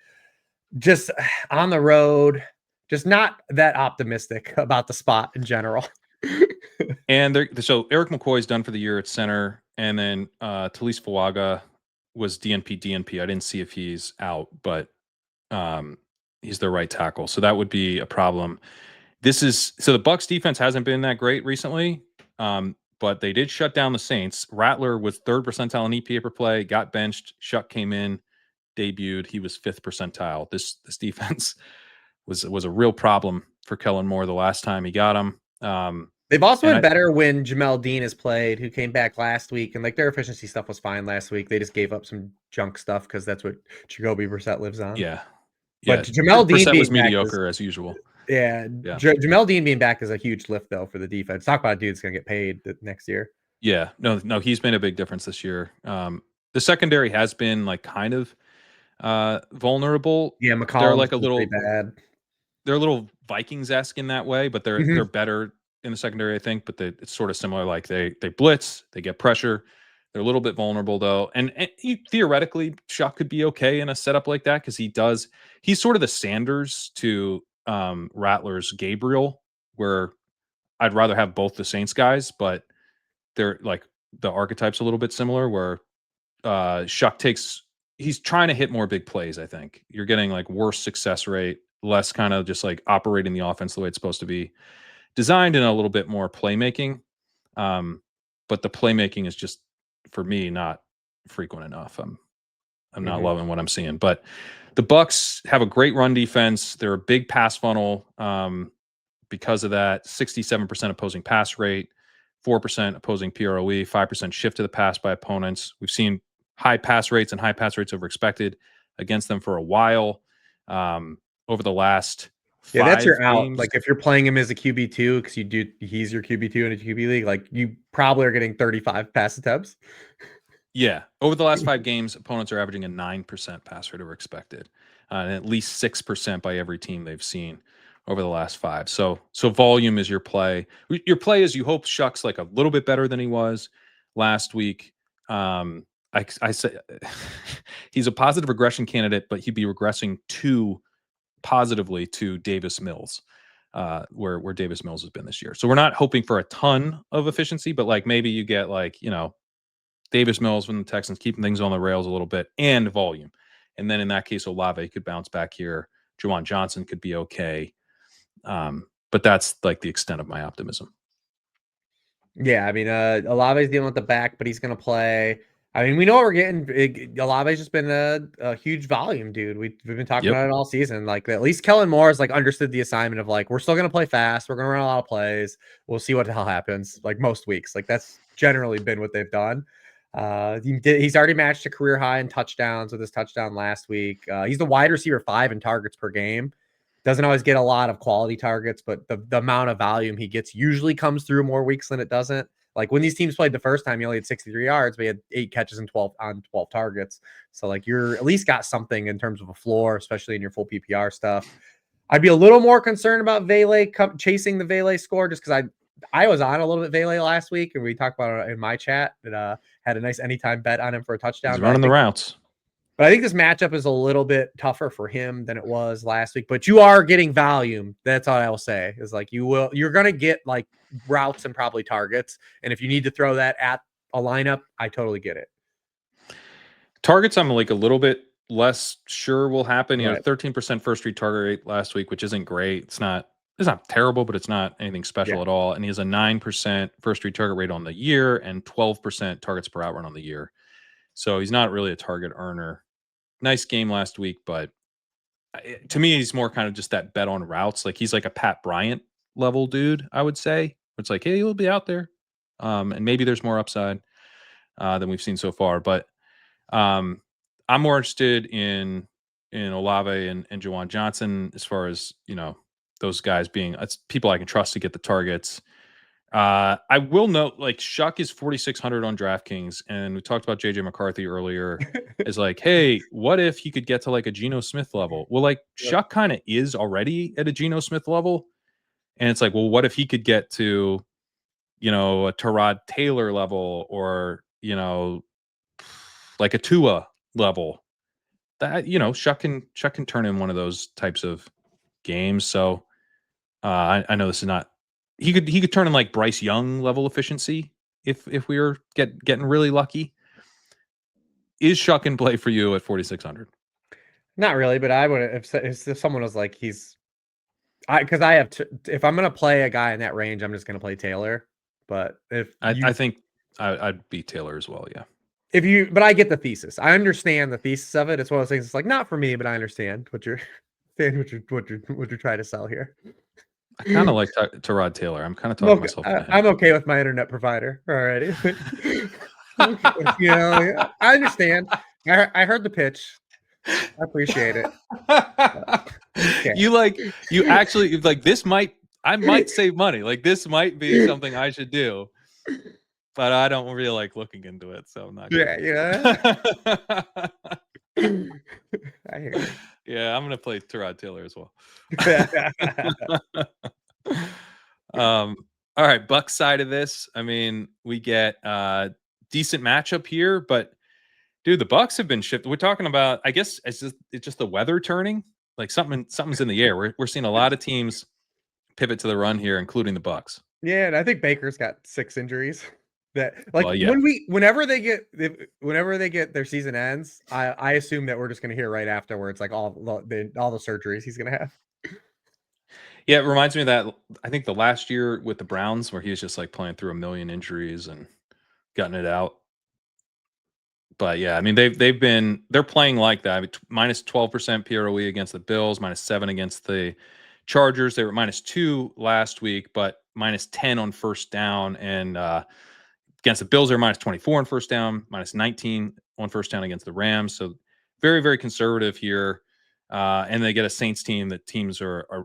Just on the road, just not that optimistic about the spot in general. And so Eric McCoy's done for the year at center, and then Talise Fuaga was DNP. I didn't see if he's out, but he's their right tackle, so that would be a problem. So the Bucs defense hasn't been that great recently, but they did shut down the Saints. Rattler was 3rd percentile in EPA per play, got benched. Shuck came in, debuted. He was 5th percentile. This defense was a real problem for Kellen Moore the last time he got him. They've also been better when Jamel Dean has played, who came back last week, and like their efficiency stuff was fine last week. They just gave up some junk stuff because that's what Jacoby Brissett lives on. Yeah. But Jamel Dean was mediocre as usual. Yeah. Jamel Dean being back is a huge lift though for the defense. Talk about a dude that's gonna get paid next year. Yeah, no, he's made a big difference this year. The secondary has been like kind of vulnerable. Yeah, They're McCollum's like a been pretty little bad. they're a little Vikings-esque in that way, but they're Mhm. better in the secondary, I think. But it's sort of similar. Like they blitz, they get pressure. They're a little bit vulnerable though, and theoretically, Shuck could be okay in a setup like that because he's sort of the Sanders to Rattler's Gabriel, where I'd rather have both the Saints guys, but they're like the archetype's a little bit similar. Where Shuck he's trying to hit more big plays. I think you're getting like worse success rate, less kind of just like operating the offense the way it's supposed to be designed, and a little bit more playmaking. But the playmaking is just for me not frequent enough. I'm not loving what I'm seeing. But the Bucks have a great run defense. They're a big pass funnel. Because of that, 67% opposing pass rate, 4% opposing PROE, 5% shift to the pass by opponents. We've seen high pass rates and high pass rates over expected against them for a while. Over the last Yeah, that's 5 your out. games. Like if you're playing him as a QB2 because he's your QB2 in a QB league, like you probably are getting 35 pass attempts. Yeah. Over the last 5 games, opponents are averaging a 9% pass rate over expected, and at least 6% by every team they've seen over the last 5. So volume is your play. Your play is you hope Shuck's like a little bit better than he was last week. I say he's a positive regression candidate, but he'd be regressing too positively to Davis Mills, where Davis Mills has been this year. So we're not hoping for a ton of efficiency, but like maybe you get like, Davis Mills from the Texans keeping things on the rails a little bit and volume. And then in that case, Olave could bounce back here. Juwan Johnson could be okay. But that's like the extent of my optimism. Yeah, I mean, Olave's dealing with the back, but he's going to play. I mean, we know what we're getting. Olave's just been a huge volume, dude. We've been talking Yep. about it all season. Like, at least Kellen Moore has like understood the assignment of like, we're still going to play fast. We're going to run a lot of plays. We'll see what the hell happens. Like most weeks, like that's generally been what they've done. He's already matched a career high in touchdowns with his touchdown last week. He's the wide receiver 5 in targets per game. Doesn't always get a lot of quality targets, but the amount of volume he gets usually comes through more weeks than it doesn't. Like when these teams played the first time, he only had 63 yards, but he had 8 catches and 12 targets. So like you're at least got something in terms of a floor, especially in your full PPR stuff. I'd be a little more concerned about Vele chasing the Vele score just because I was on a little bit Vele last week and we talked about it in my chat that had a nice anytime bet on him for a touchdown. He's running the routes. But I think this matchup is a little bit tougher for him than it was last week. But you are getting volume. That's all I will say. Is like you're gonna get like routes and probably targets. And if you need to throw that at a lineup, I totally get it. Targets, I'm like a little bit less sure will happen. Right. 13% first read target rate last week, which isn't great. It's not terrible, but it's not anything special at all. And he has a 9% first read target rate on the year and 12% targets per outrun on the year. So he's not really a target earner. Nice game last week, but to me, he's more kind of just that bet on routes. Like he's like a Pat Bryant level dude, I would say. It's like, hey, he'll be out there, and maybe there's more upside than we've seen so far. But I'm more interested in Olave and Juwan Johnson as far as those guys being people I can trust to get the targets. I will note, like Shuck is 4,600 on DraftKings, and we talked about JJ McCarthy earlier. Is like, hey, what if he could get to like a Geno Smith level? Well, like Shuck kind of is already at a Geno Smith level, and it's like, well, what if he could get to, a Tyrod Taylor level, or like a Tua level? That Shuck can turn in one of those types of games. So I know this is not. He could turn in like Bryce Young level efficiency if we were getting really lucky. Is Shuck in play for you at 4,600? Not really, but I would if someone was like because I have if I'm gonna play a guy in that range, I'm just gonna play Taylor. But I think I'd be Taylor as well. Yeah. But I get the thesis. I understand the thesis of it. It's one of those things. It's like not for me, but I understand what you're saying. What you're trying to sell here. I kind of like Tyrod Taylor. I'm kind of talking myself into him. I'm okay with my internet provider already. I understand. I heard the pitch. I appreciate it. Okay. You actually like this I might save money. Like this might be something I should do. but I don't really like looking into it, so I'm not. Yeah, yeah. I hear you. Yeah, I'm gonna play Tyrod Taylor as well. All right, Bucks side of this. I mean, we get decent matchup here, but dude, the Bucks have been shifted. We're talking about, I guess it's just the weather turning. Like something's in the air. We're seeing a lot of teams pivot to the run here, including the Bucks. Yeah, and I think Baker's got 6 injuries. That like Well, yeah. whenever they get their season ends, I assume that we're just gonna hear right afterwards like all the surgeries he's gonna have. Yeah, it reminds me of that. I think the last year with the Browns, where he was just like playing through a million injuries and gutting it out. But yeah, I mean they're playing like that. I mean, minus 12% PROE against the Bills, minus 7 against the Chargers. They were minus 2 last week, but minus 10 on first down. And against the Bills, they're minus 24 on first down, minus 19 on first down against the Rams. So very, very conservative here. And they get a Saints team that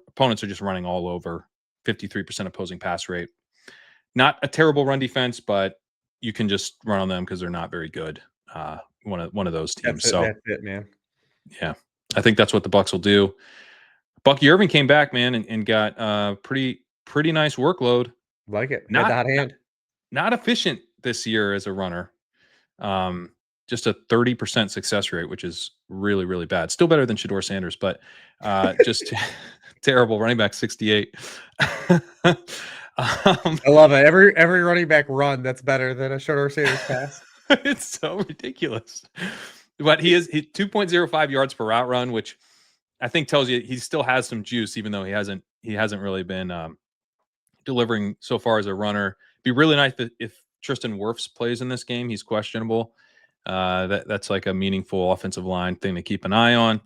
opponents are just running all over, 53% opposing pass rate. Not a terrible run defense, but you can just run on them because they're not very good. One of those teams. That's it, man. Yeah, I think that's what the Bucks will do. Bucky Irving came back, man, and got pretty nice workload. Like it. Not Had that hand. Not efficient this year as a runner. Just a 30% success rate, which is really, really bad. Still better than Shedeur Sanders, but just terrible. Running back 68. I love it. Every running back run that's better than a Shedeur Sanders pass. It's so ridiculous. But he 2.05 yards per route run, which I think tells you he still has some juice, even though he hasn't really been delivering so far as a runner. Be really nice if Tristan Wirfs plays in this game. He's questionable. That's like a meaningful offensive line thing to keep an eye on.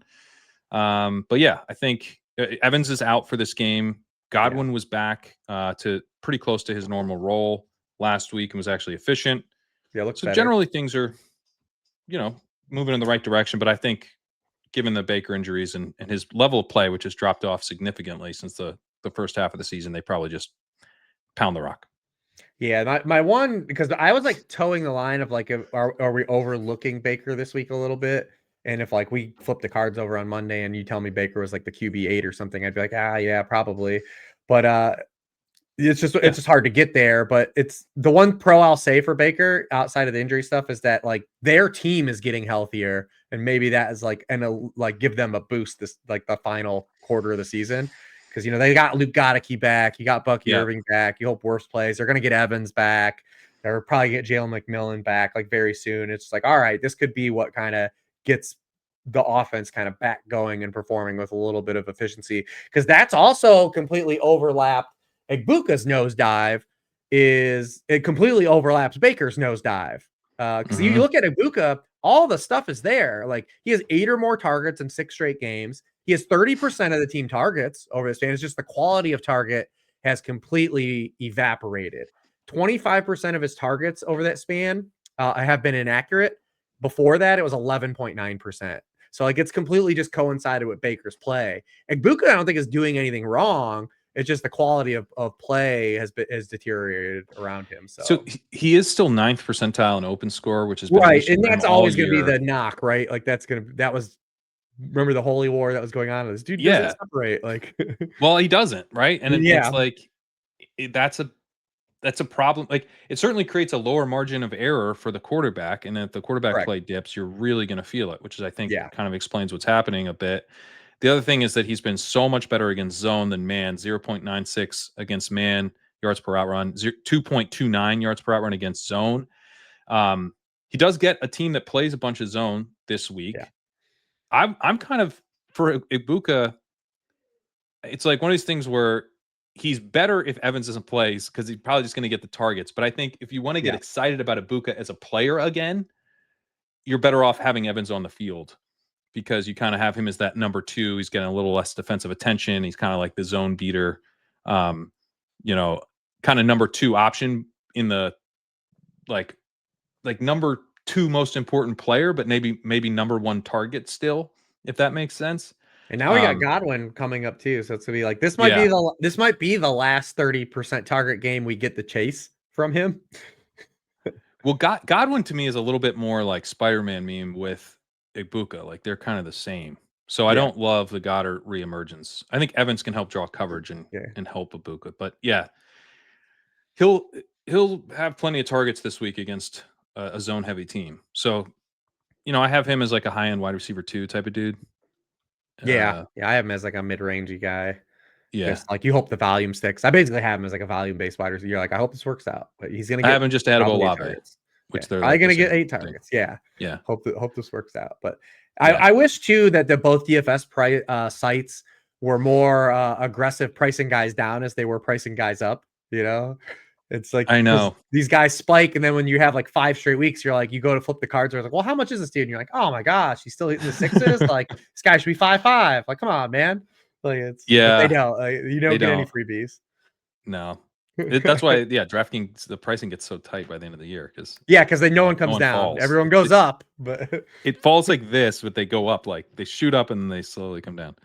But yeah, I think Evans is out for this game. Godwin was back to pretty close to his normal role last week and was actually efficient. Yeah, looks so better. Generally things are, moving in the right direction. But I think given the Baker injuries and his level of play, which has dropped off significantly since the first half of the season, they probably just pound the rock. Yeah, my one, because I was like towing the line of like, are we overlooking Baker this week a little bit? And if like we flip the cards over on Monday and you tell me Baker was like the QB 8 or something, I'd be like, yeah, probably. But it's just hard to get there. But it's the one pro I'll say for Baker outside of the injury stuff is that like their team is getting healthier, and maybe that is like like give them a boost this like the final quarter of the season. Because they got Luke Goedeke back, you got Bucky Irving back. You hope Wirfs plays. They're gonna get Evans back. They'll probably get Jalen McMillan back like very soon. It's like, all right, this could be what kind of gets the offense kind of back going and performing with a little bit of efficiency. Because that's also completely overlapped. Egbuka's nosedive it completely overlaps Baker's nosedive. Because you look at Egbuka, all the stuff is there. Like he has 8 or more targets in 6 straight games. He has 30% of the team targets over the span. It's just the quality of target has completely evaporated. 25% of his targets over that span have been inaccurate. Before that, it was 11.9%. So like it's completely just coincided with Baker's play. Egbuka, I don't think is doing anything wrong. It's just the quality of play has deteriorated around him. So he is still 9th percentile in open score, which has been right, and that's always going to be the knock, right? Like that was. Remember the holy war that was going on? This dude doesn't separate. Like, well, he doesn't, right? And it's like that's a problem. Like, it certainly creates a lower margin of error for the quarterback, and if the quarterback play dips, you're really going to feel it, which is, I think, kind of explains what's happening a bit. The other thing is that he's been so much better against zone than man. 0.96 against man yards per out run, 2.29 yards per out run against zone. He does get a team that plays a bunch of zone this week. Yeah. I'm kind of for Egbuka. It's like one of these things where he's better if Evans doesn't play because he's probably just going to get the targets. But I think if you want to get excited about Egbuka as a player again, you're better off having Evans on the field because you kind of have him as that number 2. He's getting a little less defensive attention. He's kind of like the zone beater, kind of number 2 option in the like number 2 most important player, but maybe number 1 target still, if that makes sense. And now we got Godwin coming up too, so it's gonna be like this might be the last 30% target game we get the chase from him. Well, Godwin to me is a little bit more like Spider-Man meme with Ibuka. Like they're kind of the same. So I Yeah. don't love the Goddard reemergence. I think Evans can help draw coverage and help Ibuka. But yeah, he'll have plenty of targets this week against a zone heavy team. So, I have him as like a high-end wide receiver 2 type of dude. Yeah, I have him as like a mid-rangey guy. Yeah. Just like you hope the volume sticks. I basically have him as like a volume-based wide receiver. You're like, I hope this works out, but he's gonna I get have him just ahead of probably 8 Olave, targets. which Yeah, they're probably like the gonna get same 8 thing. targets. Yeah. Yeah. Hope this works out. But Yeah. I wish too that both DFS sites were more aggressive pricing guys down as they were pricing guys up. It's like I know. these guys spike, and then when you have like 5 straight weeks, you're like, you go to flip the cards, you're like, well, how much is this dude? And you're like, oh my gosh, he's still hitting the sixes. Like this guy should be 5.5. Like, come on, man. Like but they don't. You don't get any freebies. No. That's why, DraftKings, the pricing gets so tight by the end of the year because then no one comes down. falls. Everyone goes up, but it falls like this, but they go up, like they shoot up and they slowly come down.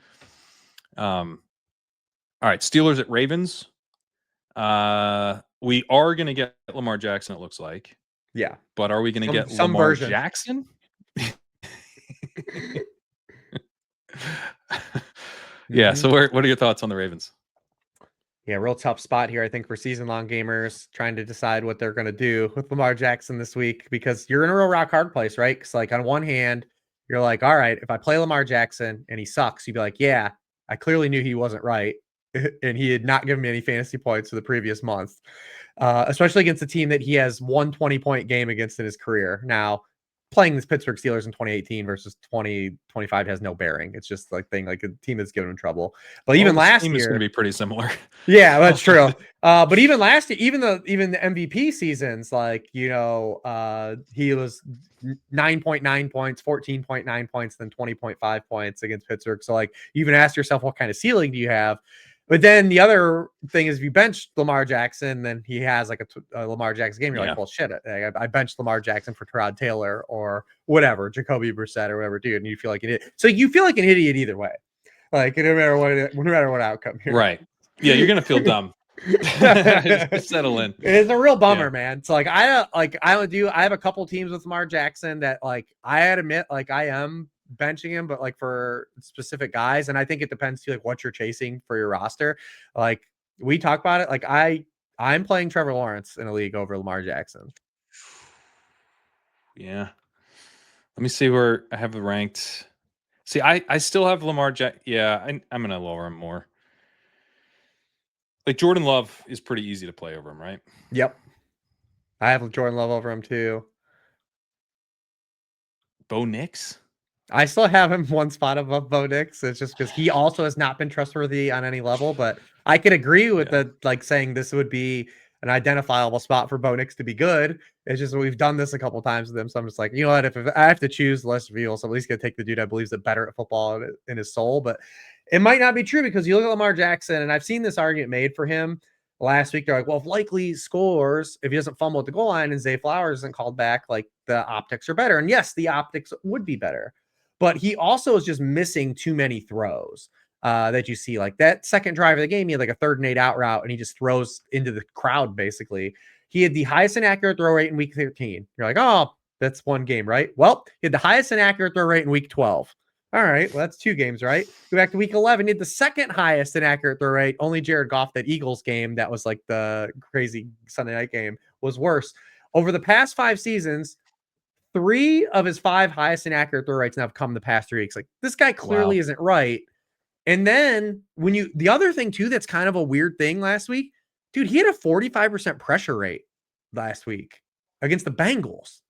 All right, Steelers at Ravens. We are going to get Lamar Jackson, it looks like. Yeah. But are we going to get some Lamar version. Jackson? Yeah. So what are your thoughts on the Ravens? Yeah, real tough spot here, I think, for season-long gamers trying to decide what they're going to do with Lamar Jackson this week, because you're in a real rock hard place, right? Because like on one hand, you're like, all right, if I play Lamar Jackson and he sucks, you'd be like, yeah, I clearly knew he wasn't right. And he had not given me any fantasy points for the previous month, especially against a team that he has 120-point game against in his career. Now, playing this Pittsburgh Steelers in 2018 versus 2025 has no bearing. It's just like a team that's given him trouble. But even last year, is going to be pretty similar. Yeah, that's true. But even last year, even the MVP seasons, like he was 9.9 points, 14.9 points, then 20.5 points against Pittsburgh. So like, you even ask yourself, what kind of ceiling do you have? But then the other thing is, if you bench Lamar Jackson, then he has like a Lamar Jackson game. You're like, well, shit, I benched Lamar Jackson for Tyrod Taylor or whatever, Jacoby Brissett or whatever, dude. And you feel like an idiot. So you feel like an idiot either way, like no matter what outcome here. Right. Yeah, you're gonna feel dumb. Just settle in. It's a real bummer, man. So like I have a couple teams with Lamar Jackson that like I admit like I am benching him, but like for specific guys, and I think it depends too, like what you're chasing for your roster. Like we talk about it, like I'm playing Trevor Lawrence in a league over Lamar Jackson. Yeah. Let me see where I have it ranked. See, I still have Lamar Jackson. Yeah, I'm gonna lower him more. Like Jordan Love is pretty easy to play over him, right? Yep. I have Jordan Love over him too. Bo Nix? I still have him one spot above Bo Nix. It's just because he also has not been trustworthy on any level. But I could agree with saying this would be an identifiable spot for Bo Nix to be good. It's just we've done this a couple times with him. So I'm just like, you know what? If I have to choose less reveals, I'm at least gonna take the dude I believes it better at football in his soul. But it might not be true, because you look at Lamar Jackson, and I've seen this argument made for him last week. They're like, well, if Likely scores, if he doesn't fumble at the goal line and Zay Flowers isn't called back, like the optics are better. And yes, the optics would be better. But he also is just missing too many throws that you see. Like that second drive of the game, he had like a 3rd and 8 out route, and he just throws into the crowd, basically. He had the highest inaccurate throw rate in week 13. You're like, oh, that's one game, right? Well, he had the highest inaccurate throw rate in week 12. All right, well, that's 2 games, right? Go back to week 11, he had the second highest inaccurate throw rate. Only Jared Goff, that Eagles game, that was like the crazy Sunday night game, was worse. Over the past 5 seasons, 3 of his 5 highest inaccurate throw rates now have come the past 3 weeks. Like, this guy clearly isn't right. And then the other thing too, that's kind of a weird thing last week, dude, he had a 45% pressure rate last week against the Bengals.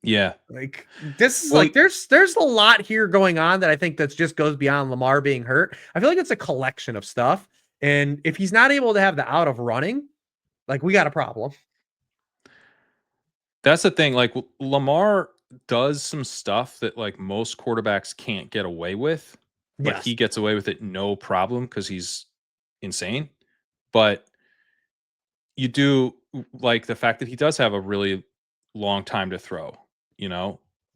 Yeah. Like this is like, there's a lot here going on that I think that just goes beyond Lamar being hurt. I feel like it's a collection of stuff. And if he's not able to have the out of running, like we got a problem. That's the thing. Like Lamar does some stuff that like most quarterbacks can't get away with. Like he gets away with it no problem because he's insane. But you do like the fact that he does have a really long time to throw.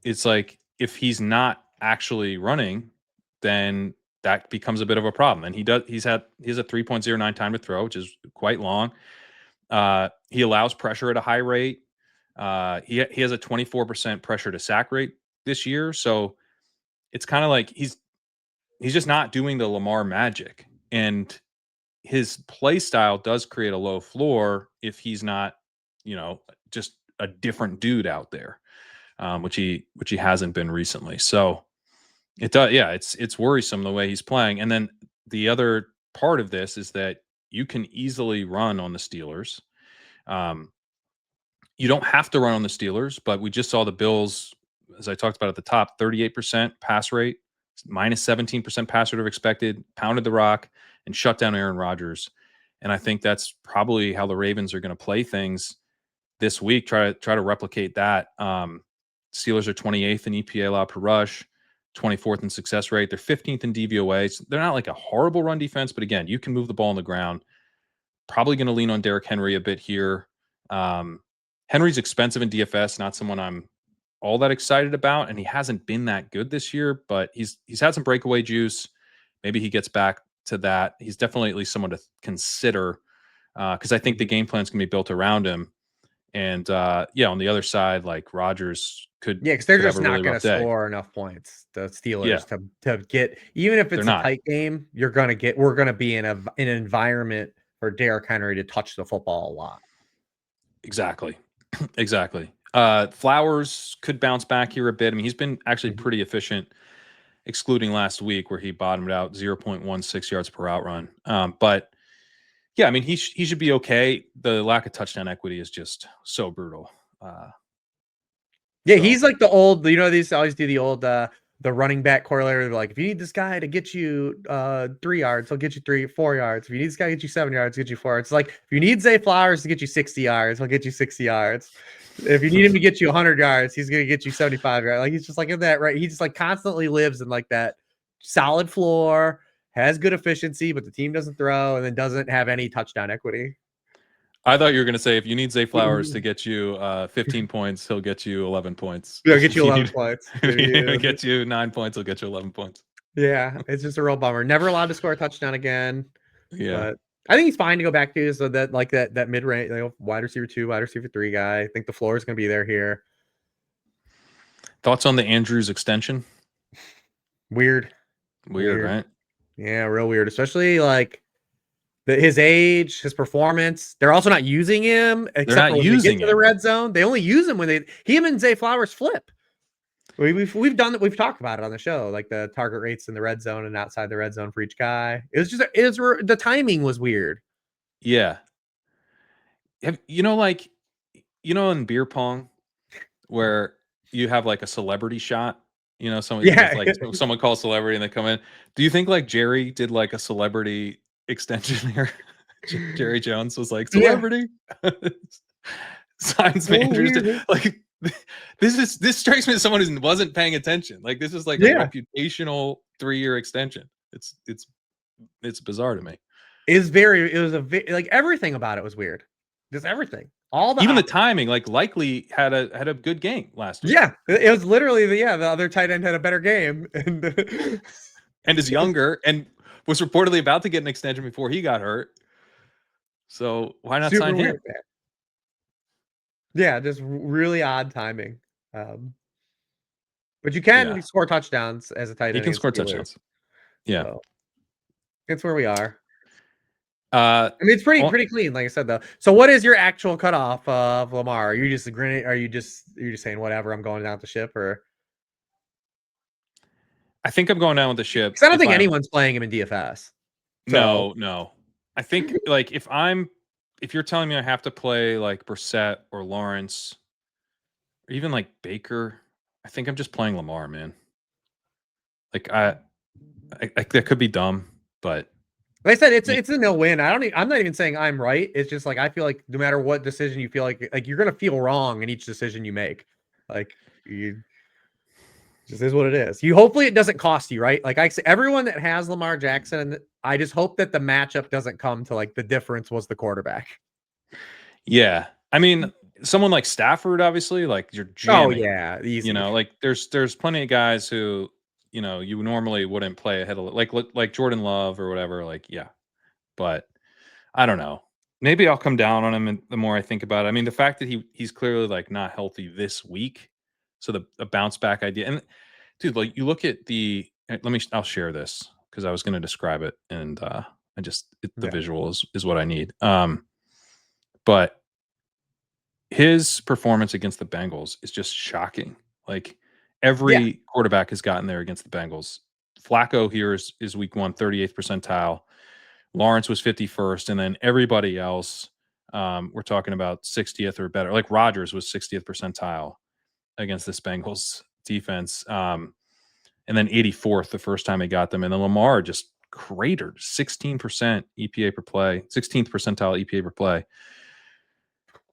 It's like if he's not actually running, then that becomes a bit of a problem. And he has a 3.09 time to throw, which is quite long. He allows pressure at a high rate. He has a 24% pressure to sack rate this year, so it's kind of like he's just not doing the Lamar magic, and his play style does create a low floor if he's not, just a different dude out there, which he hasn't been recently. So it does, yeah, it's worrisome the way he's playing. And then the other part of this is that you can easily run on the Steelers. Um, you don't have to run on the Steelers, but we just saw the Bills, as I talked about at the top, 38% pass rate, minus 17% pass rate of expected, pounded the rock, and shut down Aaron Rodgers. And I think that's probably how the Ravens are going to play things this week. Try to replicate that. Steelers are 28th in EPA allowed per rush, 24th in success rate. They're 15th in DVOA. So they're not like a horrible run defense, but again, you can move the ball on the ground. Probably going to lean on Derrick Henry a bit here. Henry's expensive in DFS, not someone I'm all that excited about, and he hasn't been that good this year, but he's had some breakaway juice. Maybe he gets back to that. He's definitely at least someone to consider, because I think the game plan's going to be built around him. And on the other side, like Rodgers could, because they're just have a not really going rough to day. score enough points. The Steelers Yeah. to get, even if it's They're a not. tight game, we're going to be in an environment for Derrick Henry to touch the football a lot. Exactly. Exactly. Flowers could bounce back here a bit. I mean, he's been actually pretty efficient, excluding last week where he bottomed out 0.16 yards per out run. But yeah, I mean, he should be okay. The lack of touchdown equity is just so brutal. Yeah, he's like the old, these always do the old the running back correlator. Like, if you need this guy to get you 3 yards, he'll get you 4 yards. If you need this guy to get you 7 yards, get you 4 yards. It's like, if you need Zay Flowers to get you 60 yards, he'll get you 60 yards. If you need him to get you 100 yards, he's going to get you 75 yards. Like, he's just like in that, right? He just like constantly lives in like that solid floor, has good efficiency, but the team doesn't throw, and then doesn't have any touchdown equity. I thought you were going to say, if you need Zay Flowers to get you 15 points, he'll get you 11 points. He'll get you 11 points. If he gets you 9 points, he'll get you 11 points. Yeah, it's just a real bummer. Never allowed to score a touchdown again. Yeah. But I think he's fine to go back to. So that like that mid range, wide receiver 2, wide receiver 3 guy. I think the floor is going to be there here. Thoughts on the Andrews extension? Weird, right? Yeah, real weird. Especially like his age, his performance. They're also not using him except for when they get to the red zone. They only use him when him and Zay Flowers flip. We've done that. We've talked about it on the show, like the target rates in the red zone and outside the red zone for each guy. It was just the timing was weird. Yeah. In beer pong where you have like a celebrity shot, someone calls celebrity and they come in. Do you think like Jerry did like a celebrity extension here? Jerry Jones was like celebrity. Signs Andrews like this strikes me as someone who wasn't paying attention. Like, this is like a reputational 3-year extension. It's bizarre to me. Like everything about it was weird. Just everything. Even the timing, like Likely had a good game last week. Yeah, it was literally the other tight end had a better game and is younger and was reportedly about to get an extension before he got hurt. So why not sign him? Yeah, just really odd timing. But you can score touchdowns as a tight end. You can score touchdowns. Yeah. So, that's where we are. I mean, it's pretty clean, like I said, though. So what is your actual cutoff of Lamar? Are you just grinning? Are you just saying whatever, I'm going down with the ship? Or I think I'm going down with the ship. I don't think anyone's playing him in DFS. So. No. I think like if you're telling me I have to play like Brissett or Lawrence or even like Baker, I think I'm just playing Lamar, man. Like I that could be dumb, but like I said, it's a no-win. I'm not even saying I'm right. It's just like I feel like no matter what decision you feel like you're gonna feel wrong in each decision you make. Like just is what it is. Hopefully it doesn't cost you, right? Like I say, everyone that has Lamar Jackson, I just hope that the matchup doesn't come to like the difference was the quarterback. Yeah, I mean, someone like Stafford, obviously, like you're jamming. Oh yeah, easy. Like there's plenty of guys who you normally wouldn't play ahead of like Jordan Love or whatever. Like but I don't know. Maybe I'll come down on him the more I think about it. I mean, the fact that he's clearly like not healthy this week, so the bounce back idea. And dude, like you look at I'll share this because I was going to describe it, and the Okay. visual is what I need. But his performance against the Bengals is just shocking. Like Yeah. every quarterback has gotten there against the Bengals. Flacco here is week 1, 38th percentile. Lawrence was 51st, and then everybody else, we're talking about 60th or better. Like Rodgers was 60th percentile against this Bengals defense, and then 84th the first time he got them. And then Lamar just cratered 16% EPA per play, 16th percentile EPA per play.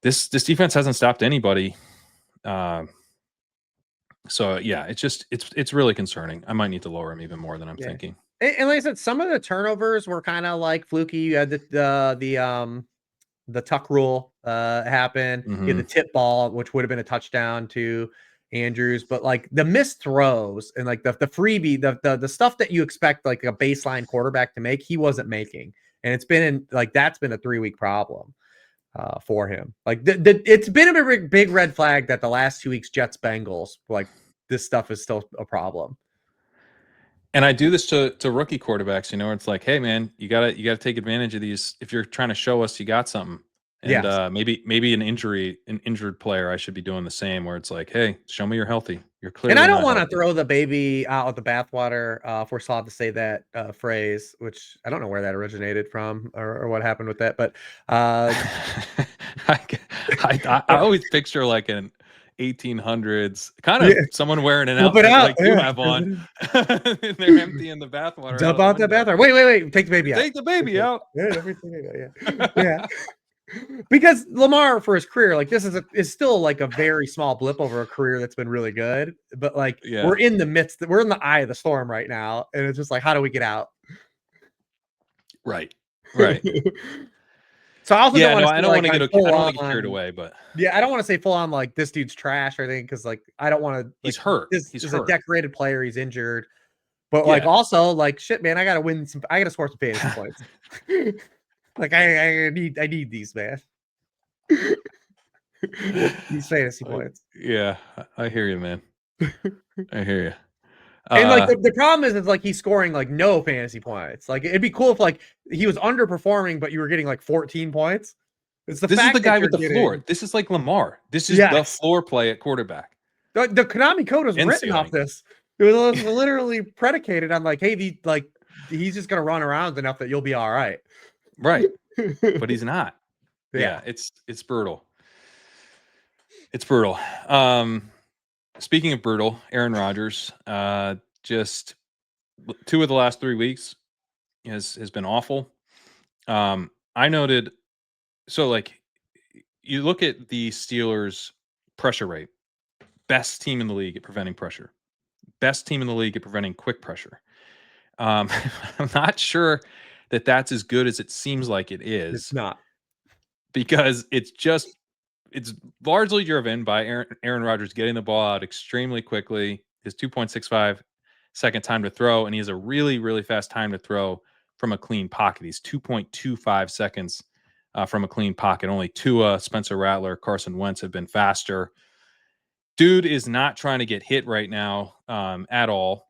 This defense hasn't stopped anybody. So yeah, it's really concerning. I might need to lower him even more than I'm thinking. And like I said, some of the turnovers were kind of like fluky. You had the tuck rule happen. You had the tip ball, which would have been a touchdown to Andrews, but like the missed throws and like the freebie, the stuff that you expect like a baseline quarterback to make, he wasn't making. And it's been that's been a 3-week problem for him. Like it's been a big red flag that the last 2 weeks Jets Bengals, like this stuff is still a problem. And I do this to rookie quarterbacks, where it's like, hey man, you gotta take advantage of these if you're trying to show us you got something. And Yes. maybe an injured player, I should be doing the same, where it's like, hey, show me you're healthy. You're And clearly I don't not want to healthy. throw the baby out with the bathwater. If we're allowed to say that phrase, which I don't know where that originated from or what happened with that, but I always picture like an 1800s kind of yeah, someone wearing an dump it outfit out. like you Yeah. have on, and they're emptying the bathwater out Dump of the out that window. bathwater. Wait. Take the baby out. Take the baby out. Yeah, yeah. Because Lamar for his career, like this is still like a very small blip over a career that's been really good. But like Yeah. we're in the eye of the storm right now. And it's just like, how do we get out? Right. So I also don't want to I say don't like want to I'm get full I don't want to get on. carried away, but Yeah, I don't want to say full on like this dude's trash or anything because like I don't want to. he's Like, hurt. this He's is a hurt. decorated player. He's injured, but like Yeah. also like shit, man. I gotta win some. I gotta score some fantasy points. Like I need these, man. These fantasy points. Yeah, I hear you, man. I hear you. And like the problem is like he's scoring like no fantasy points. Like it'd be cool if like he was underperforming, but you were getting like 14 points. It's the this is fact the that guy you're with the getting. floor. This is like Lamar. This is the Yes. floor play at quarterback. The Konami code was And written off ceiling. this. It was literally predicated on like, hey, he's just gonna run around enough that you'll be all right. Right. But he's not. Yeah. It's brutal. It's brutal. Speaking of brutal, Aaron Rodgers, just 2 of the last 3 weeks has been awful. I noted, so like you look at the Steelers' pressure rate, best team in the league at preventing pressure, best team in the league at preventing quick pressure. I'm not sure that that's as good as it seems like it It's is, not. because it's largely driven by Aaron Rodgers getting the ball out extremely quickly, his 2.65 second time to throw, and he has a really, really fast time to throw from a clean pocket. He's 2.25 seconds from a clean pocket. Only Tua, Spencer Rattler, Carson Wentz have been faster. Dude is not trying to get hit right now at all.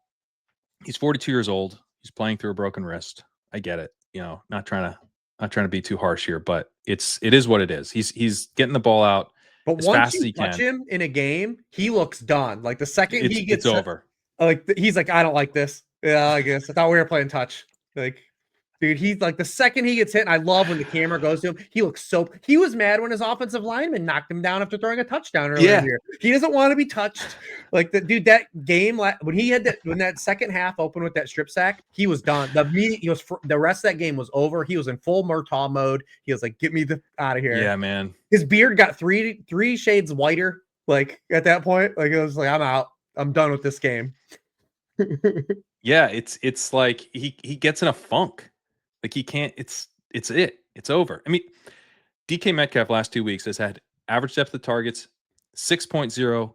He's 42 years old. He's playing through a broken wrist. I get it. Not trying to be too harsh here, but it is what it is. He's getting the ball out But as once fast as you he touch can. him in a game, he looks done. Like the second he It's gets over. like he's like, I don't like this. Yeah, I guess I thought we were playing touch. Like, dude, he's like the second he gets hit, and I love when the camera goes to him. He looks he was mad when his offensive lineman knocked him down after throwing a touchdown earlier in the year. He doesn't want to be touched. Like that game when that second half opened with that strip sack, he was done. The rest of that game was over. He was in full Murtaugh mode. He was like, get me out of here. Yeah, man. His beard got three shades whiter. Like at that point, like it was like, I'm out. I'm done with this game. Yeah, it's like he gets in a funk. Like he can't. It's over. I mean, DK Metcalf last 2 weeks has had average depth of targets 6.0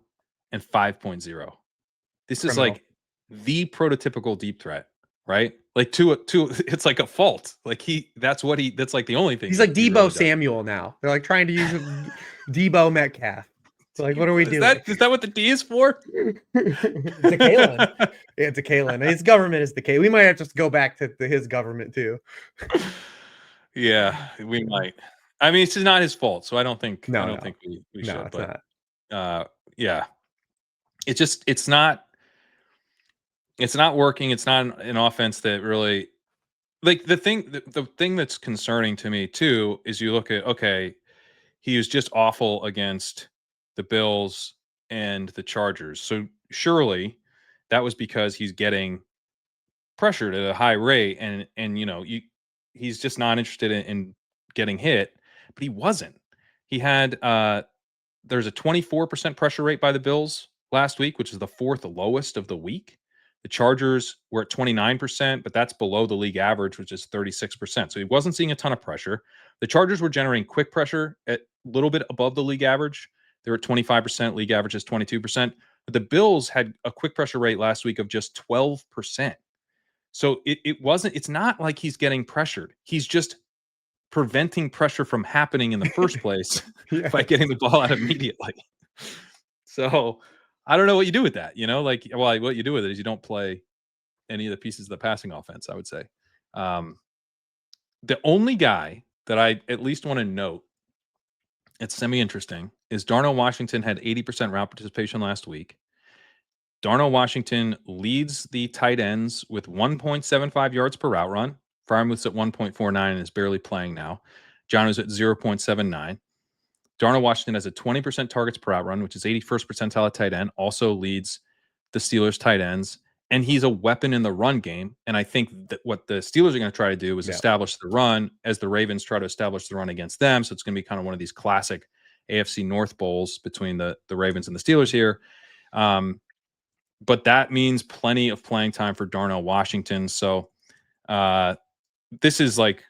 and 5.0. This is like the prototypical deep threat. right? Like it's like a fault. Like that's like the only thing He's like he Debo really does. Samuel now. They're like trying to use Debo Metcalf. Like, what are we doing? Is that what the D is for? Decalen. Yeah, Decalen. His government is Decalen. We might have to just go back to his government too. Yeah, we might. I mean, it's not his fault, so I don't think No. we No, should. it's But not. yeah, it's not working. It's not an offense that really like the thing that's concerning to me too is you look at, okay, he was just awful against the Bills and the Chargers. So surely that was because he's getting pressured at a high rate, and he's just not interested in getting hit. But he wasn't. He had there's a 24% pressure rate by the Bills last week, which is the fourth lowest of the week. The Chargers were at 29%, but that's below the league average, which is 36%. So he wasn't seeing a ton of pressure. The Chargers were generating quick pressure at a little bit above the league average. They were at 25%. League average is 22%. But the Bills had a quick pressure rate last week of just 12%. So it's not like he's getting pressured. He's just preventing pressure from happening in the first place by getting the ball out immediately. So I don't know what you do with that. Like, well, what you do with it is you don't play any of the pieces of the passing offense, I would say. The only guy that I at least want to note, it's semi-interesting, is Darnell Washington had 80% route participation last week. Darnell Washington leads the tight ends with 1.75 yards per route run. Fryermuth's at 1.49 and is barely playing now. John's at 0.79. Darnell Washington has a 20% targets per route run, which is 81st percentile at tight end, also leads the Steelers tight ends. And he's a weapon in the run game. And I think that what the Steelers are going to try to do is establish the run as the Ravens try to establish the run against them. So it's going to be kind of one of these classic AFC North bowls between the Ravens and the Steelers here. But that means plenty of playing time for Darnell Washington. So this is like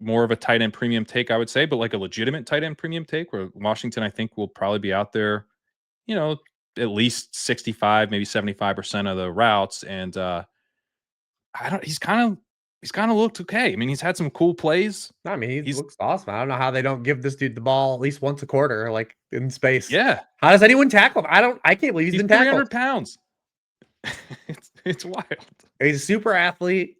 more of a tight end premium take, I would say, but like a legitimate tight end premium take where Washington, I think, will probably be out there, at least 65, maybe 75% of the routes. And he's kind of looked okay. I mean, he's had some cool plays. I mean, he looks awesome. I don't know how they don't give this dude the ball at least once a quarter, like in space. Yeah. How does anyone tackle him? I can't believe he's been tackled. 300 pounds. It's wild. He's a super athlete.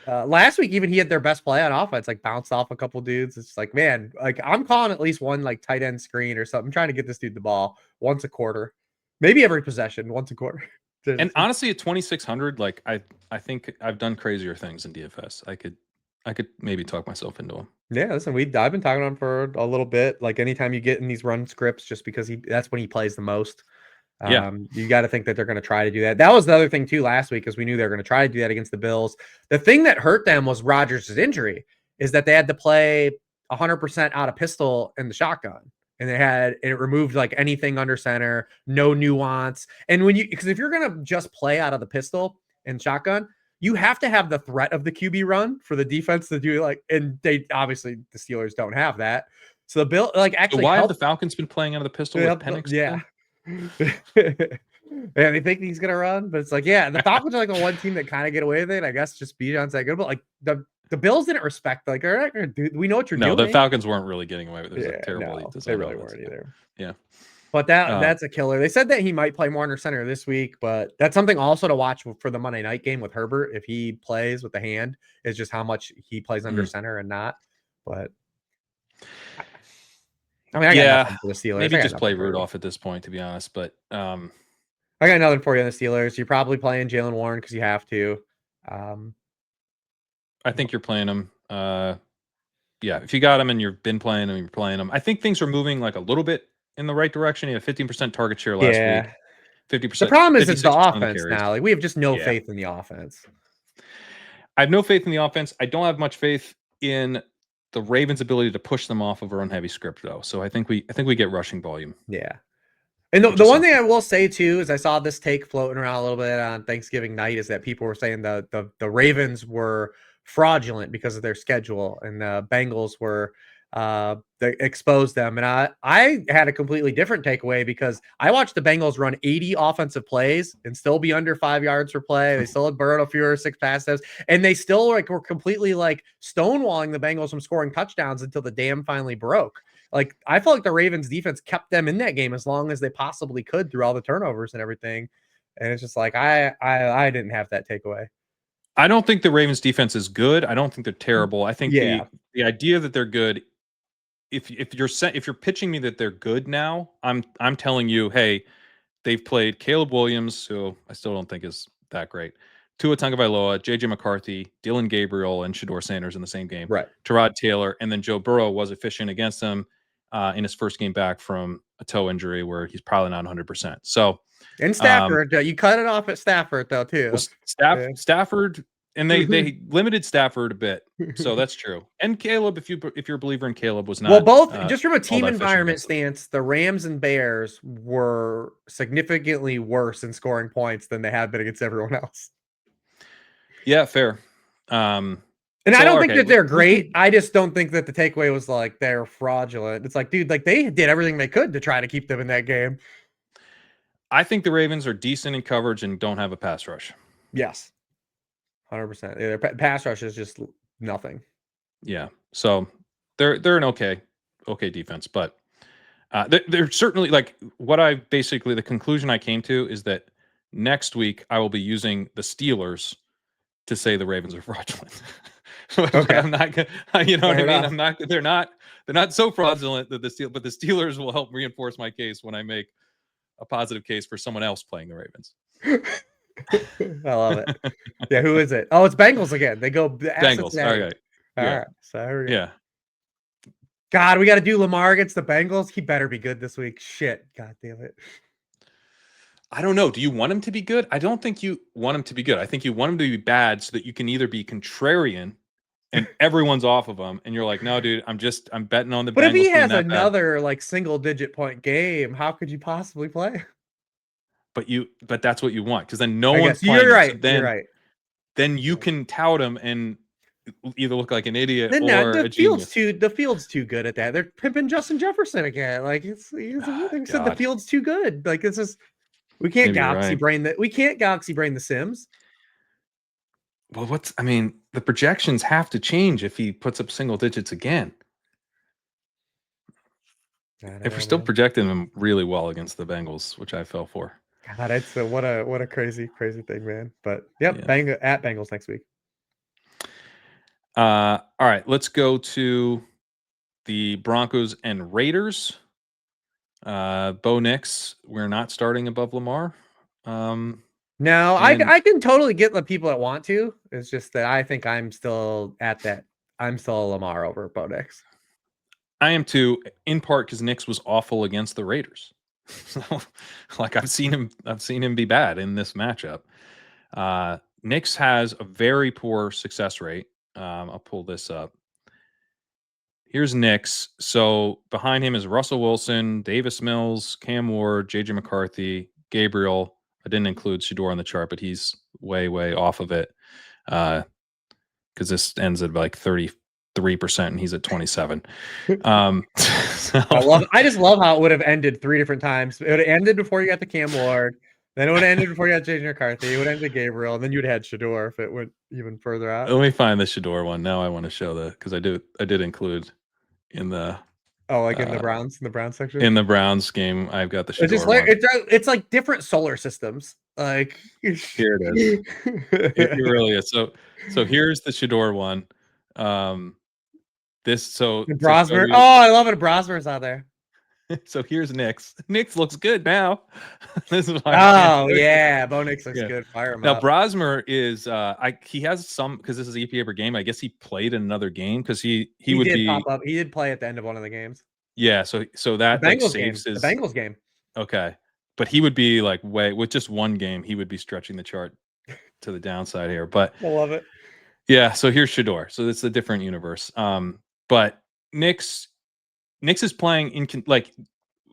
Last week, even he had their best play on offense, like bounced off a couple dudes. It's like, man, like I'm calling at least one like tight end screen or something. I'm trying to get this dude the ball once a quarter, maybe every possession, once a quarter. And honestly, at 2,600, like I think I've done crazier things in DFS. I could maybe talk myself into him. Yeah, listen, I've been talking on him for a little bit. Like anytime you get in these run scripts, just because that's when he plays the most. You got to think that they're going to try to do that. That was the other thing too last week, because we knew they were going to try to do that against the Bills. The thing that hurt them was Rodgers' injury, is that they had to play 100% out of pistol in the shotgun, and it removed like anything under center, no nuance. And because if you're going to just play out of the pistol and shotgun, you have to have the threat of the QB run for the defense to do and they obviously the Steelers don't have that. So the Bill actually. So why have the Falcons been playing out of the pistol with Penix? Yeah. Yeah, they think he's gonna run, but it's like, the Falcons are like the one team that kind of get away with it. I guess just Bijan's that good, but like the Bills didn't respect. Like, all right, dude, we know what you're doing. No, the Falcons weren't really getting away with it. It was terrible. They really weren't either. Yeah, but that's a killer. They said that he might play more under center this week, but that's something also to watch for the Monday night game with Herbert. If he plays with the hand, is just how much he plays under center and not. But I mean, I got nothing for the Steelers. Maybe just play Rudolph at this point, to be honest. But I got nothing for you on the Steelers. You're probably playing Jaylen Warren because you have to. I think you're playing him. If you got him and you've been playing him, you're playing him. I think things are moving like a little bit in the right direction. You have 15% target share last week. 50%. The problem is it's the offense now. Like we have just no faith in the offense. I have no faith in the offense. I don't have much faith in the Ravens' ability to push them off of a run-heavy script, though. So I think we get rushing volume. Yeah. And the one thing I will say, too, is I saw this take floating around a little bit on Thanksgiving night, is that people were saying the Ravens were fraudulent because of their schedule, and the Bengals were that exposed them. And I had a completely different takeaway because I watched the Bengals run 80 offensive plays and still be under 5 yards per play. They still had Burrow fewer 6 pass attempts, and they still were completely stonewalling the Bengals from scoring touchdowns until the dam finally broke. I felt like the Ravens defense kept them in that game as long as they possibly could through all the turnovers and everything. And it's just I didn't have that takeaway. I don't think the Ravens defense is good. I don't think they're terrible. I think the idea that they're good, if you're pitching me that they're good now, I'm telling you, hey, they've played Caleb Williams, who I still don't think is that great, Tua Tagovailoa, JJ McCarthy, Dylan Gabriel, and Shador Sanders in the same game. Right. Tyrod Taylor, and then Joe Burrow was efficient against them in his first game back from a toe injury where he's probably not 100%. So and Stafford, you cut it off at Stafford though too. Well, Stafford, and they limited Stafford a bit, so that's true. And Caleb, if you're a believer in Caleb, was not both just from a team environment stance. The Rams and Bears were significantly worse in scoring points than they had been against everyone else. Yeah, fair. And I don't think that they're great. I just don't think that the takeaway was they're fraudulent. It's dude, they did everything they could to try to keep them in that game. I think the Ravens are decent in coverage and don't have a pass rush. Yes. 100%. Their pass rush is just nothing. Yeah. So they're an okay defense, but they're certainly the conclusion I came to is that next week I will be using the Steelers to say the Ravens are fraudulent. Okay. I'm not gonna, you know Fair what I mean? Enough. They're not so fraudulent that but the Steelers will help reinforce my case when I make a positive case for someone else playing the Ravens. I love it. Yeah, who is it? Oh, it's Bengals again. They go Bengals. Okay. All right. So yeah. God, we got to do Lamar against the Bengals. He better be good this week. Shit. God damn it. I don't know. Do you want him to be good? I don't think you want him to be good. I think you want him to be bad so that you can either be contrarian and everyone's off of him, and you're like, no, dude, I'm betting on the Bengals. But if he has another single-digit point game, how could you possibly play? But that's what you want, because then no one's playing. You're right. So you're right. Then you can tout him and either look like an idiot then or the a genius. The field's too good at that. They're pimping Justin Jefferson again. They said the field's too good. This is we can't galaxy brain that. We can't galaxy brain the Sims. Well, the projections have to change if he puts up single digits again. If we're still projecting him really well against the Bengals, which I fell for. God, it's what a crazy thing, man. But yep, yeah. At Bengals next week. All right, let's go to the Broncos and Raiders. Bo Nix, we're not starting above Lamar. No, I can totally get the people that want to. It's just that I think I'm still at that. I'm still a Lamar over Bo Nix. I am too, in part because Nix was awful against the Raiders. So, I've seen him be bad in this matchup. Nix has a very poor success rate. I'll pull this up. Here's Nix. So behind him is Russell Wilson, Davis Mills, Cam Ward, JJ McCarthy, Gabriel. I didn't include Shador on the chart, but he's way off of it because this ends at 33% and he's at 27%. I just love how it would have ended 3 different times. It would have ended before you got the Cam Ward. Then it would have ended before you got JJ McCarthy. It would have ended Gabriel, and then you'd had Shador if it went even further out. Let me find the Shador one. Now I want to show because I did include in the in the Browns section. In the Browns game, I've got the Shador one. It's like different solar systems. Here it is. it really is. So here's the Shador one. Brosmer. I love it. Brosmer's out there. So here's Nix. Nix looks good now. This is Bo Nix looks good. Fire him now, up. Brosmer is he has some, because this is EPA per game. I guess he played in another game because he would did pop up. He did play at the end of one of the games. Yeah, so that saves the Bengals game. Okay, but he would be with just one game, he would be stretching the chart to the downside here. But I love it. Yeah, so here's Shador. So it's a different universe. But Nix is playing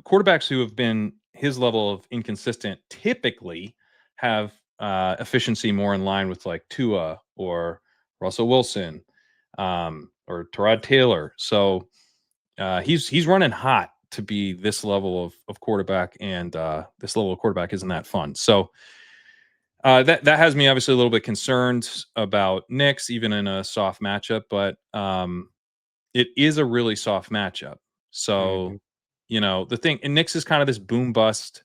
quarterbacks who have been his level of inconsistent typically have efficiency more in line with Tua or Russell Wilson or Tyrod Taylor. So he's running hot to be this level of quarterback, and this level of quarterback isn't that fun. So that has me obviously a little bit concerned about Knicks, even in a soft matchup. But it is a really soft matchup. So Mhm. the thing, and Knicks is kind of this boom bust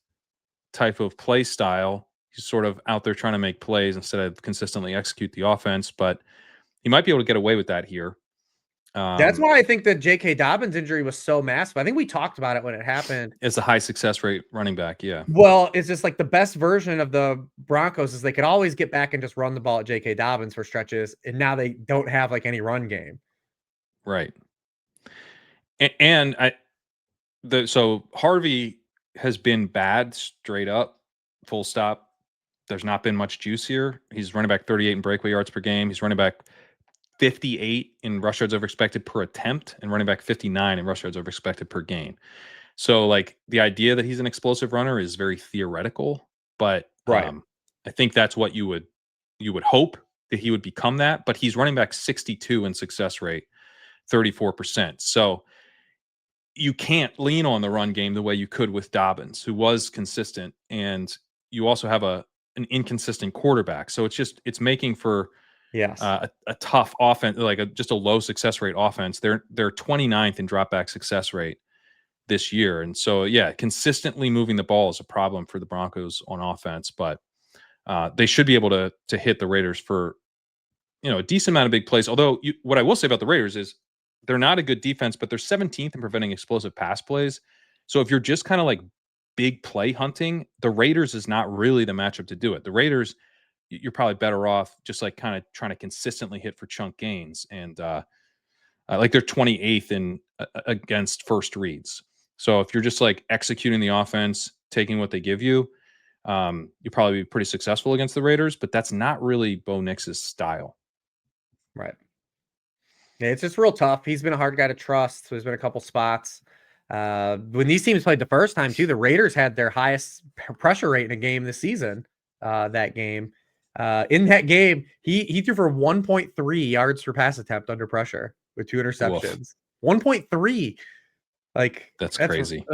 type of play style. He's sort of out there trying to make plays instead of consistently execute the offense, but he might be able to get away with that here. That's why I think that J.K. Dobbins' injury was so massive. I think we talked about it when it happened. It's a high success rate running back, yeah. Well, it's just like the best version of the Broncos is they could always get back and just run the ball at J.K. Dobbins for stretches, and now they don't have like any run game. Right. And so Harvey has been bad straight up, full stop. There's not been much juice here. He's running back 38 in breakaway yards per game. He's running back 58 in rush yards over expected per attempt, and running back 59 in rush yards over expected per game. So like the idea that he's an explosive runner is very theoretical, but Right. I think that's what you would hope that he would become that. But he's running back 62 in success rate, 34%. So you can't lean on the run game the way you could with Dobbins, who was consistent, and you also have an inconsistent quarterback. So it's making for Yes. a tough offense, like just a low success rate offense. They're 29th in dropback success rate this year, and so consistently moving the ball is a problem for the Broncos on offense. But they should be able to hit the Raiders for a decent amount of big plays. Although what I will say about the Raiders is they're not a good defense, but they're 17th in preventing explosive pass plays. So if you're just kind of like big play hunting, the Raiders is not really the matchup to do it. The Raiders, you're probably better off just like kind of trying to consistently hit for chunk gains, and like they're 28th in against first reads. So if you're just like executing the offense, taking what they give you, you'll probably be pretty successful against the Raiders. But that's not really Bo Nix's style. Right. Yeah, it's just real tough. He's been a hard guy to trust. So there's been a couple spots. When these teams played the first time, too, the Raiders had their highest pressure rate in a game this season. That game. In that game, he threw for 1.3 yards per pass attempt under pressure with 2 interceptions. 1.3. Like That's crazy.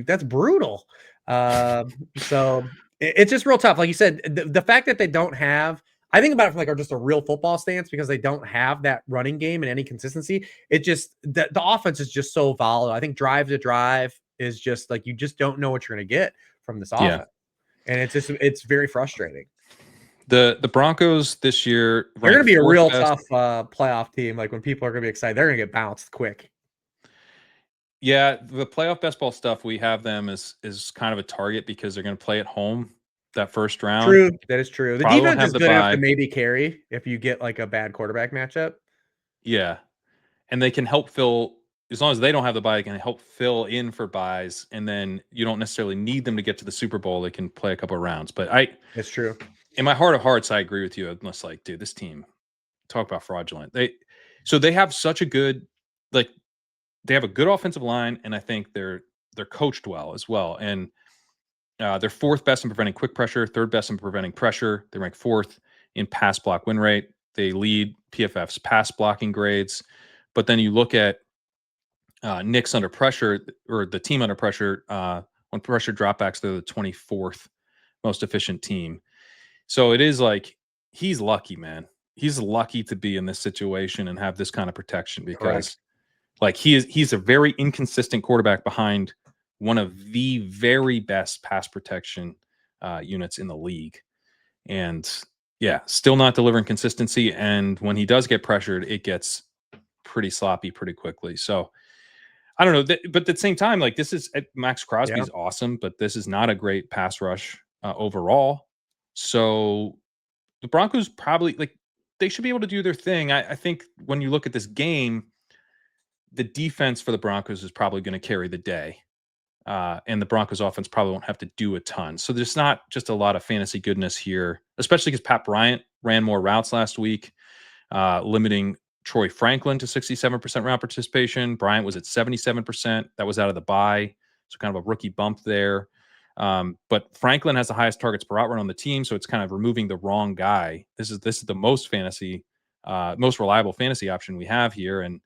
That's brutal. So it's just real tough. Like you said, the fact that they don't have, I think about it from like just a real football stance, because they don't have that running game and any consistency. It just the offense is just so volatile. I think drive to drive is just like you just don't know what you're going to get from this offense, and it's very frustrating. The Broncos this year, They're going to be a real best. tough playoff team. Like when people are going to be excited, they're going to get bounced quick. Yeah, the playoff best ball stuff, we have them as kind of a target because they're going to play at home that first round. True, that is true. The Probably won't defense have is the good enough bye. to maybe carry if you get like a bad quarterback matchup. Yeah, and they can help fill, as long as they don't have the bye, they can help fill in for buys, and then you don't necessarily need them to get to the Super Bowl. They can play a couple of rounds. But It's true. in my heart of hearts, I agree with you. Unless like, dude, this team, talk about fraudulent. They have such a good, like, they have a good offensive line, and I think they're coached well as well. And they're 4th best in preventing quick pressure, 3rd best in preventing pressure. They rank 4th in pass block win rate. They lead PFF's pass blocking grades. But then you look at Knicks under pressure, or the team under pressure, on pressure dropbacks, they're the 24th most efficient team. So it is like he's lucky, man. He's lucky to be in this situation and have this kind of protection, because Correct. like he's a very inconsistent quarterback behind one of the very best pass protection units in the league. And still not delivering consistency. And when he does get pressured, it gets pretty sloppy pretty quickly. So I don't know. But at the same time, like Max Crosby's awesome, but this is not a great pass rush overall. So the Broncos probably, like, they should be able to do their thing. I think when you look at this game, the defense for the Broncos is probably going to carry the day. And the Broncos offense probably won't have to do a ton. So there's not just a lot of fantasy goodness here, especially because Pat Bryant ran more routes last week, limiting Troy Franklin to 67% route participation. Bryant was at 77%. That was out of the bye. So kind of a rookie bump there. But Franklin has the highest targets per route run on the team. So it's kind of removing the wrong guy. This is the most reliable fantasy option we have here. And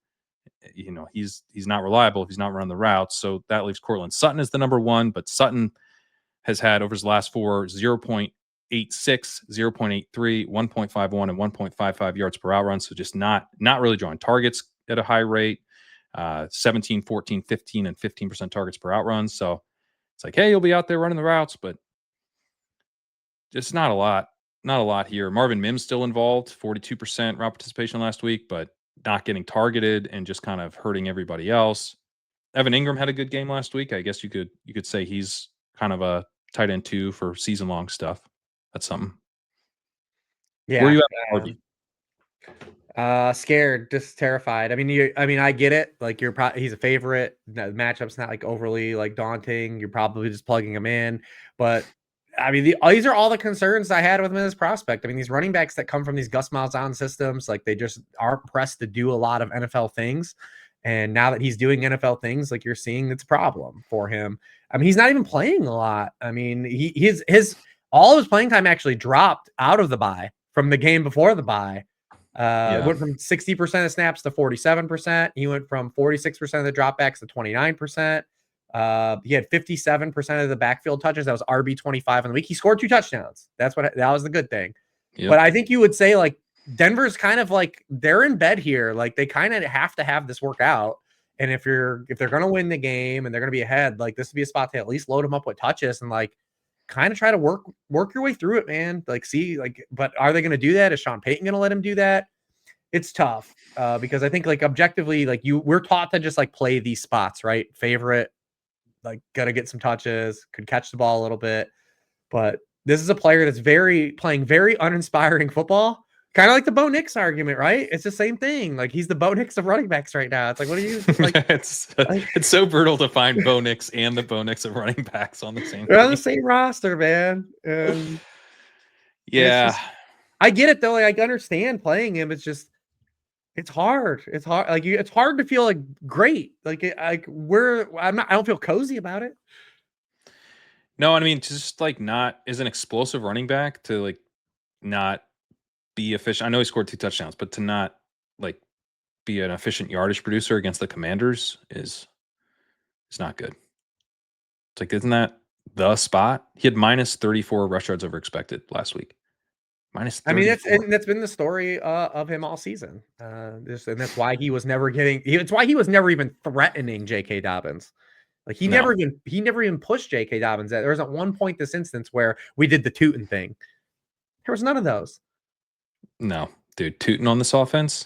he's not reliable if he's not running the routes. So that leaves Cortland Sutton as the number one, but Sutton has had over his last four 0.86, 0.83, 1.51, and 1.55 yards per out run. So just not really drawing targets at a high rate. 17, 14, 15, and 15% targets per out run. So it's like, hey, you'll be out there running the routes, but just not a lot. Not a lot here. Marvin Mims still involved, 42% route participation last week, but not getting targeted and just kind of hurting everybody else. Evan Ingram had a good game last week. I guess you could say he's kind of a tight end 2 for season long stuff. That's something. Yeah. Where you at, RB? Scared, just terrified. I mean, I get it. Like he's a favorite. The matchup's not like overly like daunting. You're probably just plugging him in, but I mean, these are all the concerns I had with him as prospect. I mean, these running backs that come from these Gus Malzahn systems, like they just aren't pressed to do a lot of NFL things. And now that he's doing NFL things, like you're seeing, it's a problem for him. I mean, he's not even playing a lot. I mean, his all of his playing time actually dropped out of the bye from the game before the bye. Went from 60% of snaps to 47%. He went from 46% of the dropbacks to 29%. He had 57% of the backfield touches. That was RB 25 in the week. He scored 2 touchdowns. That was the good thing. Yep. But I think you would say like Denver's kind of like they're in bed here. Like they kind of have to have this work out. And if they're going to win the game and they're going to be ahead, like this would be a spot to at least load them up with touches and like kind of try to work your way through it, man. Like see, like, but are they going to do that? Is Sean Payton going to let him do that? It's tough because I think like objectively, like we're taught to just like play these spots, right? Favorite, like got to get some touches, could catch the ball a little bit. But this is a player that's playing very uninspiring football. Kind of like the Bo Nix argument, right? It's the same thing. Like he's the Bo Nix of running backs right now. It's like, what are you like? It's so brutal to find Bo Nix and the Bo Nix of running backs on the same. They're on the same roster, man. Yeah, I get it though. Like I understand playing him. It's hard. It's hard. Like it's hard to feel like great. Like I don't feel cozy about it. No, I mean just like not as an explosive running back to like not be efficient. I know he scored 2 touchdowns, but to not like be an efficient yardage producer against the Commanders is not good. It's like, isn't that the spot? He had minus 34 rush yards over expected last week. Minus 34. I mean, that's been the story of him all season. And that's why he was never it's why he was never even threatening J.K. Dobbins. Like he never even pushed J.K. Dobbins. There wasn't one point this instance where we did the Tootin thing. There was none of those. No, dude, Tootin on this offense.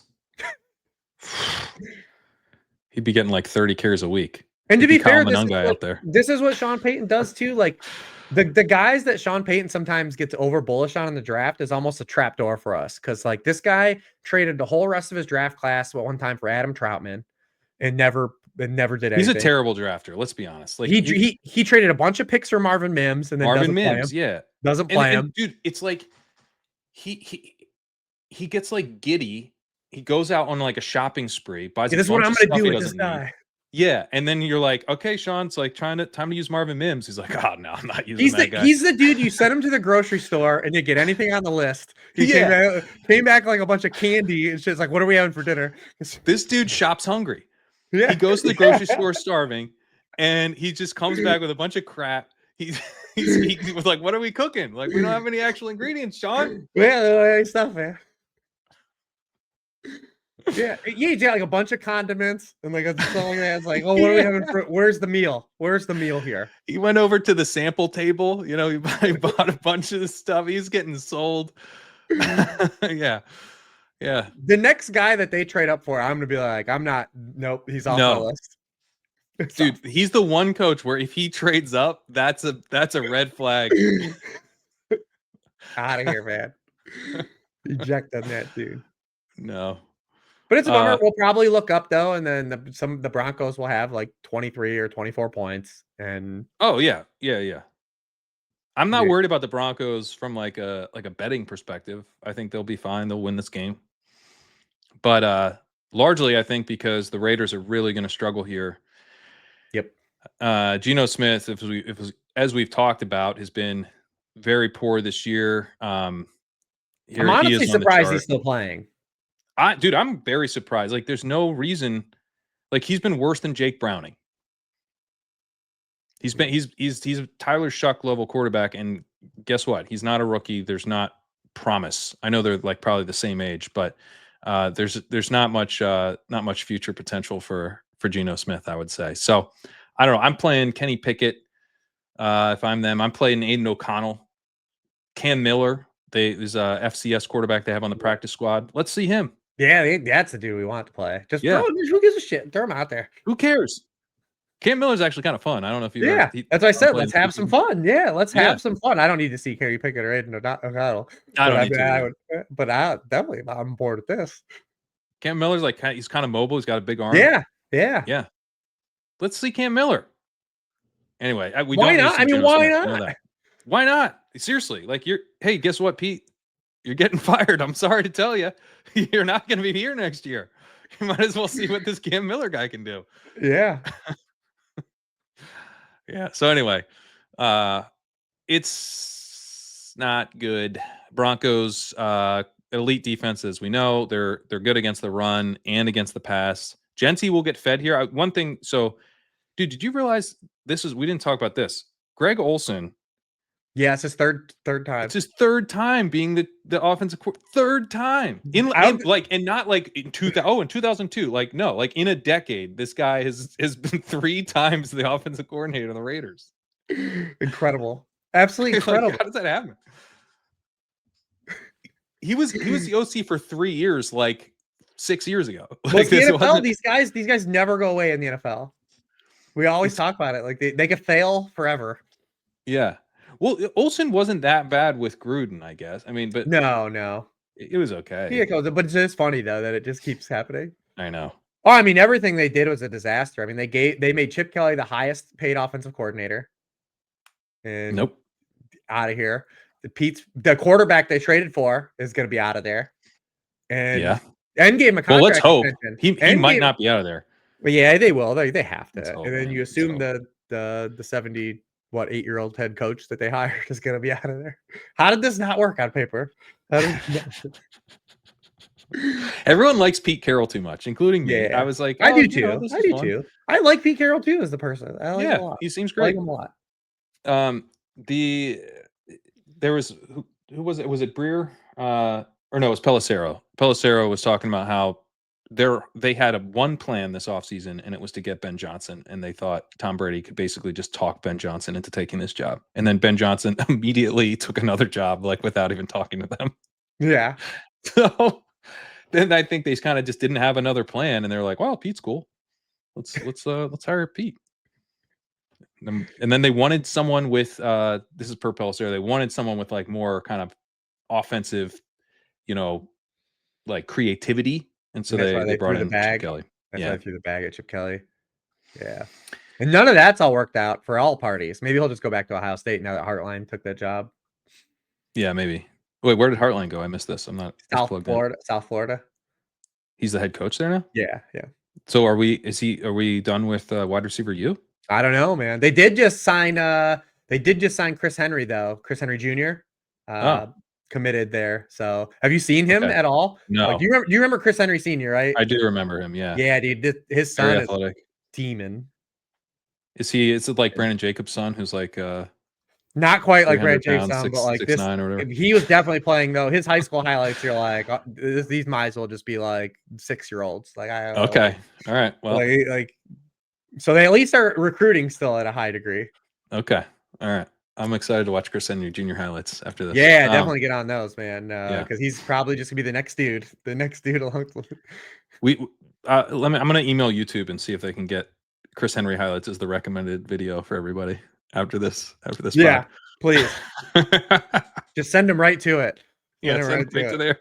He'd be getting like 30 carries a week. And to be fair, this is what Sean Payton does too. Like the guys that Sean Payton sometimes gets over bullish on in the draft is almost a trapdoor for us. Cause like this guy traded the whole rest of his draft class at one time for Adam Troutman and never did anything. He's a terrible drafter. Let's be honest. Like he traded a bunch of picks for Marvin Mims and then doesn't play him. Dude, it's like he gets like giddy. He goes out on like a shopping spree, buys this is what I'm going to do with this guy. Yeah, and then you're like, okay, Sean, it's like time to use Marvin Mims. He's like, oh no, I'm not using that guy. He's the dude you send him to the grocery store and you get anything on the list. He came back like a bunch of candy and shit's like, what are we having for dinner? This dude shops hungry. Yeah. He goes to the grocery store starving, and he just comes back with a bunch of crap. He's like, what are we cooking? Like, we don't have any actual ingredients, Sean. Yeah, stuff, man. Yeah, you got like a bunch of condiments and like a song that's like, oh, what are we having for? Where's the meal? Where's the meal here? He went over to the sample table. You know, he bought a bunch of this stuff. He's getting sold. Yeah. The next guy that they trade up for, I'm gonna be like, nope, he's off my list. Dude, he's the one coach where if he trades up, that's a red flag. Out of here, man. Eject on that dude. No. But it's a bummer. We'll probably look up though, and then the Broncos will have like 23 or 24 points. And yeah. I'm not worried about the Broncos from like a betting perspective. I think they'll be fine. They'll win this game. But largely, I think because the Raiders are really going to struggle here. Yep. Geno Smith, as we've talked about, has been very poor this year. I'm honestly surprised he's still playing. Dude, I'm very surprised. Like, there's no reason Like he's been worse than Jake Browning. He's a Tyler Shuck level quarterback, and guess what? He's not a rookie. There's not promise. I know they're like probably the same age, but there's not much future potential for Geno Smith, I would say. So I don't know. I'm playing Kenny Pickett. If I'm them, I'm playing Aiden O'Connell, Cam Miller. There's a FCS quarterback they have on the practice squad. Let's see him. Yeah, that's the dude we want to play. Just Yeah. who gives a shit? Throw him out there. Who cares? Cam Miller's actually kind of fun. I don't know if you. Yeah, that's what I said. Let's have some fun. Yeah, let's have some fun. I don't need to see Kenny Pickett or Aiden O'Connell. I don't need to. But I definitely I'm bored with this. Cam Miller's like he's kind of mobile. He's got a big arm. Yeah. Let's see Cam Miller. Anyway, why not? I mean, why not? Why not? Seriously, like hey, guess what, Pete? You're getting fired. I'm sorry to tell you, you're not going to be here next year. You might as well see what this Cam Miller guy can do. Yeah. Yeah. So anyway, it's not good. Broncos, elite defenses. We know they're good against the run and against the pass. Genty will get fed here. One thing. So, dude, did you realize we didn't talk about this. Greg Olsen. Yeah, it's his third time. It's his third time being the offensive third time and not like in 2002. Like no, like in a decade, this guy has been 3 times the offensive coordinator of the Raiders. Incredible, absolutely incredible. Like, how does that happen? He was the OC for 3 years, like 6 years ago. Like the NFL, these guys never go away in the NFL. We always talk about it. Like they could fail forever. Yeah. Well, Olsen wasn't that bad with Gruden, I guess. I mean, but no, it was okay. Yeah, but it's just funny though that it just keeps happening. I know. Oh, I mean, everything they did was a disaster. I mean, they made Chip Kelly the highest paid offensive coordinator. And nope, out of here. The quarterback they traded for is going to be out of there. And gave him a contract. Well, let's hope extension. He might not be out of there. But yeah, they will. They have to. Hope, and then you assume the 8-year-old head coach that they hired is going to be out of there. How did this not work on paper? Everyone likes Pete Carroll too much, including me. Yeah. I was like, I do too. I like Pete Carroll too as the person. I like him a lot. He seems great. I like him a lot. There was who was it? Was it Breer? Or no, it was Pelissero. Pelissero was talking about how they had one plan this offseason, and it was to get Ben Johnson, and they thought Tom Brady could basically just talk Ben Johnson into taking this job. And then Ben Johnson immediately took another job, like without even talking to them. Yeah. So then I think they kind of just didn't have another plan, and they're like, "Well, Pete's cool. Let's hire Pete." And then they wanted someone with this is per Pelissero. They wanted someone with like more kind of offensive, like creativity. And so they brought in Chip Kelly. That's why they threw the bag at Chip Kelly. Yeah. And none of that's all worked out for all parties. Maybe he'll just go back to Ohio State now that Hartline took that job. Yeah, maybe. Wait, where did Hartline go? I missed this. I'm not South Florida. He's the head coach there now? Yeah. So are we done with wide receiver U? I don't know, man. They did just sign Chris Henry though. Chris Henry Jr. Committed there. So have you seen him at all? No. Like, do you remember Chris Henry Sr., right? I do remember him, yeah. Yeah, dude. His son is demon. Is it like Brandon Jacobs' son who's like not quite like Brandon Jacobs' son, but like 6'9" or whatever? He was definitely playing though. His high school highlights, you're like, these might as well just be like 6-year-olds. Like I don't know. Okay. All right. Well, like so they at least are recruiting still at a high degree. Okay. All right. I'm excited to watch Chris Henry Jr. highlights after this. Yeah, definitely get on those, man. Because he's probably just gonna be the next dude. Along. I'm gonna email YouTube and see if they can get Chris Henry highlights as the recommended video for everybody after this. Yeah, pod. Please. Just send them right to it. Send them right to there.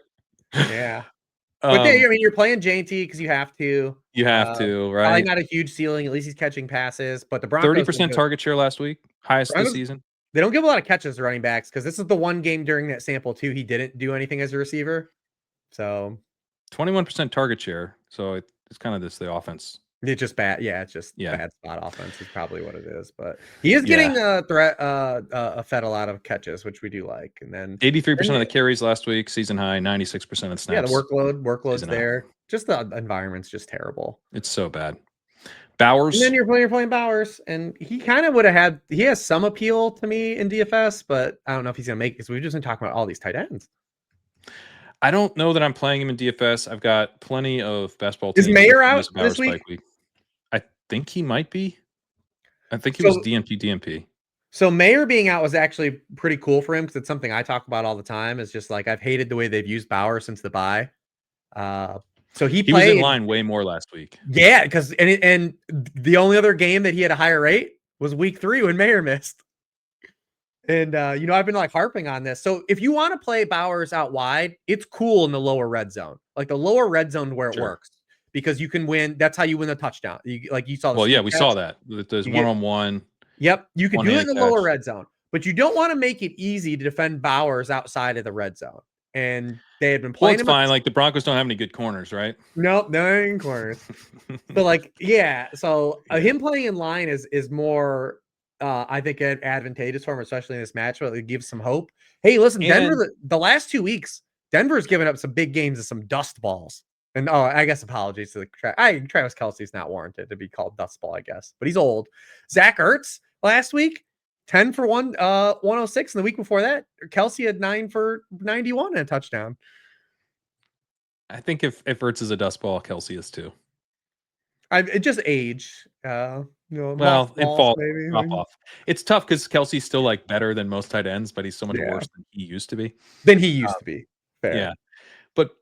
Yeah. But you're playing JT because you have to. You have to, right? Probably not a huge ceiling. At least he's catching passes. But the Broncos 30% target share last week, highest this season. They don't give a lot of catches to running backs because this is the one game during that sample too. He didn't do anything as a receiver. So 21% target share. So it's kind of the offense. It's just bad. Yeah, it's just bad spot offense is probably what it is. But he is getting fed a lot of catches, which we do like. And then 83% of the carries last week, season high, 96% of snaps. Yeah, the workload's there. Just the environment's just terrible. It's so bad. Bowers. And then you're playing Bowers, and he kind of would have had. He has some appeal to me in DFS, but I don't know if he's gonna make it because we've just been talking about all these tight ends. I don't know that I'm playing him in DFS. I've got plenty of best ball Is teams Mayer with out this Bowers this week? spike week. I think he might be. I think he was So- DNP. So Mayer being out was actually pretty cool for him because it's something I talk about all the time. Is just like I've hated the way they've used Bauer since the bye. So he He was in played. line way more last week. Yeah, because and the only other game that he had a higher rate was week 3 when Mayer missed. And you know, I've been like harping on this. So if you want to play Bowers out wide, it's cool in the lower red zone, like the lower red zone where it Sure. works, because you can win. That's how you win the touchdown. You saw. Well, yeah, we saw that. There's You get- one-on-one. Yep, you can do it in the catch. lower red zone, but you don't want to make it easy to defend Bowers outside of the red zone. And they had been Well, playing it's him. fine. Like the Broncos don't have any good corners, right? Nope, no in corners. But like, yeah. So Yeah. him playing in line is more, I think, advantageous for him, especially in this match. But it gives some hope. Hey, listen, Denver. The last 2 weeks, Denver's given up some big games and some dust balls. And I guess apologies to the Travis Kelce's not warranted to be called dust ball, I guess, but he's old. Zach Ertz last week, 10 for 106, and the week before that, Kelce had 9 for 91 and a touchdown. I think if Ertz is a dust ball, Kelce is too. It just age. You know, Well, it falls maybe. drop off. It's tough because Kelce's still like better than most tight ends, but he's so much worse than he used to be. Than he used to be. Fair. Yeah. But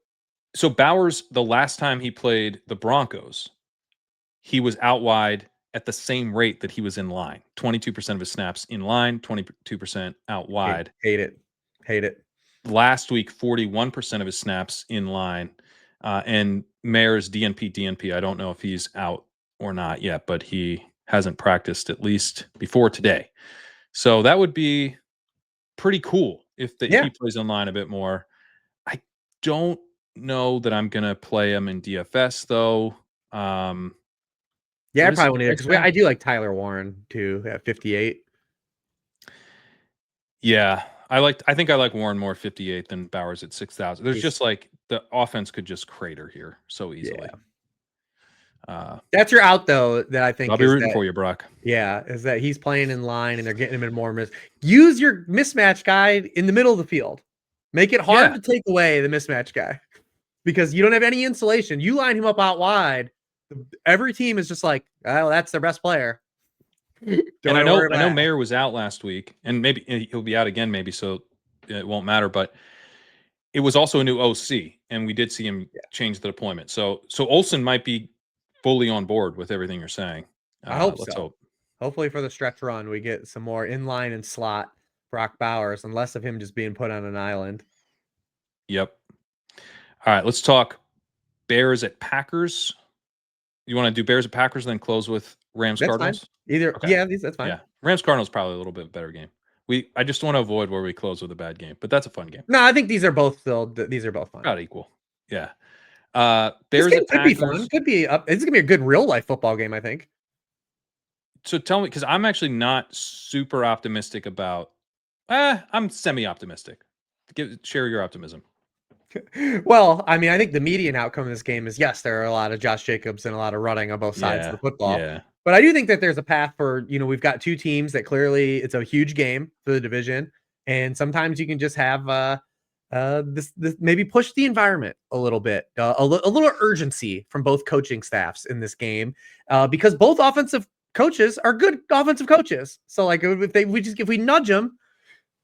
so Bowers, the last time he played the Broncos, he was out wide at the same rate that he was in line. 22% of his snaps in line, 22% out wide. Hate it. Last week, 41% of his snaps in line. And Mayer's DNP. I don't know if he's out or not yet, but he hasn't practiced at least before today. So that would be pretty cool if he plays in line a bit more. I don't know that I'm going to play him in DFS though. Yeah, I probably won't either because I do like Tyler Warren too at 58. Yeah, I think I like Warren more at 58 than Bowers at 6,000. There's just like the offense could just crater here so easily. That's your out though. That I think I'll be rooting for you, Brock. Yeah, is that he's playing in line and they're getting him in more Use your mismatch guy in the middle of the field. Make it hard to take away the mismatch guy because you don't have any insulation. You line him up out wide. Every team is just like, oh, that's their best player. And I know Mayer was out last week, and maybe he'll be out again, maybe, so it won't matter. But it was also a new OC, and we did see him change the deployment. So Olsen might be fully on board with everything you're saying. I hope let's so. hope. Hopefully for the stretch run, we get some more inline and slot Brock Bowers, and less of him just being put on an island. Yep. All right, let's talk Bears at Packers. You want to do Bears at Packers and then close with Rams Cardinals? Fine. Either, okay. That's fine. Yeah, Rams Cardinals probably a little bit better game. I just want to avoid where we close with a bad game, but that's a fun game. No, I think these are both fun. About equal. Yeah. Bears this at could Packers. Be fun. Could be up. It's gonna be a good real life football game, I think. So tell me, because I'm actually not super optimistic about. I'm semi-optimistic. Share your optimism. Well, I mean, I think the median outcome of this game is yes, there are a lot of Josh Jacobs and a lot of running on both sides of the football. Yeah. But I do think that there's a path for, we've got two teams that clearly it's a huge game for the division. And sometimes you can just have this maybe push the environment a little bit, a little urgency from both coaching staffs in this game, because both offensive coaches are good offensive coaches. So like if we nudge them,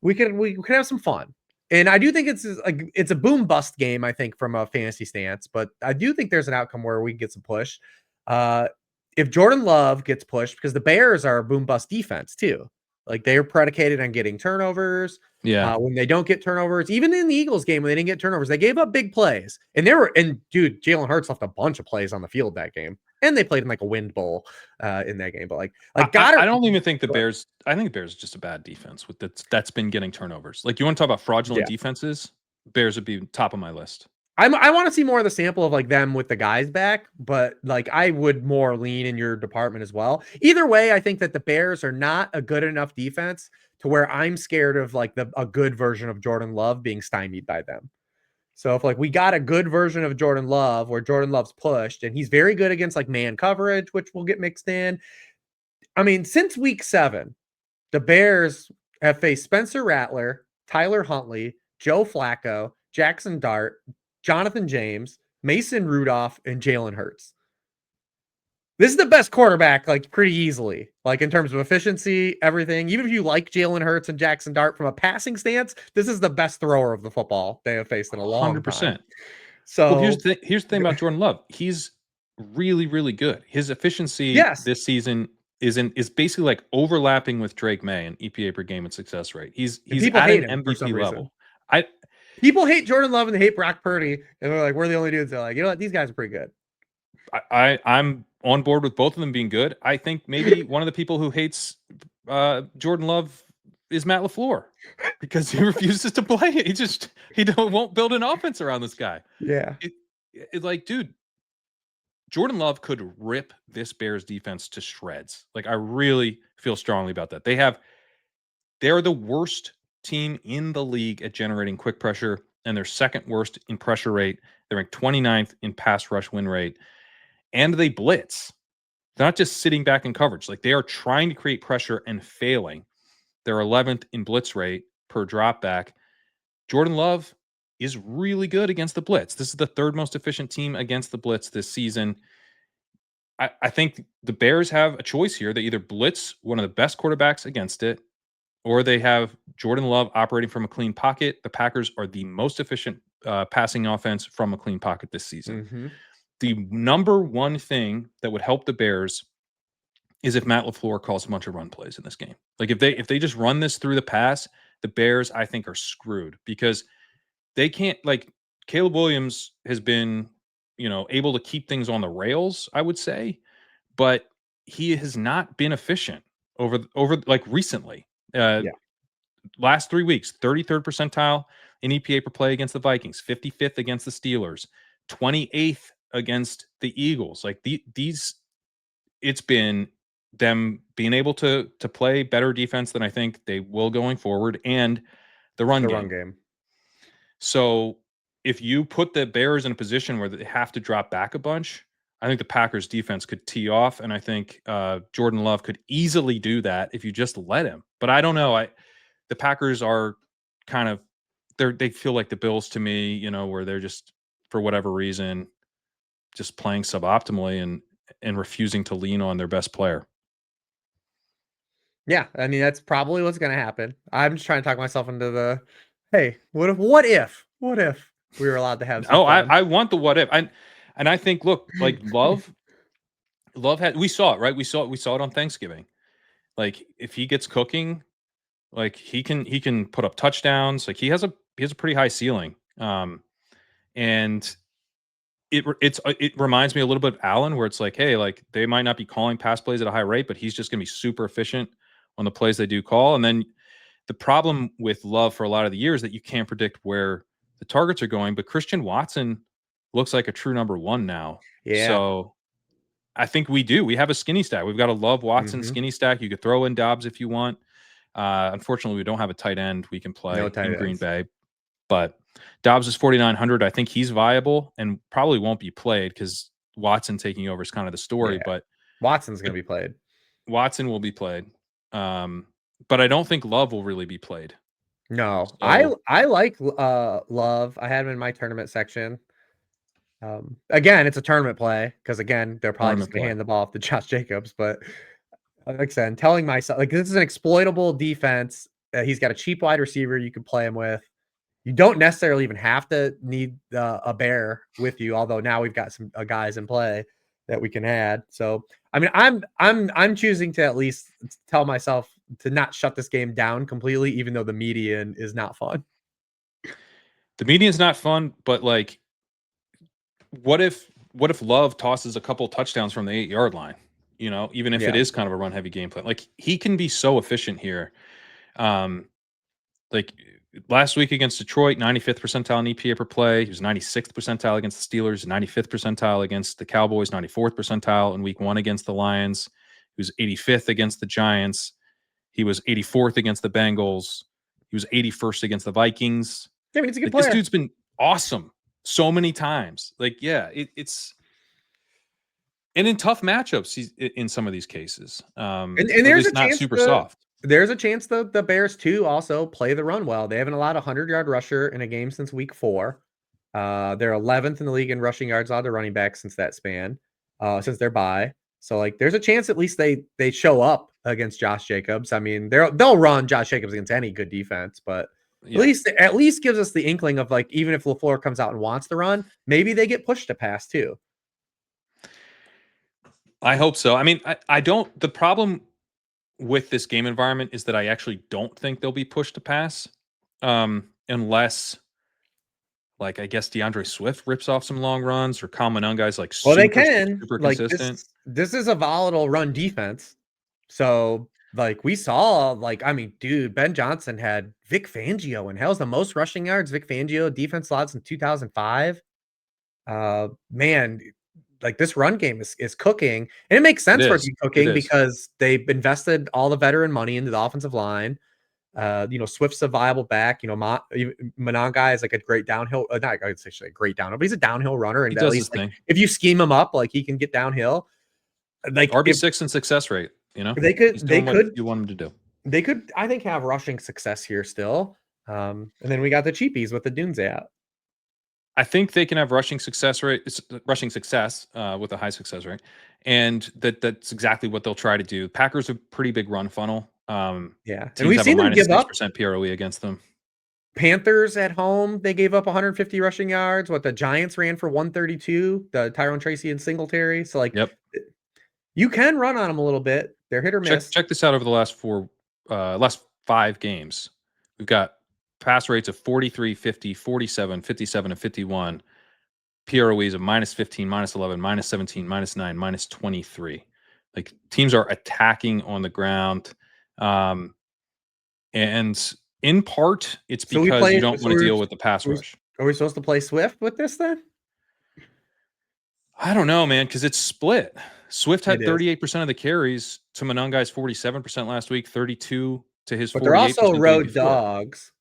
we could have some fun. And I do think it's a boom bust game, I think, from a fantasy stance, but I do think there's an outcome where we can get some push. If Jordan Love gets pushed, because the Bears are a boom bust defense too. Like they're predicated on getting turnovers. Yeah. When they don't get turnovers, even in the Eagles game, when they didn't get turnovers, they gave up big plays. And dude, Jalen Hurts left a bunch of plays on the field that game. And they played in like a wind bowl in that game. But like I don't even think the Bears. I think the Bears is just a bad defense with that's been getting turnovers. Like you want to talk about fraudulent defenses? Bears would be top of my list. I want to see more of the sample of like them with the guys back, but like I would more lean in your department as well. Either way, I think that the Bears are not a good enough defense to where I'm scared of like a good version of Jordan Love being stymied by them. So if like we got a good version of Jordan Love where Jordan Love's pushed and he's very good against like man coverage, which will get mixed in. I mean, since week 7, the Bears have faced Spencer Rattler, Tyler Huntley, Joe Flacco, Jackson Dart, Jonathan James, Mason Rudolph, and Jalen Hurts. This is the best quarterback, like pretty easily, like in terms of efficiency, everything. Even if you like Jalen Hurts and Jackson Dart from a passing stance, this is the best thrower of the football they have faced in a long time. 100%. So Well, here's the thing about Jordan Love. He's really, really good. His efficiency yes, this season is basically like overlapping with Drake May in EPA per game and success rate. He's people at hate an him for some MVP reason. level. People hate Jordan Love and they hate Brock Purdy, and they're like, we're the only dudes. They're like, you know what? These guys are pretty good. I'm on board with both of them being good. I think maybe one of the people who hates Jordan Love is Matt LaFleur because he refuses to play. He won't build an offense around this guy. Yeah. It's like, dude, Jordan Love could rip this Bears defense to shreds. Like, I really feel strongly about that. They're the worst team in the league at generating quick pressure, and they're second worst in pressure rate. They're ranked 29th in pass rush win rate, and they blitz. They're not just sitting back in coverage. Like, they are trying to create pressure and failing. They're 11th in blitz rate per drop back. Jordan Love is really good against the blitz. This is the third most efficient team against the blitz this season. I think the Bears have a choice here. They either blitz one of the best quarterbacks against it, or they have Jordan Love operating from a clean pocket. The Packers are the most efficient passing offense from a clean pocket this season. Mm-hmm. The number one thing that would help the Bears is if Matt LaFleur calls a bunch of run plays in this game. Like, if they just run this through the pass, the Bears, I think, are screwed because they can't, like, Caleb Williams has been, able to keep things on the rails, I would say, but he has not been efficient over like recently. Yeah. Last 3 weeks, 33rd percentile in EPA per play against the Vikings, 55th against the Steelers, 28th against the Eagles. Like, these, it's been them being able to play better defense than I think they will going forward, and the run game. So if you put the Bears in a position where they have to drop back a bunch, I think the Packers defense could tee off, and I think Jordan Love could easily do that if you just let him. But I don't know. The Packers are kind of they feel like the Bills to me, where they're just, for whatever reason, just playing suboptimally and refusing to lean on their best player. Yeah, I mean that's probably what's going to happen. I'm just trying to talk myself into the, hey, what if we were allowed to have some fun? I want the what if. And I think, look, like Love had, we saw it, right? We saw it on Thanksgiving. Like, if he gets cooking, like he can put up touchdowns. Like, he has a pretty high ceiling. And it reminds me a little bit of Allen, where it's like, hey, like, they might not be calling pass plays at a high rate, but he's just going to be super efficient on the plays they do call. And then the problem with Love for a lot of the year is that you can't predict where the targets are going, but Christian Watson looks like a true number one now. Yeah. So I think we have a skinny stack. We've got a Love Watson skinny stack. You could throw in Dobbs if you want. Unfortunately, we don't have a tight end we can play in Green Bay, but Dobbs is 4,900. I think he's viable and probably won't be played because Watson taking over is kind of the story, but Watson's going to be played. Watson will be played. But I don't think Love will really be played. No, So, I like Love. I had him in my tournament section. Again, it's a tournament play because, again, they're probably just going to hand the ball off to Josh Jacobs. But like I said, I'm telling myself, like, this is an exploitable defense. He's got a cheap wide receiver you can play him with. You don't necessarily even have to need a bear with you, although now we've got some guys in play that we can add. So, I mean, I'm choosing to at least tell myself to not shut this game down completely, even though the median is not fun. The median's not fun, but like, what if Love tosses a couple touchdowns from the 8-yard line? Even if it is kind of a run heavy game plan, like, he can be so efficient here. Like last week against Detroit, 95th percentile in EPA per play. He was 96th percentile against the Steelers, 95th percentile against the Cowboys, 94th percentile in week 1 against the Lions. He was 85th against the Giants. He was 84th against the Bengals. He was 81st against the Vikings. Yeah, I mean, he's a good player. This dude's been awesome so many times. Like, yeah, it's and in tough matchups in some of these cases. And Or at there's a least not chance super soft. there's a chance the Bears too also play the run well. They haven't allowed a 100-yard rusher in a game since week 4. They're 11th in the league in rushing yards allowed to running back since that span, since their bye. So like there's a chance at least they show up against Josh Jacobs. I mean, they'll run Josh Jacobs against any good defense, but Yeah. at least gives us the inkling of like even if LaFleur comes out and wants to run, maybe they get pushed to pass too. I hope so. I mean, I don't. The problem with this game environment is that I actually don't think they'll be pushed to pass, unless, like, I guess DeAndre Swift rips off some long runs or Kyle Monanga's like Well, they super can. super Like consistent. this is a volatile run defense. So like we saw, like, I mean, dude, Ben Johnson had Vic Fangio, and hell's the most rushing yards Vic Fangio defense slots in 2005. Man, like this run game is cooking, and it makes sense for it to be It cooking is. because they've invested all the veteran money into the offensive line. Swift's a viable back. Monangai is like a great downhill. Not I would say a great downhill, but he's a downhill runner, He and at does his least like thing. if you scheme him up, like he can get downhill. Like if RB6 and success rate. He's they doing what could you want him to do. they could I think have rushing success here still. And then we got the cheapies with the Dunes out. I think they can have rushing success with a high success rate, and that's exactly what they'll try to do. Packers are a pretty big run funnel. Yeah, and Teams we've have seen a them give up. -6% PROE against them. Panthers at home, they gave up 150 rushing yards. What the Giants ran for 132, the Tyrone Tracy and Singletary. So like, Yep. you can run on them a little bit. They're hit or miss. Check this out over the last 5 games. We've got pass rates of 43, 50, 47, 57, and 51. PROEs of -15, -11, -17, -9, -23. Like teams are attacking on the ground. And in part, it's because you don't want to deal with the pass rush. Are we supposed to play Swift with this then? I don't know, man, because it's split. Swift had It is. 38% of the carries to Monangai's 47% last week, 32 to his 48% But they're also the week road before. dogs,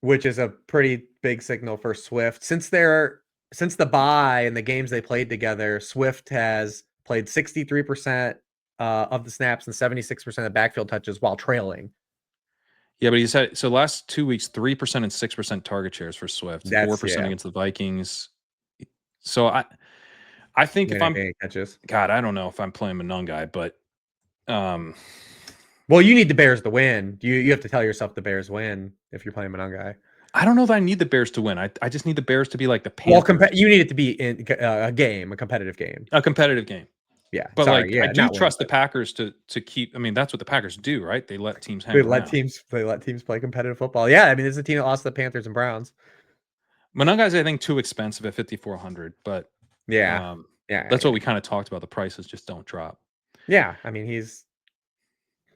which is a pretty big signal for Swift. Since the bye and the games they played together, Swift has played 63% of the snaps and 76% of backfield touches while trailing. Yeah, but he's had last 2 weeks, 3% and 6% target shares for Swift, 4% against the Vikings. So I think if I'm catches. God, I don't know if I'm playing Monangai, but well, you need the Bears to win. You have to tell yourself the Bears win if you're playing Monangai. I don't know if I need the Bears to win. I just need the Bears to be like the Panthers. Well, you need it to be in a competitive game. A competitive game. Yeah, but I do trust the Packers to keep. I mean, that's what the Packers do, right? They let teams hang around. They let teams play competitive football. Yeah, I mean, this is a team that lost to the Panthers and Browns. Monangai's, I think, too expensive at 5,400, but that's what we kind of talked about. The prices just don't drop. Yeah, I mean, he's.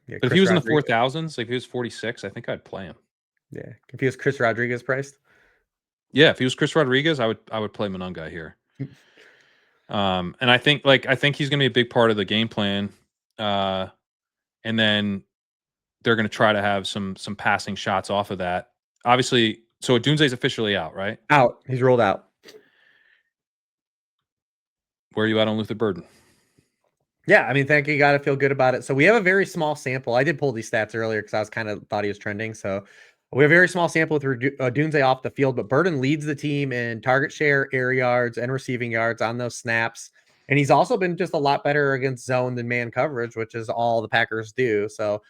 Yeah, but if he was in the 4,000s, like if he was 46, I think I'd play him. Yeah, if he was Chris Rodriguez priced. Yeah, if he was Chris Rodriguez, I would play Monangai here. And I think he's going to be a big part of the game plan. And then they're going to try to have some passing shots off of that. Obviously, so Dunze's officially out, right? Out. He's rolled out. Where are you at on Luther Burden? Yeah, I mean, thank you. Got to feel good about it. So we have a very small sample. I did pull these stats earlier because I was kind of thought he was trending. So we have a very small sample with Dunze off the field, but Burden leads the team in target share, air yards, and receiving yards on those snaps. And he's also been just a lot better against zone than man coverage, which is all the Packers do. So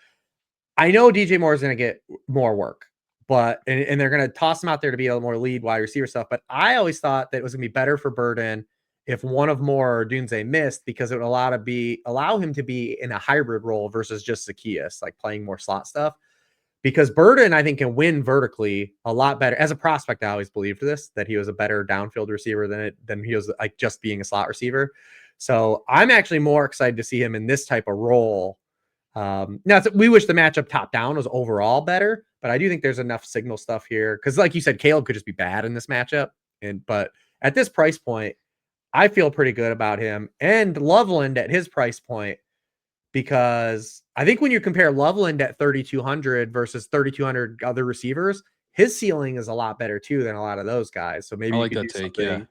I know DJ Moore is going to get more work, but and they're going to toss him out there to be a little more lead wide receiver stuff. But I always thought that it was going to be better for Burden if one of Moore or Dunze missed, because it would allow him to be in a hybrid role versus just Zacchaeus, like playing more slot stuff. Because Burden, I think, can win vertically a lot better. As a prospect, I always believed this, that he was a better downfield receiver than he was like just being a slot receiver. So I'm actually more excited to see him in this type of role. Now, we wish the matchup top down was overall better, but I do think there's enough signal stuff here. Because like you said, Caleb could just be bad in this matchup. But at this price point, I feel pretty good about him. And Loveland at his price point, because I think when you compare Loveland at 3,200 versus 3,200 other receivers, his ceiling is a lot better too than a lot of those guys. So maybe I you like could that do take. something. Yeah.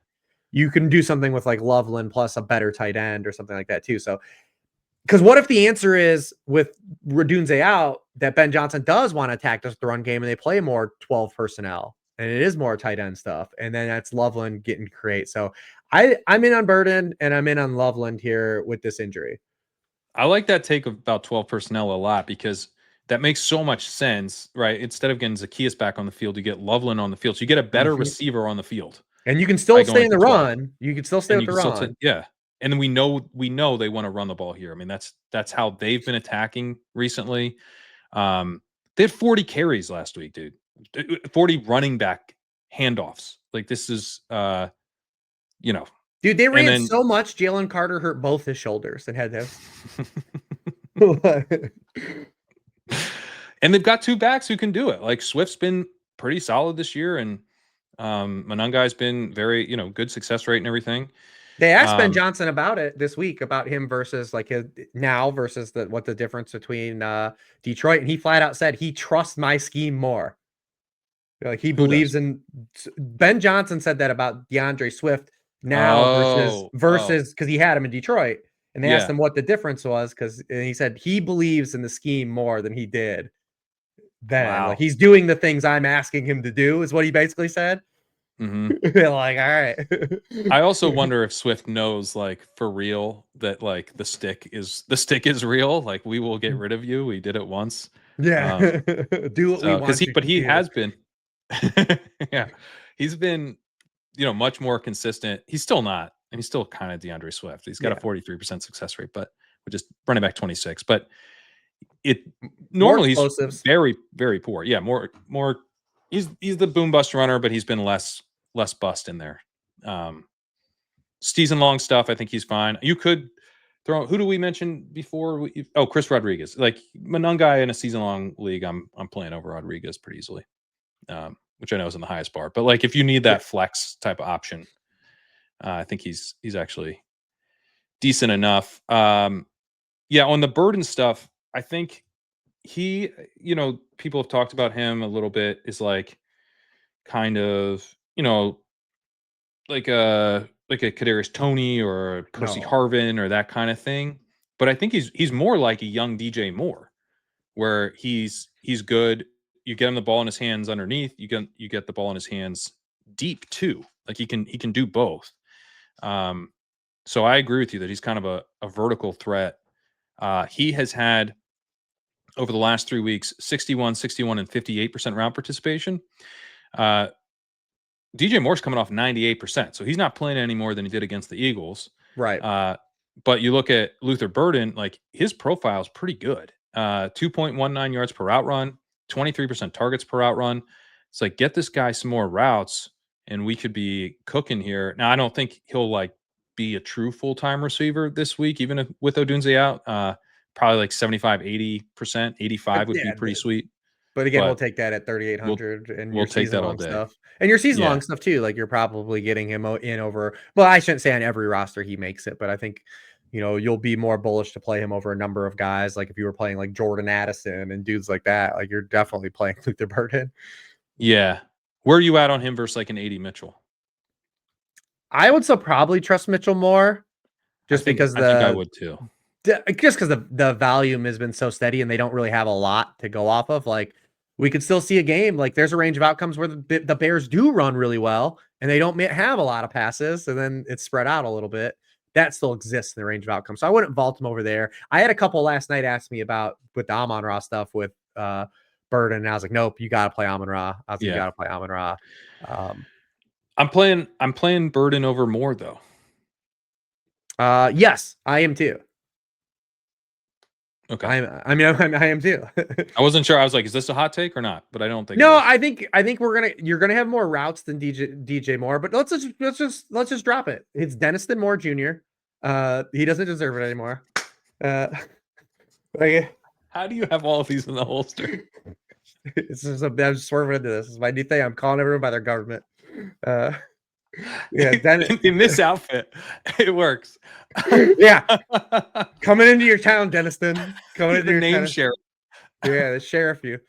You can do something with like Loveland plus a better tight end or something like that too. So, because what if the answer is with Radunze out that Ben Johnson does want to attack the run game and they play more 12 personnel and it is more tight end stuff, and then that's Loveland getting create. So I'm in on Burden and I'm in on Loveland here with this injury. I like that take of about 12 personnel a lot because that makes so much sense, right? Instead of getting Zacchaeus back on the field, you get Loveland on the field. So you get a better receiver on the field. And you can still by stay going in the to 12. run. You can still stay And with you the can still run. yeah. And then we know they want to run the ball here. I mean, that's how they've been attacking recently. They had 40 carries last week, dude. 40 running back handoffs. Like this is you know. Dude, they ran then, so much. Jalen Carter hurt both his shoulders and had this. And they've got two backs who can do it. Like Swift's been pretty solid this year, and Monungai's been very, good success rate and everything. They asked Ben Johnson about it this week, about him versus like his now versus what the difference between Detroit, and he flat out said he trusts my scheme more. Like he believes in Ben Johnson said that about DeAndre Swift now versus because he had him in Detroit, and they asked him what the difference was and he said he believes in the scheme more than he did then. Wow. Like he's doing the things I'm asking him to do is what he basically said. Like, all right. I also wonder if Swift knows, like, for real that like the stick is real. Like, we will get rid of you. We did it once. Yeah. Do what we want. He has been. Yeah, he's been, much more consistent. He's still not. And he's still kind of DeAndre Swift. He's got a 43% success rate, but we're just running back 26. But it normally he's very, very poor. Yeah, more. He's the boom bust runner, but he's been less bust in there. Season long stuff, I think he's fine. You could throw, who do we mention before? Chris Rodriguez. Like Monungai in a season long league, I'm playing over Rodriguez pretty easily, which I know isn't the highest bar. But like if you need that flex type of option, I think he's actually decent enough. On the Burden stuff, I think he, people have talked about him a little bit, is like kind of, like a Kadarius Toney or a Percy Harvin or that kind of thing. But I think he's more like a young DJ Moore, where he's good. You get him the ball in his hands underneath. You get the ball in his hands deep too. Like he can do both. So I agree with you that he's kind of a vertical threat. He has had, over the last 3 weeks, 61, 61, and 58% route participation. DJ Moore's coming off 98%, so he's not playing any more than he did against the Eagles. Right. But you look at Luther Burden, like his profile is pretty good. 2.19 yards per route run, 23% targets per route run. It's like, get this guy some more routes, and we could be cooking here. Now, I don't think he'll like be a true full-time receiver this week, even with Odunze out. Probably like 75, 80%, 85 would be pretty sweet. But again, we'll take that at 3,800 and we'll your take season that all long day. stuff. And your season long stuff too. Like you're probably getting him in over, well, I shouldn't say on every roster he makes it, but I think, you'll be more bullish to play him over a number of guys. Like if you were playing like Jordan Addison and dudes like that, like you're definitely playing Luther Burden. Yeah. Where are you at on him versus like an 80 Mitchell? I would still probably trust Mitchell more, just because I think I would too. Just because the volume has been so steady and they don't really have a lot to go off of. Like we could still see a game. Like there's a range of outcomes where the Bears do run really well and they don't have a lot of passes, and then it's spread out a little bit. That still exists in the range of outcomes. So I wouldn't vault him over there. I had a couple last night ask me about with the Amon-Ra stuff with Burden, and I was like, nope, you got to play Amon-Ra. I was like, you got to play Amon-Ra. I'm playing Burden over Moore though. Yes, I am too. Okay. I am too. I wasn't sure. I was like, is this a hot take or not? But I don't think. No, I think you're gonna have more routes than DJ Moore, but let's just drop it. It's Denniston Moore Jr. He doesn't deserve it anymore. Like, how do you have all of these in the holster? It's just I'm swerving into this. It's my new thing. I'm calling everyone by their government. Yeah, in this outfit, it works. Yeah, coming into your town, Denniston. Coming into your name town. sheriff. Yeah, the sheriff. You.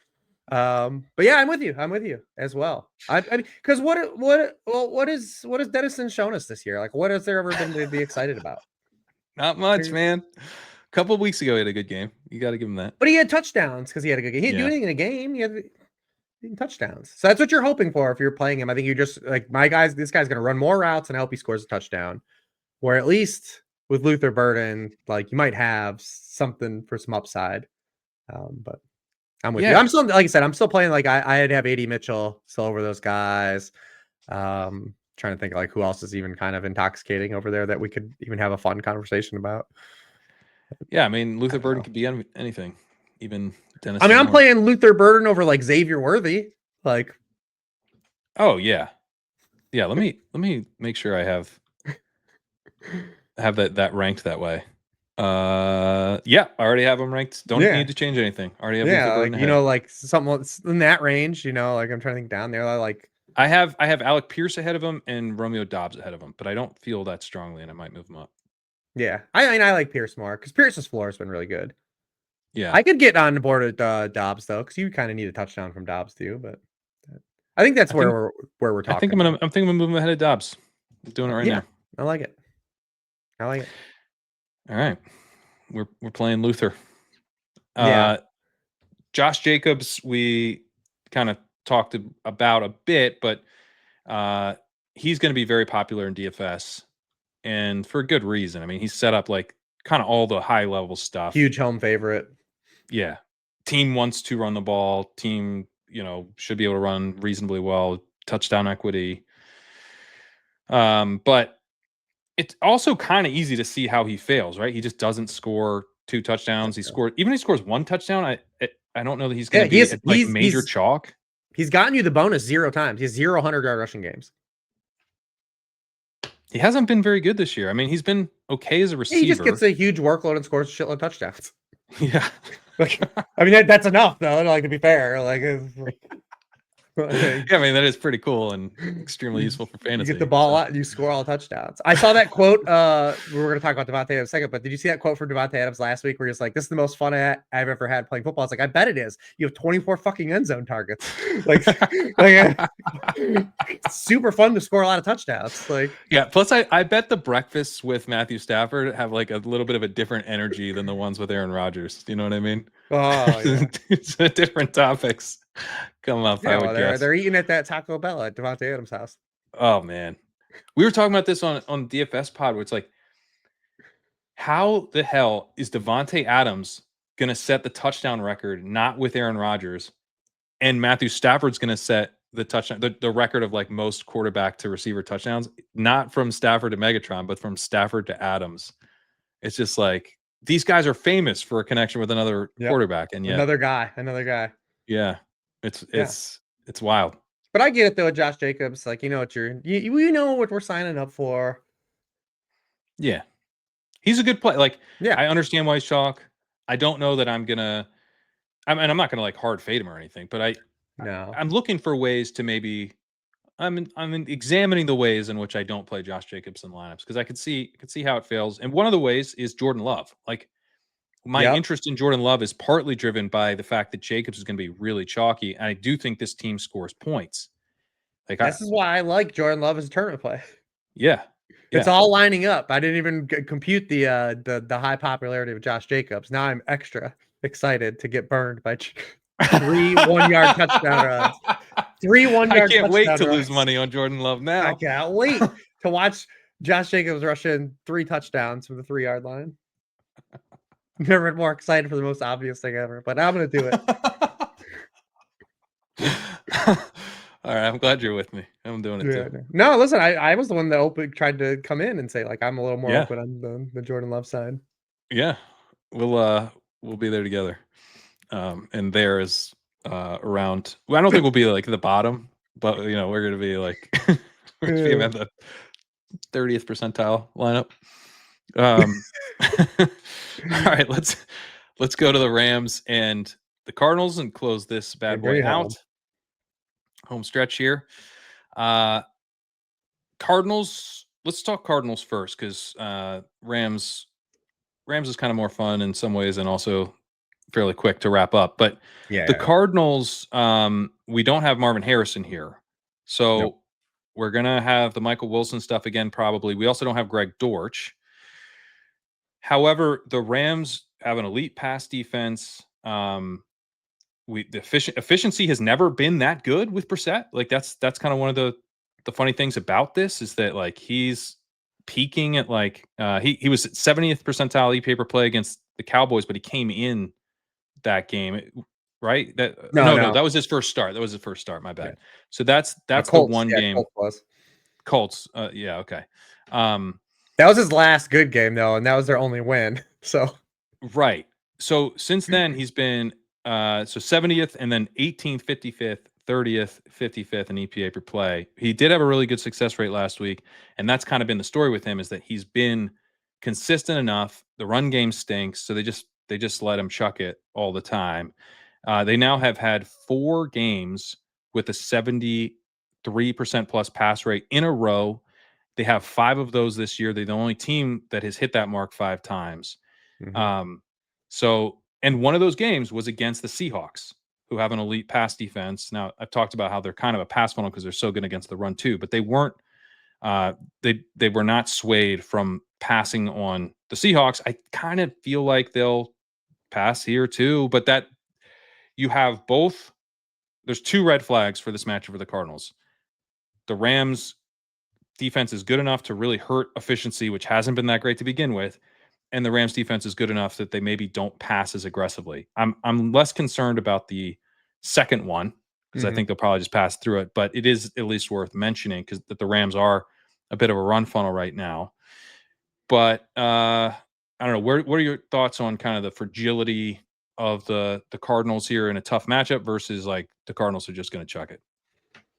But yeah, I'm with you as well. I mean, because what has Dennison shown us this year? Like, what has there ever been to be excited about? Not much, man. A couple of weeks ago, he had a good game. You got to give him that. But he had touchdowns because he had a good game. He didn't do anything in a game. He had touchdowns. So that's what you're hoping for if you're playing him. I think you just like this guy's going to run more routes and I hope he scores a touchdown. Where at least with Luther Burden, like you might have something for some upside. But I'm with you. I'm still, like I said, I'm still playing. Like I'd have AD Mitchell still over those guys. Trying to think like who else is even kind of intoxicating over there that we could even have a fun conversation about. Yeah, I mean Luther Burden could be anything, even Dennis. I mean, I'm playing Luther Burden over like Xavier Worthy. Like, oh yeah. Let me make sure I have that ranked that way. Yeah, I already have them ranked. Don't need to change anything. Already have Luther Burden like, like something in that range. Like I'm trying to think down there. Like I have Alec Pierce ahead of him and Romeo Dobbs ahead of him, but I don't feel that strongly, and I might move him up. Yeah, I mean I like Pierce more because Pierce's floor has been really good. Yeah, I could get on board with Dobbs though, because you kind of need a touchdown from Dobbs too. But I think that's where we're talking. I'm thinking I'm moving ahead of Dobbs. I'm doing it right now. I like it. All right, we're playing Luther. Josh Jacobs, we kind of talked about a bit, but he's going to be very popular in DFS, and for a good reason. I mean, he's set up like kind of all the high level stuff. Huge home favorite. Yeah, team wants to run the ball. Team, should be able to run reasonably well. Touchdown equity. But it's also kind of easy to see how he fails, right? He just doesn't score 2 touchdowns. He scores 1 touchdown. I don't know that he's going to be major chalk. He's gotten you the bonus 0 times. He has 0 100-yard rushing games. He hasn't been very good this year. I mean, he's been okay as a receiver. He just gets a huge workload and scores a shitload of touchdowns. Yeah. I mean, that's enough, though, like, to be fair. Yeah, I mean, that is pretty cool and extremely useful for fantasy. You get the ball out and you score all touchdowns. I saw that quote. We were going to talk about Devontae in a second, but did you see that quote from Devontae Adams last week where he's like, this is the most fun I've ever had playing football? It's like, I bet it is. You have 24 fucking end zone targets. Super fun to score a lot of touchdowns. Yeah, plus I bet the breakfasts with Matthew Stafford have like a little bit of a different energy than the ones with Aaron Rodgers. You know what I mean? Oh, yeah. It's different topics come up. Yeah, they're eating at that Taco Bell at Devontae Adams' house. Oh man, we were talking about this on DFS pod where it's like, how the hell is Devontae Adams gonna set the touchdown record not with Aaron Rodgers, and Matthew Stafford's gonna set the touchdown the record of like most quarterback to receiver touchdowns, not from Stafford to Megatron, but from Stafford to Adams. It's just like these guys are famous for a connection with another quarterback, and yet another guy. Yeah, it's wild. But I get it though, Josh Jacobs. Like, you know what we're signing up for. Yeah, he's a good play. Like, I understand why he's chalk. I don't know that I'm not gonna like hard fade him or anything, but I'm looking for ways to maybe. I'm examining the ways in which I don't play Josh Jacobs in lineups because I could see how it fails. And one of the ways is Jordan Love. Like, my interest in Jordan Love is partly driven by the fact that Jacobs is going to be really chalky, and I do think this team scores points. Like, this is why I like Jordan Love as a tournament play. Yeah, it's all lining up. I didn't even compute the high popularity of Josh Jacobs. Now I'm extra excited to get burned by 3 1-yard touchdown runs. 3 1-yard. I can't wait to lose money on Jordan Love now. I can't wait to watch Josh Jacobs rushing 3 touchdowns from the 3-yard line. Never been more excited for the most obvious thing ever, but I'm going to do it. All right, I'm glad you're with me. I'm doing it too. No, listen, I was the one that tried to come in and say like I'm a little more open on the Jordan Love side. Yeah, we'll be there together. And there is around. Well, I don't think we'll be like the bottom, but we're going to be like we're going to be at the 30th percentile lineup. All right, let's go to the Rams and the Cardinals and close this bad boy out. Home stretch here. Cardinals. Let's talk Cardinals first because Rams is kind of more fun in some ways and also fairly quick to wrap up. But Yeah. the Cardinals, we don't have Marvin Harrison here. So Nope. we're going to have the Michael Wilson stuff again, probably. We also don't have Greg Dortch. However, the Rams have an elite pass defense. The efficiency has never been that good with Brissett. Like that's kind of one of the funny things about this is that like he's peaking at like he was at 70th percentile EPA per play against the Cowboys, but he came in that game, right? No, that was his first start. That was his first start. My bad. Yeah. So that's the Colts, one game. Colts was. Colts. Yeah. Okay. That was his last good game though, and that was their only win. So right. So since then he's been so 70th and then 18th, 55th, 30th, 55th in EPA per play. He did have a really good success rate last week, and that's kind of been the story with him is that he's been consistent enough. The run game stinks, so they just let him chuck it all the time. They now have had 4 games with a 73% plus pass rate in a row. They have 5 of those this year. They're the only team that has hit that mark 5 times. And one of those games was against the Seahawks, who have an elite pass defense. Now, I've talked about how they're kind of a pass funnel because they're so good against the run too, but they weren't. They were not swayed from passing on the Seahawks. I kind of feel like they'll pass here too, but that you have both. There's 2 red flags for this matchup for the Cardinals. The Rams defense is good enough to really hurt efficiency, which hasn't been that great to begin with. And the Rams defense is good enough that they maybe don't pass as aggressively. I'm less concerned about the second one because I think they'll probably just pass through it. But it is at least worth mentioning because that the Rams are a bit of a run funnel right now. But I don't know. What are your thoughts on kind of the fragility of the Cardinals here in a tough matchup versus like the Cardinals are just going to chuck it?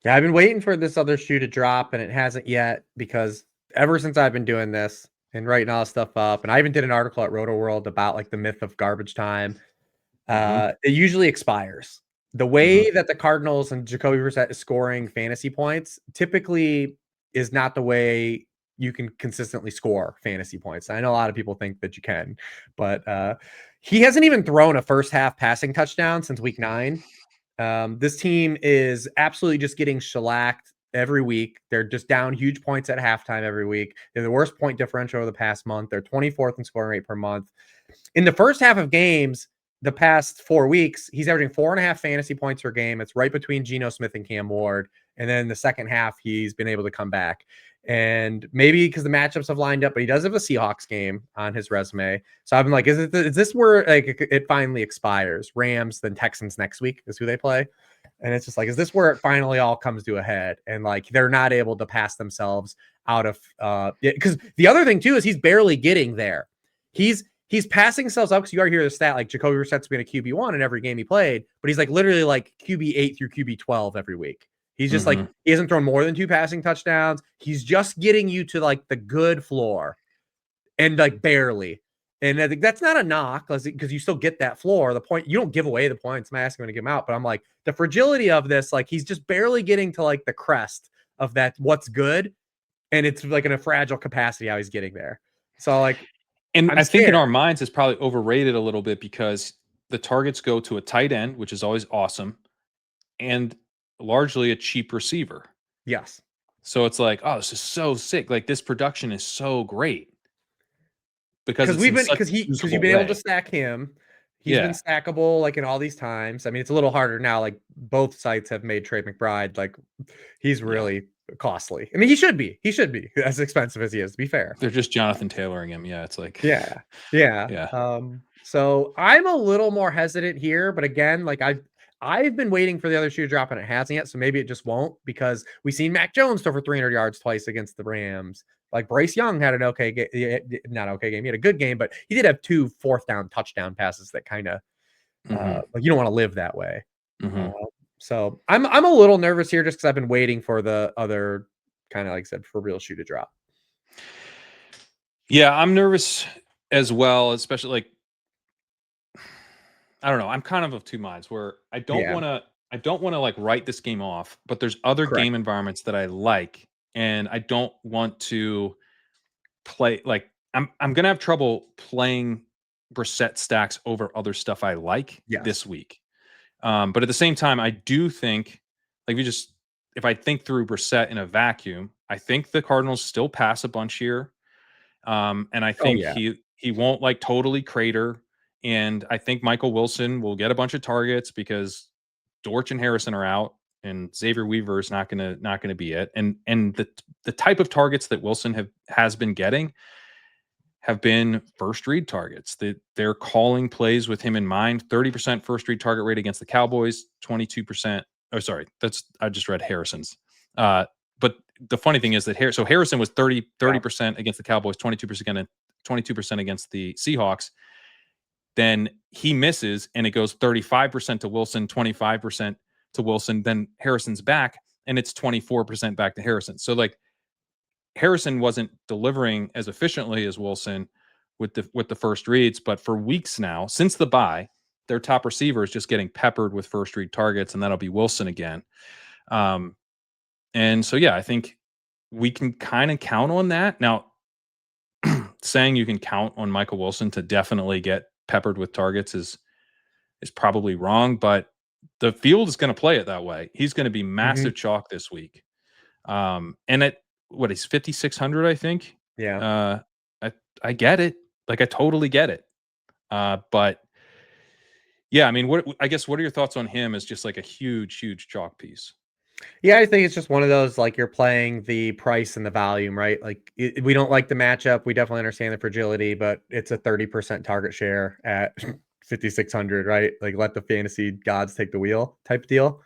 Yeah, I've been waiting for this other shoe to drop, and it hasn't yet because ever since I've been doing this and writing all this stuff up, and I even did an article at Roto World about like the myth of garbage time. It usually expires. The way that the Cardinals and Jacoby Brissett is scoring fantasy points typically is not the way you can consistently score fantasy points. I know a lot of people think that you can, but he hasn't even thrown a first half passing touchdown since week 9. This team is absolutely just getting shellacked every week. They're just down huge points at halftime every week. They're the worst point differential over the past month. They're 24th in scoring rate per month. In the first half of games, the past 4 weeks, he's averaging 4.5 fantasy points per game. It's right between Geno Smith and Cam Ward. And then the second half, he's been able to come back. And maybe because the matchups have lined up, but he does have a Seahawks game on his resume. So I've been like, is this where like it finally expires? Rams, then Texans next week is who they play. And it's just like, is this where it finally all comes to a head? And like, they're not able to pass themselves out of, because the other thing too is he's barely getting there. He's passing himself up because you already hear the stat like Jacoby Brissett's been a QB1 in every game he played, but he's like literally like QB8 through QB12 every week. He's just like, he hasn't thrown more than 2 passing touchdowns. He's just getting you to like the good floor and like barely. And I think that's not a knock because you still get that floor. The point, you don't give away the points. I'm asking him to give them out, but I'm like, the fragility of this, like he's just barely getting to like the crest of that, what's good. And it's like in a fragile capacity how he's getting there. So like, and I'm I think in scared. our minds it's probably overrated a little bit because the targets go to a tight end, which is always awesome, and largely a cheap receiver. Yes. So it's like, oh, this is so sick. Like this production is so great because you've been able to stack him. He's been stackable like in all these times. I mean, it's a little harder now. Like both sites have made Trey McBride like he's really costly. I mean, he should be as expensive as he is. To be fair, they're just Jonathan Tayloring him. Yeah, it's like yeah. Yeah. So I'm a little more hesitant here, but again, like I've been waiting for the other shoe to drop and it hasn't yet. So maybe it just won't because we've seen Mac Jones throw for 300 yards twice against the Rams. Like Bryce Young had an okay game, not okay game. He had a good game, but he did have 2 fourth down touchdown passes that kind of like you don't want to live that way. So I'm a little nervous here just because I've been waiting for the other kind of like I said for real shoe to drop. Yeah, I'm nervous as well, especially like I don't know. I'm kind of 2 minds where I don't want to like write this game off, but there's other game environments that I like, and I don't want to play like I'm going to have trouble playing Brissett stacks over other stuff I like Yes. this week. But at the same time, I do think, like, if I think through Brissett in a vacuum, I think the Cardinals still pass a bunch here. And I think yeah. he won't like totally crater. And I think Michael Wilson will get a bunch of targets because Dortch and Harrison are out, and Xavier Weaver is not gonna be it. And the type of targets that Wilson has been getting have been first read targets. They're calling plays with him in mind. 30% first read target rate against the Cowboys, 22%. Oh, sorry, I just read Harrison's. But the funny thing is that Harrison was 30% against the Cowboys, 22% against the Seahawks. Then he misses, and it goes 35% to Wilson, 25% to Wilson. Then Harrison's back, and it's 24% back to Harrison. So like Harrison wasn't delivering as efficiently as Wilson with the first reads, but for weeks now, since the bye, their top receiver is just getting peppered with first read targets, and that'll be Wilson again. And so, yeah, I think we can kind of count on that. Now, saying you can count on Michael Wilson to definitely get peppered with targets is probably wrong, but the field is going to play it that way. He's going to be massive chalk this week. And he's 5,600, I think. Yeah. I get it. Like, I totally get it. But yeah, I mean, what are your thoughts on him as just like a huge, huge chalk piece? Yeah, I think it's just one of those, like, you're playing the price and the volume, right? Like, we don't like the matchup. We definitely understand the fragility, but it's a 30% target share at 5,600, right? Like, let the fantasy gods take the wheel type deal.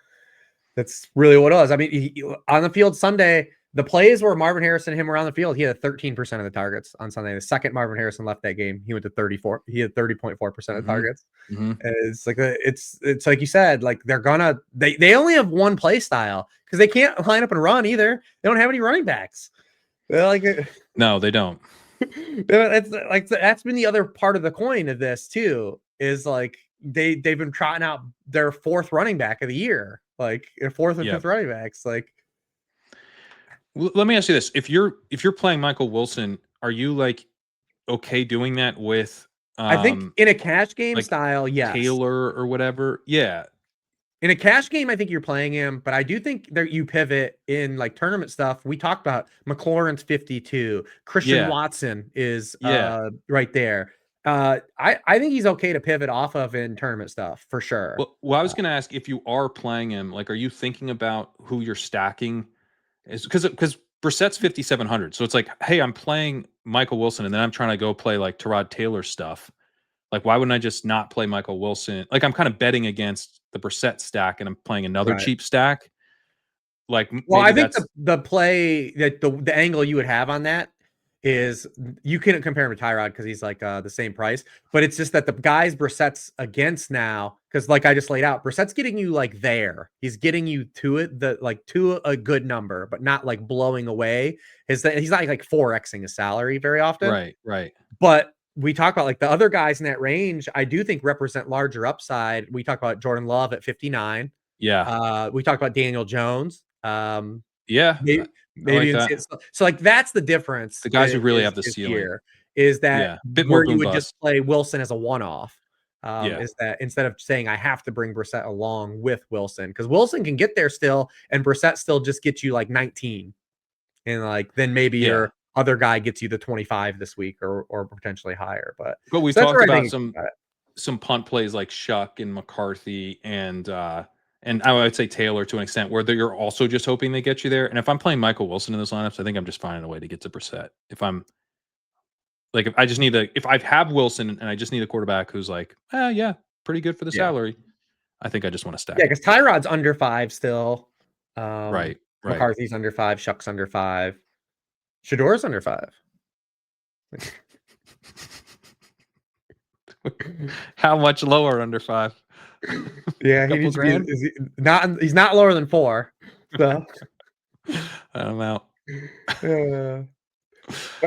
That's really what it was. I mean, on the field Sunday, the plays where Marvin Harrison and him were on the field, he had 13% of the targets on Sunday. The second Marvin Harrison left that game, he went to 34. He had 30.4% of targets. It's like it's like you said, like they only have one play style because they can't line up and run either. They don't have any running backs. They're like, no, they don't. It's like that's been the other part of the coin of this too. Is like they've been trotting out their fourth running back of the year, like their fourth and fifth running backs. Like, let me ask you this: if you're playing Michael Wilson, are you like okay doing that with? I think in a cash game like style, yes. Taylor or whatever, yeah. In a cash game, I think you're playing him, but I do think that you pivot in like tournament stuff. We talked about McLaurin's 52. Christian Watson is right there. I think he's okay to pivot off of in tournament stuff for sure. Well, I was going to ask, if you are playing him, like, are you thinking about who you're stacking? Because Brissett's 5,700, so it's like, hey, I'm playing Michael Wilson, and then I'm trying to go play like Tyrod Taylor stuff. Like, why wouldn't I just not play Michael Wilson? Like, I'm kind of betting against the Brissett stack, and I'm playing another cheap stack. Like, well, I think the play that the angle you would have on that is you couldn't compare him to Tyrod because he's like the same price, but it's just that the guys Brissett's against now, because like I just laid out, Brissett's getting you like there. He's getting you to it, to a good number, but not like blowing away. Is that he's not like 4xing his salary very often. Right. But we talk about like the other guys in that range, I do think represent larger upside. We talk about Jordan Love at 59. Yeah. We talked about Daniel Jones. Maybe like so like that's the difference. The guys who really have the ceiling here is that where you would just play Wilson as a one-off. Is that instead of saying I have to bring Brissett along with Wilson, because Wilson can get there still, and Brissett still just gets you like 19, and like then maybe your other guy gets you the 25 this week or potentially higher. But we talked about some punt plays like Shuck and McCarthy and I would say Taylor to an extent, where you're also just hoping they get you there. And if I'm playing Michael Wilson in those lineups, I think I'm just finding a way to get to Brissett. If I'm like, if I have Wilson and I just need a quarterback who's like, pretty good for the salary, I think I just want to stack. Yeah, because Tyrod's under 5 still. Right. McCarthy's under 5. Shuck's under 5. Shador's under 5. How much lower under 5? Yeah, he needs to be, he's not lower than 4. So I'm out. But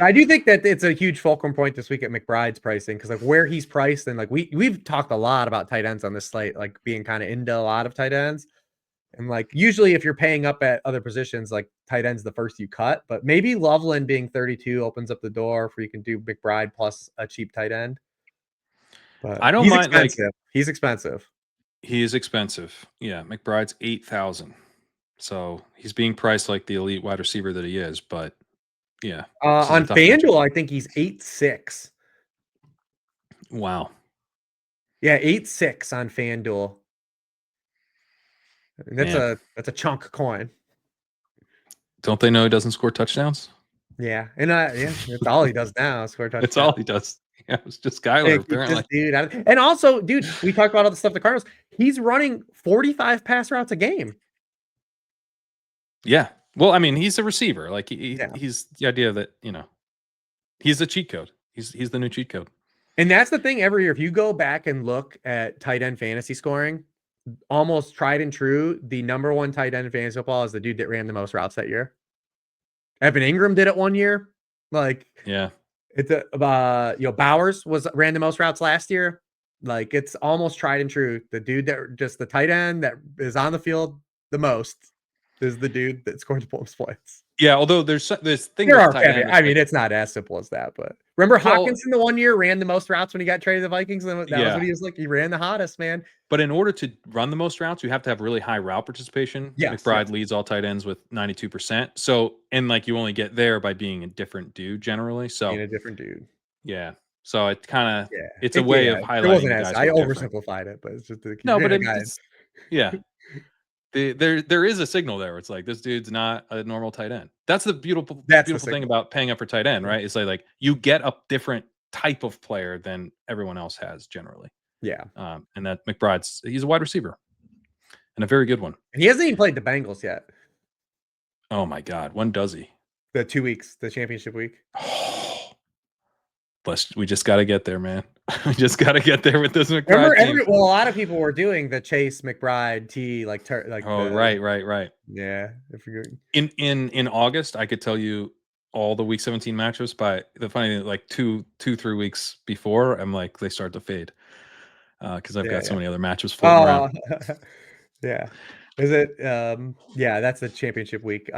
I do think that it's a huge fulcrum point this week at McBride's pricing, because like where he's priced, and like we've talked a lot about tight ends on this slate, like being kind of into a lot of tight ends. And like usually if you're paying up at other positions, like tight end's the first you cut, but maybe Loveland being 32 opens up the door for you can do McBride plus a cheap tight end. But I don't he's mind. Like, expensive. He's expensive. he is expensive. Yeah, McBride's 8,000. So he's being priced like the elite wide receiver that he is. But yeah, this is a On tough matchup. FanDuel, I think he's 8.6. Wow. Yeah, 8.6 on FanDuel. And that's a chunk of coin. Don't they know he doesn't score touchdowns? Yeah, and yeah, that's all he does now. Score touchdowns. That's all he does. Yeah, it's just Skyler, apparently. Dude, and also, dude, we talked about all the stuff the Cardinals. He's running 45 pass routes a game. Yeah. Well, I mean, he's a receiver. Like Yeah. he's the idea that, he's a cheat code. He's the new cheat code. And that's the thing every year. If you go back and look at tight end fantasy scoring, almost tried and true, the number one tight end in fantasy football is the dude that ran the most routes that year. Evan Ingram did it one year. Like, Yeah. it's Bowers ran the most routes last year. Like, it's almost tried and true. The dude that just the tight end that is on the field the most is the dude that scored the most points. Yeah, although there's this thing There with are tight end. I mean, it's not as simple as that, but remember Hawkinson the one year ran the most routes when he got traded to the Vikings, and that was what he was like. He ran the hottest, man. But in order to run the most routes, you have to have really high route participation. Yes, McBride leads all tight ends with 92%. So, and like you only get there by being a different dude generally. So, Being a different dude. Yeah. So it kind of it's a way of highlighting. It wasn't guys I different. oversimplified it, but it's just no, but it's yeah. There is a signal there. It's like this dude's not a normal tight end. That's the beautiful thing about paying up for tight end, right? It's like you get a different type of player than everyone else has generally. Yeah. And that he's a wide receiver and a very good one. And he hasn't even played the Bengals yet. Oh my God. When does he? The 2 weeks, the championship week. We just got to get there, man. We just got to get there with this McBride team. Well, a lot of people were doing the Chase McBride right. Yeah. In August, I could tell you all the week 17 matchups, but the funny thing, like 2-3 weeks before, I'm like, they start to fade. Because I've got so many other matchups floating around. Yeah. Is it that's the championship week.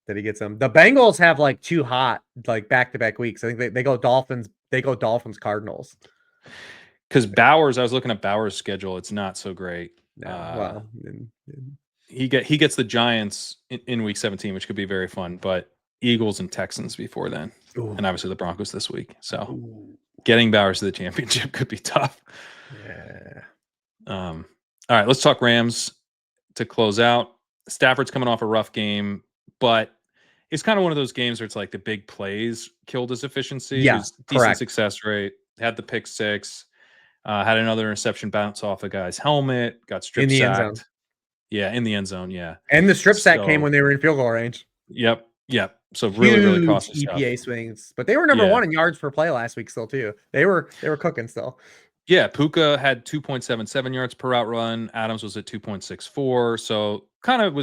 That he gets them. The Bengals have like 2 hot, like back-to-back weeks. I think they go Dolphins, Cardinals. Because Bowers, I was looking at Bowers' schedule. It's not so great. No, he gets the Giants in week 17, which could be very fun, but Eagles and Texans before then. Ooh. And obviously the Broncos this week. So getting Bowers to the championship could be tough. Yeah. All right, let's talk Rams to close out. Stafford's coming off a rough game, but it's kind of one of those games where it's like the big plays killed his efficiency. Yeah, decent success rate. Had the pick 6. Had another interception bounce off a guy's helmet. Got strip sacked. End zone. Yeah, in the end zone. Yeah, and the strip sack came when they were in field goal range. Yep. So really costly EPA swings, but they were number 1 in yards per play last week still too. They were cooking still. Yeah, Puka had 2.77 yards per route run. Adams was at 2.64. So kind of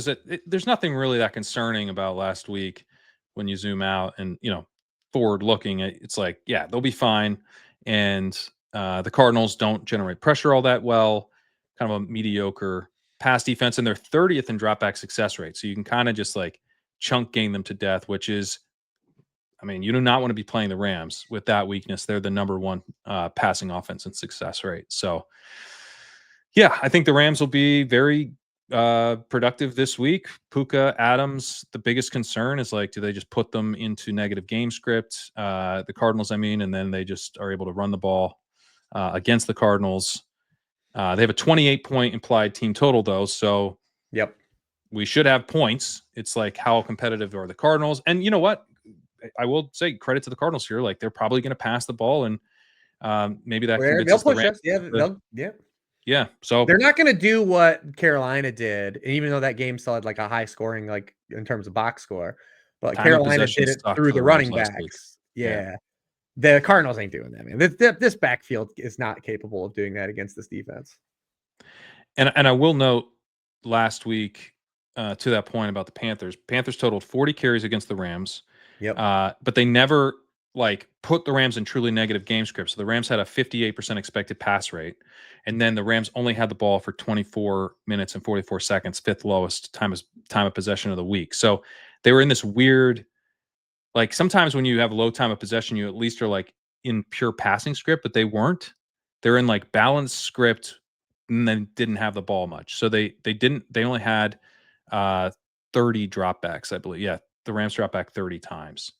there's nothing really that concerning about last week when you zoom out and, forward looking. It's like, yeah, they'll be fine. And the Cardinals don't generate pressure all that well. Kind of a mediocre pass defense, and they're 30th in dropback success rate. So you can kind of just like chunk game them to death, which is, I mean, you do not want to be playing the Rams with that weakness. They're the number 1 passing offense in success rate. So, yeah, I think the Rams will be very productive this week. Puka, Adams, the biggest concern is like, do they just put them into negative game script? The Cardinals, I mean, and then they just are able to run the ball against the Cardinals. They have a 28-point implied team total, though. So, yep, we should have points. It's like, how competitive are the Cardinals? And you know what? I will say credit to the Cardinals here. Like, they're probably going to pass the ball, and maybe that convinces they'll the push Rams. us. Yeah. So they're not going to do what Carolina did, even though that game still had like a high scoring, like in terms of box score. But Carolina did it through the running backs. Yeah. The Cardinals ain't doing that, man. This backfield is not capable of doing that against this defense. And I will note last week, to that point about the Panthers totaled 40 carries against the Rams. Yep. But they never like put the Rams in truly negative game scripts. So the Rams had a 58% expected pass rate, and then the Rams only had the ball for 24 minutes and 44 seconds, 5th lowest time of possession of the week. So they were in this weird, like sometimes when you have low time of possession, you at least are like in pure passing script, but they weren't. they're in like balanced script and then didn't have the ball much. So they only had 30 dropbacks, I believe. Yeah, the Rams dropped back 30 times.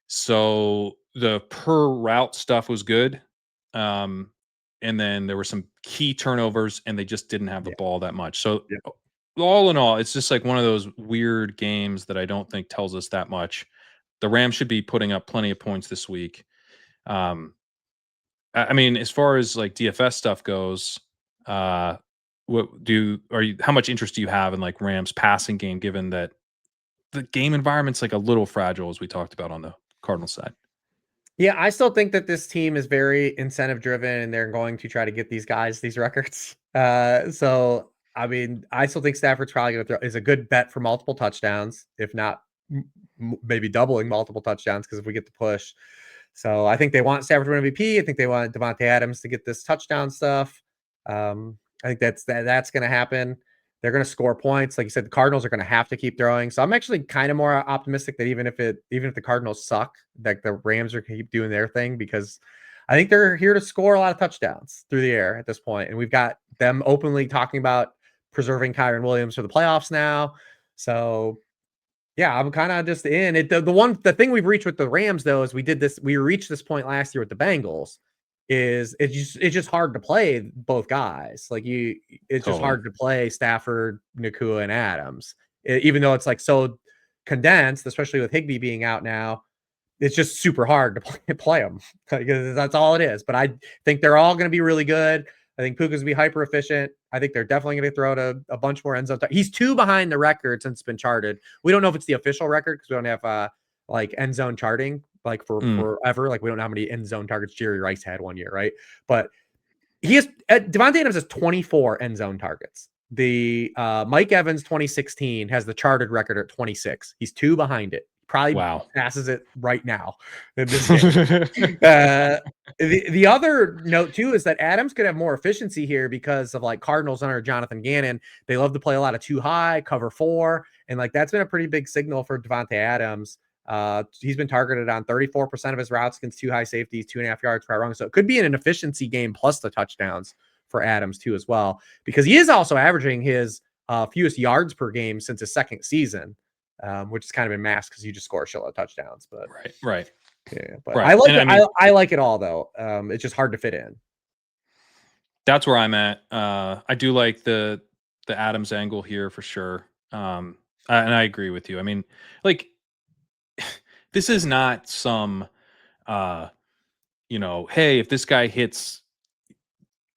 So the per route stuff was good. And then there were some key turnovers and they just didn't have the ball that much. So all in all, it's just like one of those weird games that I don't think tells us that much. The Rams should be putting up plenty of points this week. I mean, as far as like DFS stuff goes, how much interest do you have in like Rams passing game, given that the game environment's like a little fragile, as we talked about on the Cardinals side? Yeah, I still think that this team is very incentive driven and they're going to try to get these guys these records. So I mean, I still think Stafford's probably going to throw is a good bet for multiple touchdowns, if not maybe doubling multiple touchdowns, because if we get the push. So I think they want Stafford to win MVP. I think they want Davante Adams to get this touchdown stuff. I think that's going to happen. They're going to score points. Like you said, the Cardinals are going to have to keep throwing. So I'm actually kind of more optimistic that even if the Cardinals suck, that the Rams are going to keep doing their thing, because I think they're here to score a lot of touchdowns through the air at this point. And we've got them openly talking about preserving Kyren Williams for the playoffs now. So yeah, I'm kind of just in it. The thing we've reached with the Rams though is we reached this point last year with the Bengals. It's just hard to play both guys. Like it's just hard to play Stafford, Nakua, and Adams. Even though it's like so condensed, especially with Higbee being out now, it's just super hard to play them because that's all it is. But I think they're all going to be really good. I think Puka's going to be hyper efficient. I think they're definitely going to throw to a bunch more end zone. He's 2 behind the record since it's been charted. We don't know if it's the official record because we don't have like end zone charting like for forever. Like we don't know how many end zone targets Jerry Rice had one year, right? But Davante Adams has 24 end zone targets. The Mike Evans 2016 has the charted record at 26. He's 2 behind it. Probably passes it right now in this game. The other note too is that Adams could have more efficiency here because of like Cardinals under Jonathan Gannon. They love to play a lot of 2 high, cover 4, and like that's been a pretty big signal for Davante Adams. He's been targeted on 34% of his routes against 2 high safeties, 2.5 yards per run. So it could be an efficiency game plus the touchdowns for Adams too as well, because he is also averaging his fewest yards per game since his second season. Which is kind of been masked because you just score a shitload of touchdowns. But right. Yeah, but I like it. I like it all though. It's just hard to fit in. That's where I'm at. I do like the Adams angle here for sure. And I agree with you. I mean, like this is not some hey, if this guy hits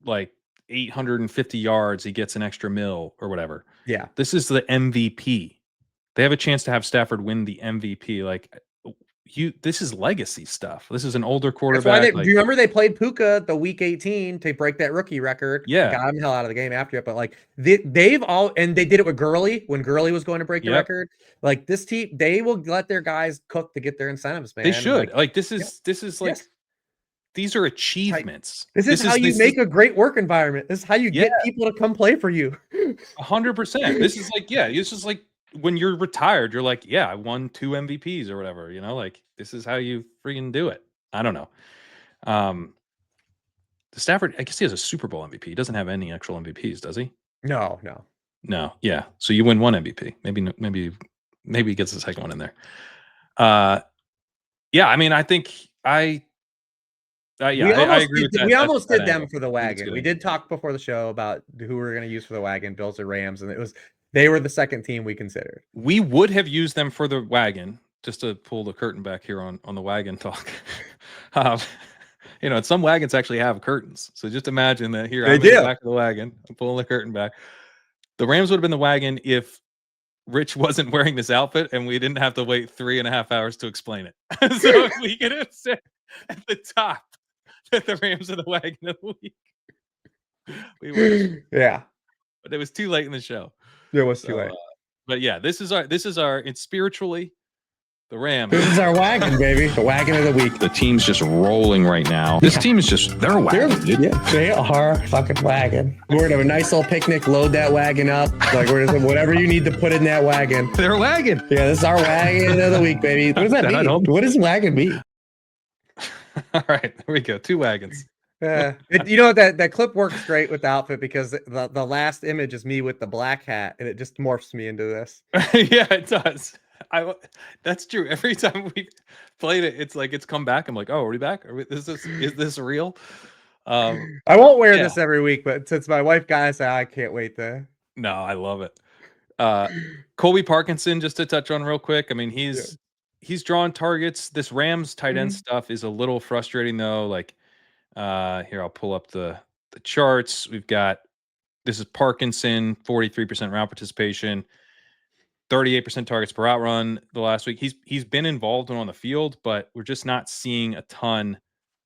like 850 yards, he gets an extra mil or whatever. Yeah. This is the MVP. They have a chance to have Stafford win the MVP. Like this is legacy stuff. This is an older quarterback. That's why do you remember they played Puka the week 18 to break that rookie record? Yeah. Got him the hell out of the game after it. But like they did it with Gurley when Gurley was going to break the record. Like this team, they will let their guys cook to get their incentives, man. They should. Like this is like these are achievements. This is how you make a great work environment. This is how you get people to come play for you. 100%. This is like, it's just like when you're retired, you're like, I won 2 MVPs or whatever, like this is how you freaking do it. I don't know. Stafford, I guess he has a Super Bowl MVP. He doesn't have any actual MVPs, does he? No. Yeah. So you win 1 MVP. Maybe he gets the second one in there. I mean, I think I agree with that. We almost did them for the wagon. We did talk before the show about who we were going to use for the wagon, Bills or Rams, and they were the second team we considered. We would have used them for the wagon, just to pull the curtain back here on the wagon talk. Some wagons actually have curtains. So just imagine that here, I'm in the back of the wagon, I'm pulling the curtain back. The Rams would have been the wagon if Rich wasn't wearing this outfit and we didn't have to wait 3.5 hours to explain it. So if we could have said at the top that the Rams are the wagon of the week, we would. Yeah. But it was too late in the show. It was too late. But yeah, this is our it's spiritually the Rams. This is our wagon, baby. The wagon of the week. The team's just rolling right now. This team is they're a wagon. They are a fucking wagon. We're gonna have a nice little picnic, load that wagon up. Like whatever you need to put in that wagon. They're a wagon. Yeah, this is our wagon of the week, baby. What does that mean? What does wagon mean? All right, there we go. 2 wagons. You know that clip works great with the outfit because the last image is me with the black hat, and it just morphs me into this. Yeah, it does. That's true. Every time we played it, it's like it's come back. I'm like, oh, are we back? Is this real? I won't wear Yeah. this every week, but since my wife got it, I can't wait to. No, I love it. Colby Parkinson, just to touch on real quick. I mean, he's drawing targets. This Rams tight end stuff is a little frustrating though. Like, here I'll pull up the charts. We've got this is Parkinson, 43% route participation, 38% targets per route run the last week. He's been involved and on the field, but we're just not seeing a ton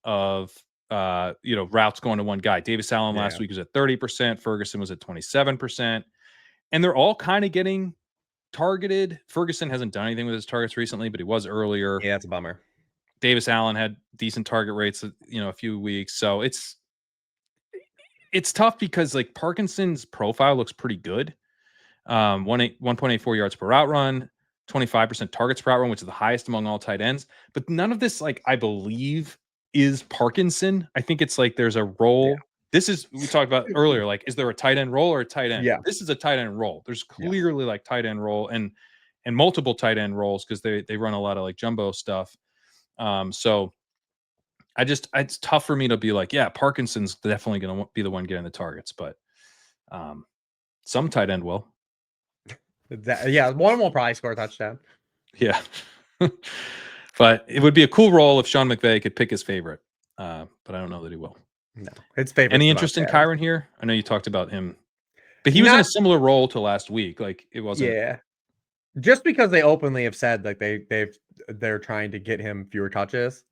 of routes going to one guy. Davis Allen last week was at 30%, Ferguson was at 27%, and they're all kind of getting targeted. Ferguson hasn't done anything with his targets recently, but he was earlier. Yeah, that's a bummer. Davis Allen had decent target rates, a few weeks. So it's tough because like Parkinson's profile looks pretty good. 1.84 yards per route run, 25% targets per route run, which is the highest among all tight ends. But none of this, like, I believe, is Parkinson. I think it's like there's a role. Yeah. This is, we talked about earlier, like, is there a tight end role or a tight end? Yeah. This is a tight end role. There's clearly like tight end role and multiple tight end roles because they run a lot of like jumbo stuff. So it's tough for me to be like, yeah, Parkinson's definitely going to be the one getting the targets, but some tight end will. One will probably score a touchdown. Yeah. But it would be a cool role if Sean McVay could pick his favorite. But I don't know that he will. No, it's favorite. Any interest in Kerrane here? I know you talked about him, but he was in a similar role to last week. Like it wasn't. Yeah. Just because they openly have said like they're trying to get him fewer touches.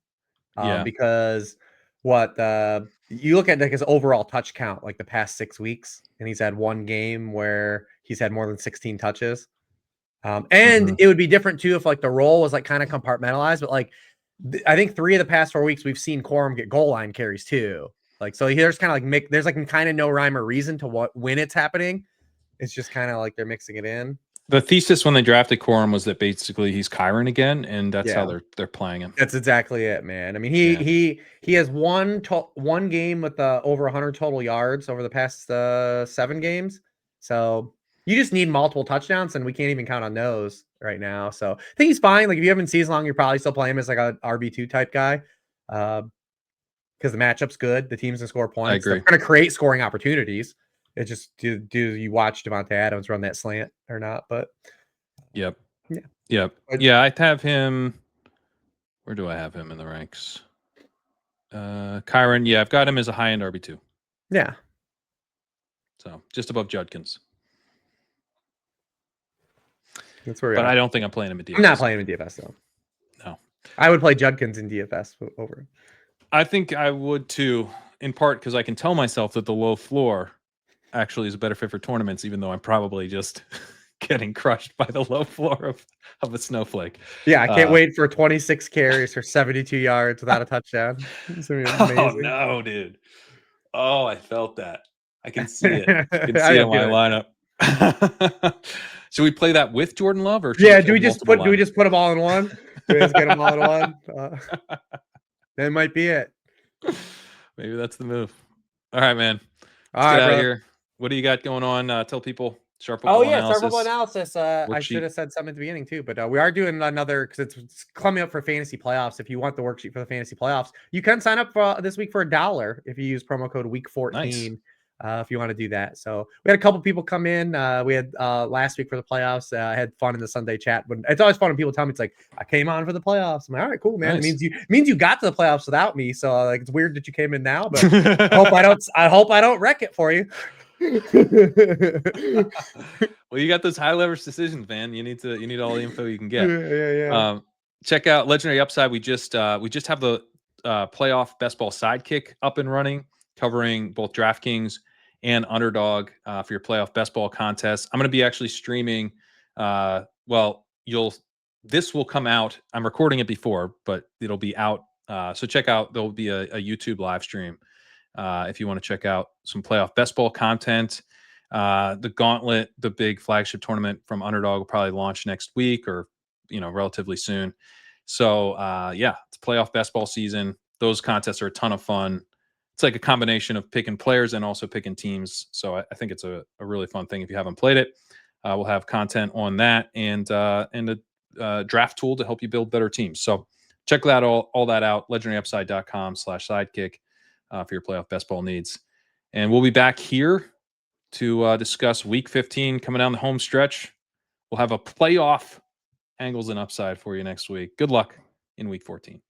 Because you look at like his overall touch count, like the past 6 weeks, and he's had one game where he's had more than 16 touches. And it would be different too if like the role was like kind of compartmentalized, but like I think 3 of the past 4 weeks we've seen Corum get goal line carries too. Like so there's kind of like there's like kind of no rhyme or reason to when it's happening. It's just kind of like they're mixing it in. The thesis when they drafted Corum was that basically he's Kerrane again, and that's how they're playing him. That's exactly it, man. I mean, he has one game with over 100 total yards over the past 7 games. So you just need multiple touchdowns, and we can't even count on those right now. So I think he's fine. Like if you haven't season long, you're probably still playing him as like a RB2 type guy, because the matchup's good. The teams can score points. I agree. They're going to create scoring opportunities. It's just do you watch Devontae Adams run that slant or not? But yep. I have him. Where do I have him in the ranks? Kerrane. Yeah, I've got him as a high end RB2. Yeah. So just above Judkins. That's where. But I don't think I'm playing him in DFS. I'm not playing him in DFS though. No. I would play Judkins in DFS over him. I think I would too, in part because I can tell myself that the low floor actually is a better fit for tournaments, even though I'm probably just getting crushed by the low floor of a snowflake. Yeah, I can't wait for 26 carries for 72 yards without a touchdown. It's gonna be amazing. Oh no, dude. Oh, I felt that. I can see it. I can see it in my lineup. Should we play that with Jordan Love, or do we just put them all in one? Do we just get them all in one? That might be it. Maybe that's the move. All right, man. Let's get out of here. What do you got going on? Tell people Sharp Football Analysis. Sharp Football Analysis. I should have said something at the beginning too, but we are doing another because it's coming up for fantasy playoffs. If you want the worksheet for the fantasy playoffs, you can sign up for this week for $1 if you use promo code week14. Nice. If you want to do that. So we had a couple people come in. We had last week for the playoffs. I had fun in the Sunday chat, but it's always fun when people tell me it's like I came on for the playoffs. I'm like, all right, cool, man. Nice. It means you got to the playoffs without me. So like it's weird that you came in now, but I hope I don't wreck it for you. Well, you got those high leverage decisions, man. You need all the info you can get. Yeah. Check out Legendary Upside. We just have the playoff best ball sidekick up and running, covering both DraftKings and Underdog for your playoff best ball contest. I'm going to be actually streaming. This will come out. I'm recording it before, but it'll be out. So check out. There'll be a YouTube live stream if you want to check out some playoff best ball content. The Gauntlet, the big flagship tournament from Underdog, will probably launch next week or relatively soon. So it's playoff best ball season. Those contests are a ton of fun. it's like a combination of picking players and also picking teams. So I think it's a really fun thing if you haven't played it. We'll have content on that and a draft tool to help you build better teams. So check that all that out. LegendaryUpside.com/sidekick for your playoff best ball needs. And we'll be back here to discuss Week 15 coming down the home stretch. We'll have a playoff angles and upside for you next week. Good luck in Week 14.